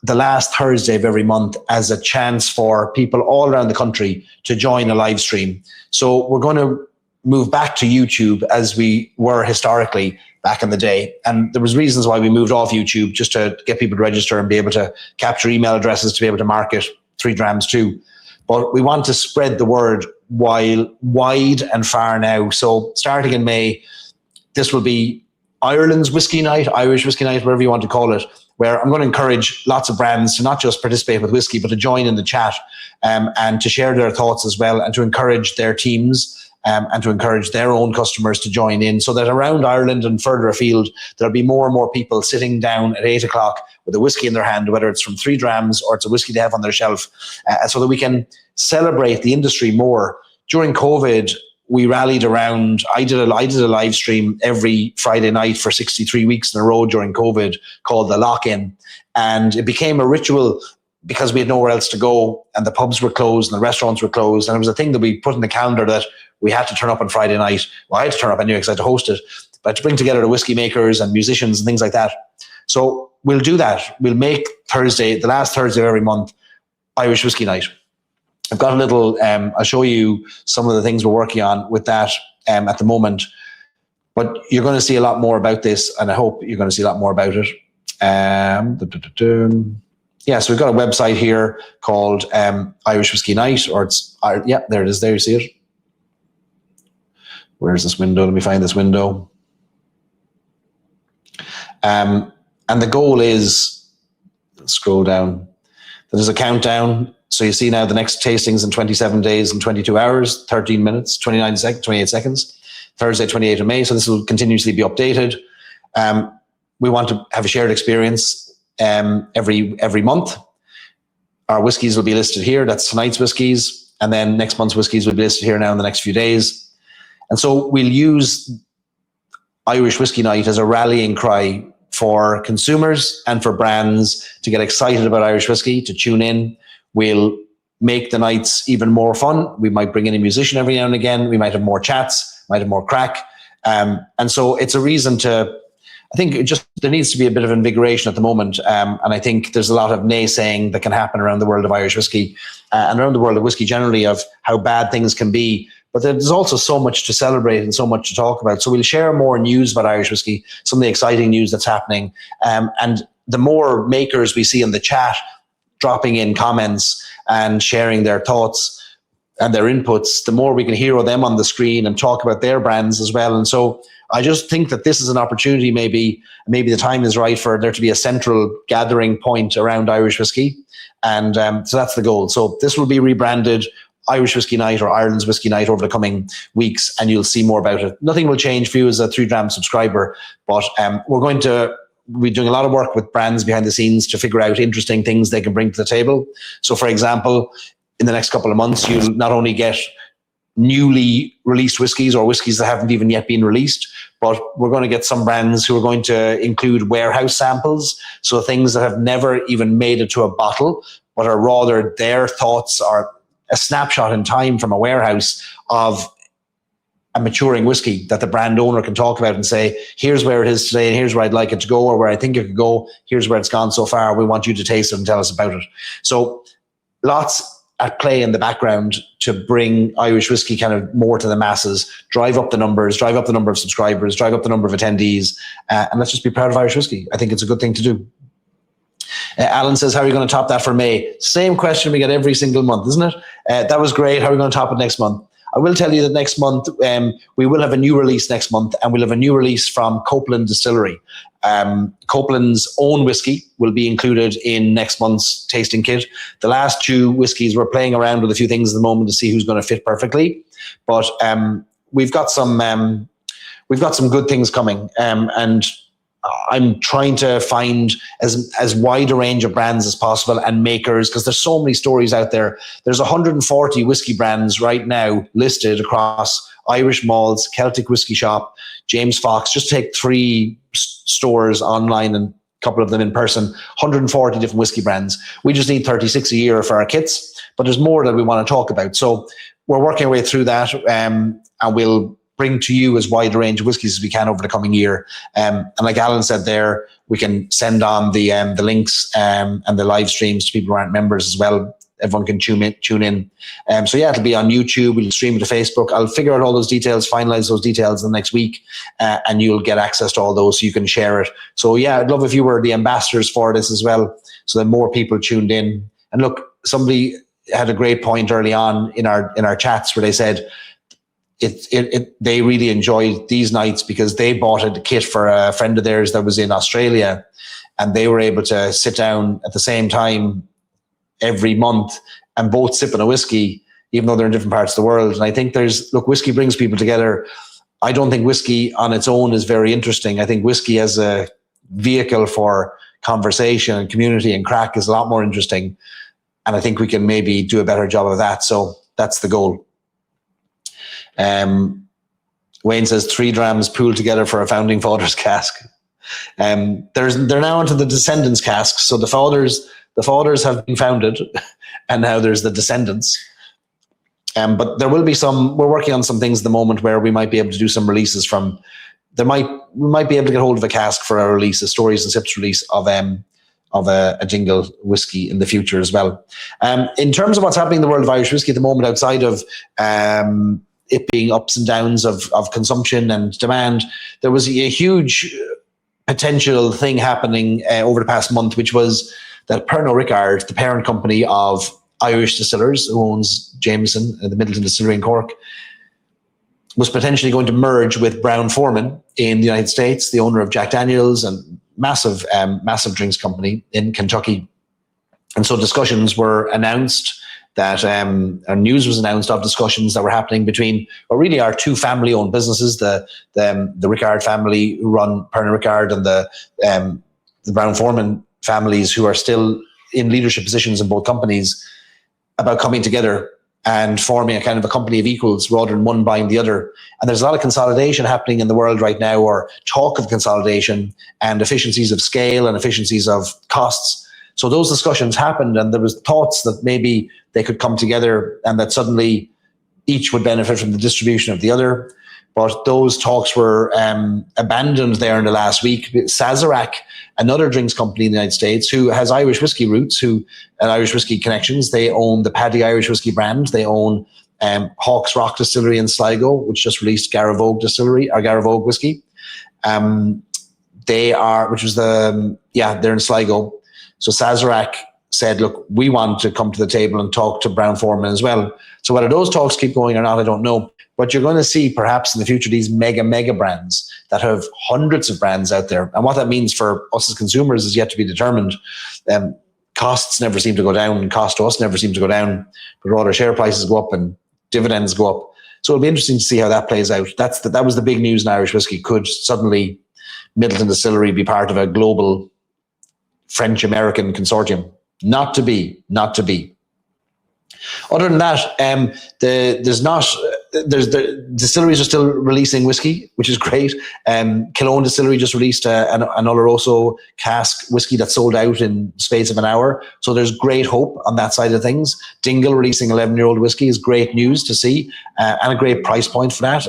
Speaker 1: the last Thursday of every month, as a chance for people all around the country to join a live stream. So we're going to move back to YouTube as we were historically back in the day. And there was reasons why we moved off YouTube, just to get people to register and be able to capture email addresses to be able to market 3 Drams too. But we want to spread the word wide and far now. So starting in May, this will be Ireland's Whiskey Night, Irish Whiskey Night, whatever you want to call it, where I'm going to encourage lots of brands to not just participate with whiskey, but to join in the chat and to share their thoughts as well, and to encourage their teams and to encourage their own customers to join in, so that around Ireland and further afield, there'll be more and more people sitting down at 8 o'clock with a whiskey in their hand, whether it's from 3 Drams or it's a whiskey they have on their shelf, so that we can celebrate the industry more. During COVID, we rallied around. I did a live stream every Friday night for 63 weeks in a row during COVID called The Lock-In. And it became a ritual because we had nowhere else to go, and the pubs were closed and the restaurants were closed. And it was a thing that we put in the calendar that we had to turn up on Friday night. Well, I had to turn up anyway because I had to host it, but to bring together the whiskey makers and musicians and things like that. So we'll do that. We'll make Thursday, the last Thursday of every month, Irish Whiskey Night. I've got a little, I'll show you some of the things we're working on with that at the moment. But you're going to see a lot more about this, and I hope you're going to see a lot more about it. Yeah, so we've got a website here called Irish Whiskey Night, or it's, yeah, there it is. There you see it. Where's this window? Let me find this window. And the goal is, let's scroll down. There's a countdown. So you see now the next tastings in 27 days and 22 hours, 13 minutes, 28 seconds, Thursday, 28th of May. So this will continuously be updated. We want to have a shared experience every month. Our whiskies will be listed here. That's tonight's whiskies. And then next month's whiskies will be listed here now in the next few days. And so we'll use Irish Whiskey Night as a rallying cry for consumers and for brands to get excited about Irish whiskey, to tune in. We'll make the nights even more fun. We might bring in a musician every now and again. We might have more chats, might have more crack. And so it's a reason to, I think there needs to be a bit of invigoration at the moment. And I think there's a lot of naysaying that can happen around the world of Irish whiskey and around the world of whiskey generally, of how bad things can be. But there's also so much to celebrate and so much to talk about. So we'll share more news about Irish whiskey, some of the exciting news that's happening. And the more makers we see in the chat dropping in comments and sharing their thoughts and their inputs, the more we can hear them on the screen and talk about their brands as well. And so I just think that this is an opportunity, maybe the time is right for there to be a central gathering point around Irish whiskey. And so that's the goal. So this will be rebranded Irish Whiskey Night or Ireland's Whiskey Night over the coming weeks, and you'll see more about it. Nothing will change for you as a 3 Drams subscriber, but we're going to be doing a lot of work with brands behind the scenes to figure out interesting things they can bring to the table. So, for example, in the next couple of months, you'll not only get newly released whiskies or whiskies that haven't even yet been released, but we're going to get some brands who are going to include warehouse samples, so things that have never even made it to a bottle, but are rather their thoughts or a snapshot in time from a warehouse of a maturing whiskey that the brand owner can talk about and say, here's where it is today and here's where I'd like it to go, or where I think it could go. Here's where it's gone so far. We want you to taste it and tell us about it. So lots at play in the background to bring Irish whiskey kind of more to the masses, drive up the numbers, drive up the number of subscribers, drive up the number of attendees, and let's just be proud of Irish whiskey. I think it's a good thing to do. Alan says, how are you going to top that for May? Same question we get every single month, isn't it? That was great. How are we going to top it next month? I will tell you that next month, we will have a new release next month, and we'll have a new release from Copeland Distillery. Copeland's own whiskey will be included in next month's tasting kit. The last 2 whiskies, we're playing around with a few things at the moment to see who's going to fit perfectly. But we've got some good things coming, and I'm trying to find as wide a range of brands as possible and makers, because there's so many stories out there. There's 140 whiskey brands right now listed across Irish Malts, Celtic Whiskey Shop, James Fox. Just take 3 stores online and a couple of them in person, 140 different whiskey brands. We just need 36 a year for our kits, but there's more that we want to talk about. So we're working our way through that, and we'll bring to you as wide a range of whiskies as we can over the coming year. And like Alan said there, we can send on the links and the live streams to people who aren't members as well. Everyone can tune in. So yeah, it'll be on YouTube. We'll stream it to Facebook. I'll figure out all those details, finalize those details in the next week, and you'll get access to all those so you can share it. So yeah, I'd love if you were the ambassadors for this as well, so that more people tuned in. And look, somebody had a great point early on in our chats where they said, they really enjoyed these nights because they bought a kit for a friend of theirs that was in Australia, and they were able to sit down at the same time every month and both sipping a whiskey even though they're in different parts of the world. And I think whiskey brings people together. I don't think whiskey on its own is very interesting. I think whiskey as a vehicle for conversation and community and crack is a lot more interesting. And I think we can maybe do a better job of that. So that's the goal. Wayne says 3 drams pooled together for a founding fathers cask. They're now into the descendants casks. So the fathers have been founded, and now there's the descendants. But there will be we're working on some things at the moment where we might be able to do some releases from. We might be able to get hold of a cask for a release, a Stories and Sips release of a jingle whiskey in the future as well. In terms of what's happening in the world of Irish whiskey at the moment, outside of it being ups and downs of consumption and demand, there was a huge potential thing happening over the past month, which was that Pernod Ricard, the parent company of Irish Distillers, who owns Jameson, the Middleton Distillery in Cork, was potentially going to merge with Brown-Forman in the United States, the owner of Jack Daniels and massive drinks company in Kentucky. And so discussions were announced that, news was announced of discussions that were happening between what really are 2 family-owned businesses, the Ricard family who run Pernod Ricard and the Brown-Forman families who are still in leadership positions in both companies, about coming together and forming a kind of a company of equals rather than one buying the other. And there's a lot of consolidation happening in the world right now, or talk of consolidation and efficiencies of scale and efficiencies of costs. So those discussions happened, and there was thoughts that maybe they could come together and that suddenly each would benefit from the distribution of the other. But those talks were abandoned there in the last week. Sazerac, another drinks company in the United States who has Irish whiskey roots, and Irish whiskey connections, they own the Paddy Irish whiskey brand. They own Hawks Rock Distillery in Sligo, which just released Garavogue Distillery, or Garavogue whiskey. They're in Sligo. So Sazerac said, look, we want to come to the table and talk to Brown-Forman as well. So whether those talks keep going or not, I don't know. But you're going to see perhaps in the future these mega brands that have hundreds of brands out there. And what that means for us as consumers is yet to be determined. Costs never seem to go down, and cost to us never seem to go down, but rather share prices go up and dividends go up. So it'll be interesting to see how that plays out. That was the big news in Irish whiskey. Could suddenly Middleton Distillery be part of a global French-American consortium? Not to be. Other than that, the distilleries are still releasing whiskey, which is great. Killoan Distillery just released an Oloroso cask whiskey that sold out in the space of an hour. So there's great hope on that side of things. Dingle releasing 11-year-old whiskey is great news to see, and a great price point for that.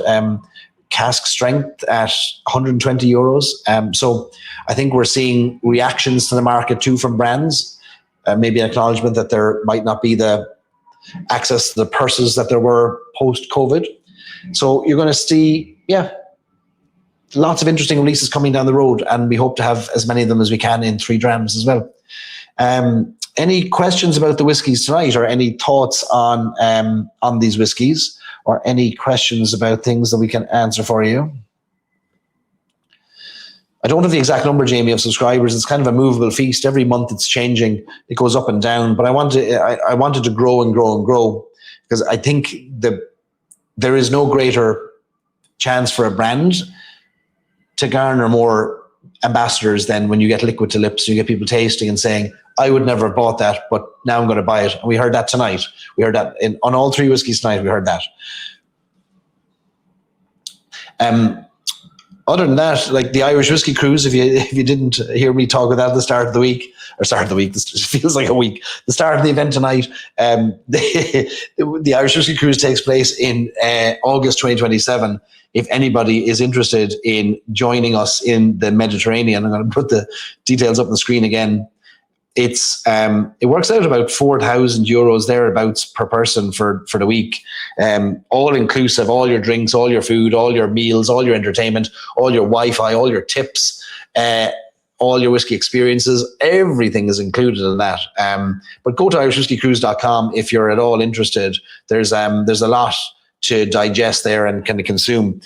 Speaker 1: Cask strength at €120. So I think we're seeing reactions to the market too from brands. Maybe an acknowledgement that there might not be the access to the purses that there were post-COVID. So you're going to see, lots of interesting releases coming down the road, and we hope to have as many of them as we can in 3 drams as well. Any questions about the whiskies tonight, or any thoughts on these whiskies, or any questions about things that we can answer for you? I don't have the exact number, Jamie, of subscribers. It's kind of a movable feast. Every month it's changing. It goes up and down. But I wanted to grow and grow and grow, because I think there is no greater chance for a brand to garner more ambassadors than when you get liquid to lips. You get people tasting and saying, I would never have bought that, but now I'm going to buy it. And we heard that tonight. We heard that on all 3 whiskies tonight. We heard that. Other than that, like the Irish Whiskey Cruise, if you didn't hear me talk about that at the start of the week, this feels like a week, the start of the event tonight, the Irish Whiskey Cruise takes place in August 2027. If anybody is interested in joining us in the Mediterranean, I'm going to put the details up on the screen again. It works out about €4,000 thereabouts per person for the week. All inclusive, all your drinks, all your food, all your meals, all your entertainment, all your Wi-Fi, all your tips, all your whiskey experiences. Everything is included in that. But go to irishwhiskeycruise.com if you're at all interested. There's a lot to digest there and kind of consume.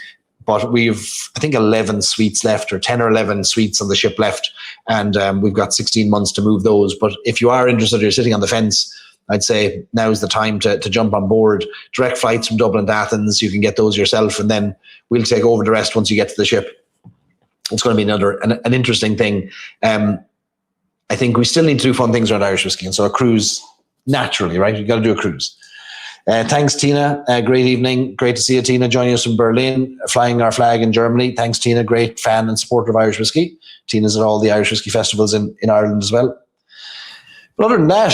Speaker 1: But we've, I think, 11 suites left, or 10 or 11 suites on the ship left. And we've got 16 months to move those. But if you are interested, you're sitting on the fence, I'd say now's the time to jump on board. Direct flights from Dublin to Athens, you can get those yourself, and then we'll take over the rest once you get to the ship. It's going to be an interesting thing. I think we still need to do fun things around Irish whiskey, and so a cruise, naturally, right? You've got to do a cruise. Thanks, Tina. Great evening. Great to see you, Tina, joining us from Berlin, flying our flag in Germany. Thanks, Tina. Great fan and supporter of Irish whiskey. Tina's at all the Irish whiskey festivals in Ireland as well. But other than that,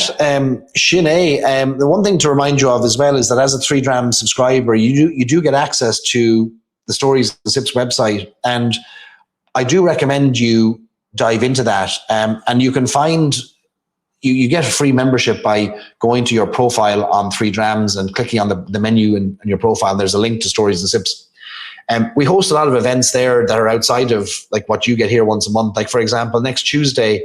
Speaker 1: Sinead, the one thing to remind you of as well is that as a 3 Drams subscriber, you do get access to the Stories and Sips website, and I do recommend you dive into that. And you can find, you get a free membership by going to your profile on 3 Drams and clicking on the menu in your profile. There's a link to Stories and Sips. We host a lot of events there that are outside of like what you get here once a month. Like, for example, next Tuesday,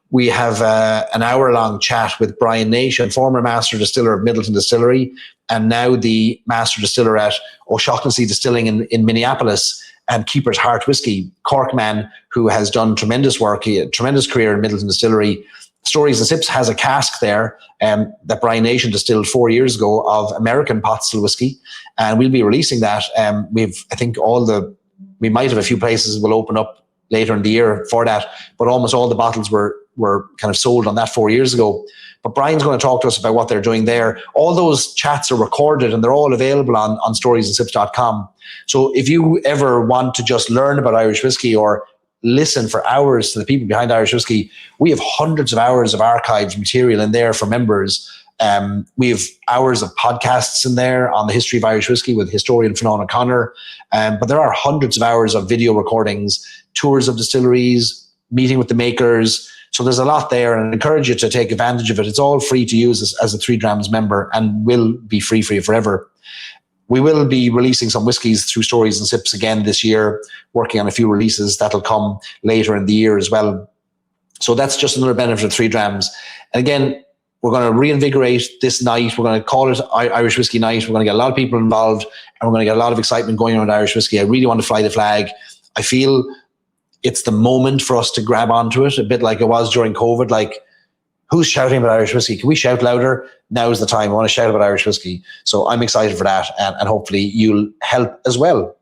Speaker 1: we have an hour-long chat with Brian Nation, former master distiller of Middleton Distillery, and now the master distiller at O'Shaughnessy Distilling in Minneapolis, and Keeper's Heart Whiskey, Cork man who has done tremendous work, a tremendous career in Middleton Distillery. Stories and Sips has a cask there that Brian Nation distilled 4 years ago of American pot still whiskey, and we'll be releasing that. I think we might have a few places will open up later in the year for that, but almost all the bottles were kind of sold on that 4 years ago. But Brian's going to talk to us about what they're doing there. All those chats are recorded and they're all available on storiesandsips.com. So if you ever want to just learn about Irish whiskey or listen for hours to the people behind Irish whiskey, we have hundreds of hours of archived material in there for members. We have hours of podcasts in there on the history of Irish whiskey with historian Fionnán O'Connor. But there are hundreds of hours of video recordings, tours of distilleries, meeting with the makers. So there's a lot there, and I encourage you to take advantage of it. It's all free to use as a 3 Drams member and will be free for you forever. We will be releasing some whiskies through Stories and Sips again this year, working on a few releases that'll come later in the year as well. So that's just another benefit of 3 Drams. And again, we're going to reinvigorate this night. We're going to call it Irish Whiskey Night. We're going to get a lot of people involved, and we're going to get a lot of excitement going around Irish whiskey. I really want to fly the flag. I feel it's the moment for us to grab onto it, a bit like it was during COVID. Like, who's shouting about Irish whiskey? Can we shout louder? Now is the time. I want to shout about Irish whiskey. So I'm excited for that, and hopefully you'll help as well.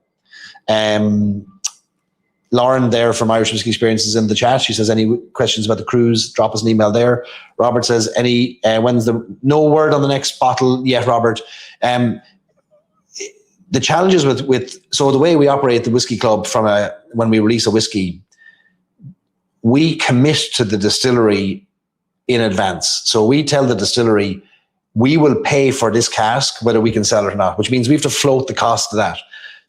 Speaker 1: Lauren there from Irish Whiskey Experiences in the chat. She says, any questions about the cruise, drop us an email there. Robert says, when's no word on the next bottle yet, Robert. The challenges so the way we operate the Whiskey Club when we release a whiskey, we commit to the distillery in advance. So we tell the distillery, we will pay for this cask, whether we can sell it or not, which means we have to float the cost of that.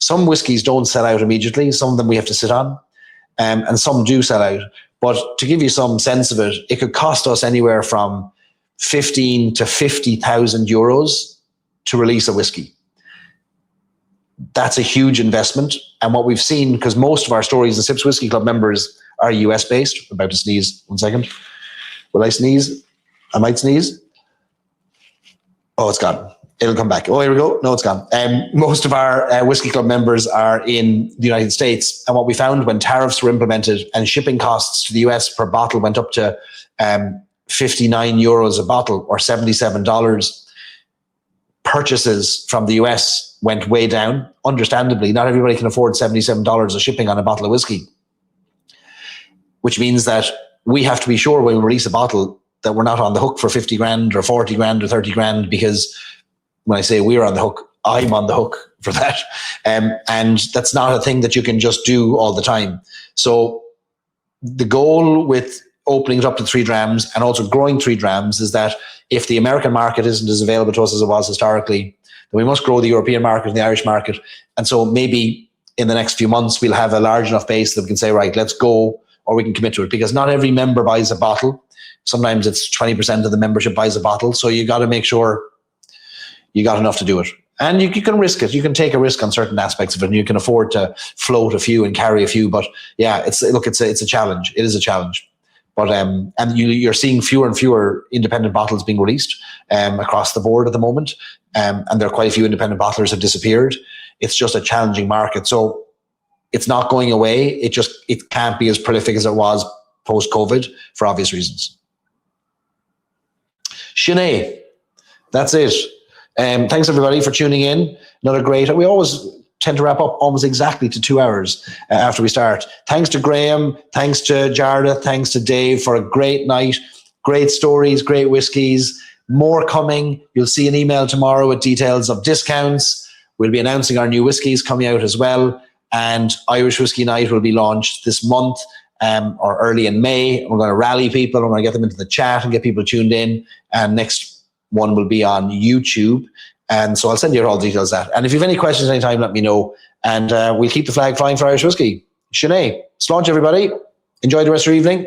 Speaker 1: Some whiskies don't sell out immediately. Some of them we have to sit on, and some do sell out. But to give you some sense of it, it could cost us anywhere from 15 to 50,000 euros to release a whiskey. That's a huge investment. And what we've seen, because most of our Stories and Sips Whiskey Club members are US based. I'm about to sneeze. 1 second. Will I sneeze? I might sneeze. Oh, it's gone. It'll come back. Oh, here we go. No, it's gone. Most of our Whiskey Club members are in the United States. And what we found when tariffs were implemented and shipping costs to the US per bottle went up to 59 euros a bottle or $77, purchases from the US went way down. Understandably, not everybody can afford $77 of shipping on a bottle of whiskey, which means that we have to be sure when we release a bottle that we're not on the hook for 50 grand or 40 grand or 30 grand, because when I say we're on the hook, I'm on the hook for that. And that's not a thing that you can just do all the time. So the goal with opening it up to 3 Drams and also growing 3 Drams is that if the American market isn't as available to us as it was historically, then we must grow the European market and the Irish market. And so maybe in the next few months, we'll have a large enough base that we can say, right, let's go, or we can commit to it, because not every member buys a bottle. Sometimes it's 20% of the membership buys a bottle. So you got to make sure you got enough to do it. And you can risk it. You can take a risk on certain aspects of it, and you can afford to float a few and carry a few. But yeah, it's a challenge. It is a challenge. But and you're seeing fewer and fewer independent bottles being released across the board at the moment. And there are quite a few independent bottlers have disappeared. It's just a challenging market. So it's not going away. It can't be as prolific as it was post-COVID for obvious reasons. Sinead, That's it. Thanks everybody for tuning in. Another great. We always tend to wrap up almost exactly to 2 hours after we start. Thanks to Graham. Thanks to Jarda. Thanks to Dave for a great night. Great stories. Great whiskies. More coming. You'll see an email tomorrow with details of discounts. We'll be announcing our new whiskies coming out as well. And Irish Whiskey Night will be launched this month or early in May. We're going to rally people. We're going to get them into the chat and get people tuned in. And next one will be on YouTube. And so I'll send you all the details of that. And if you have any questions anytime, let me know. And we'll keep the flag flying for Irish Whiskey. Sinead, slán everybody. Enjoy the rest of your evening.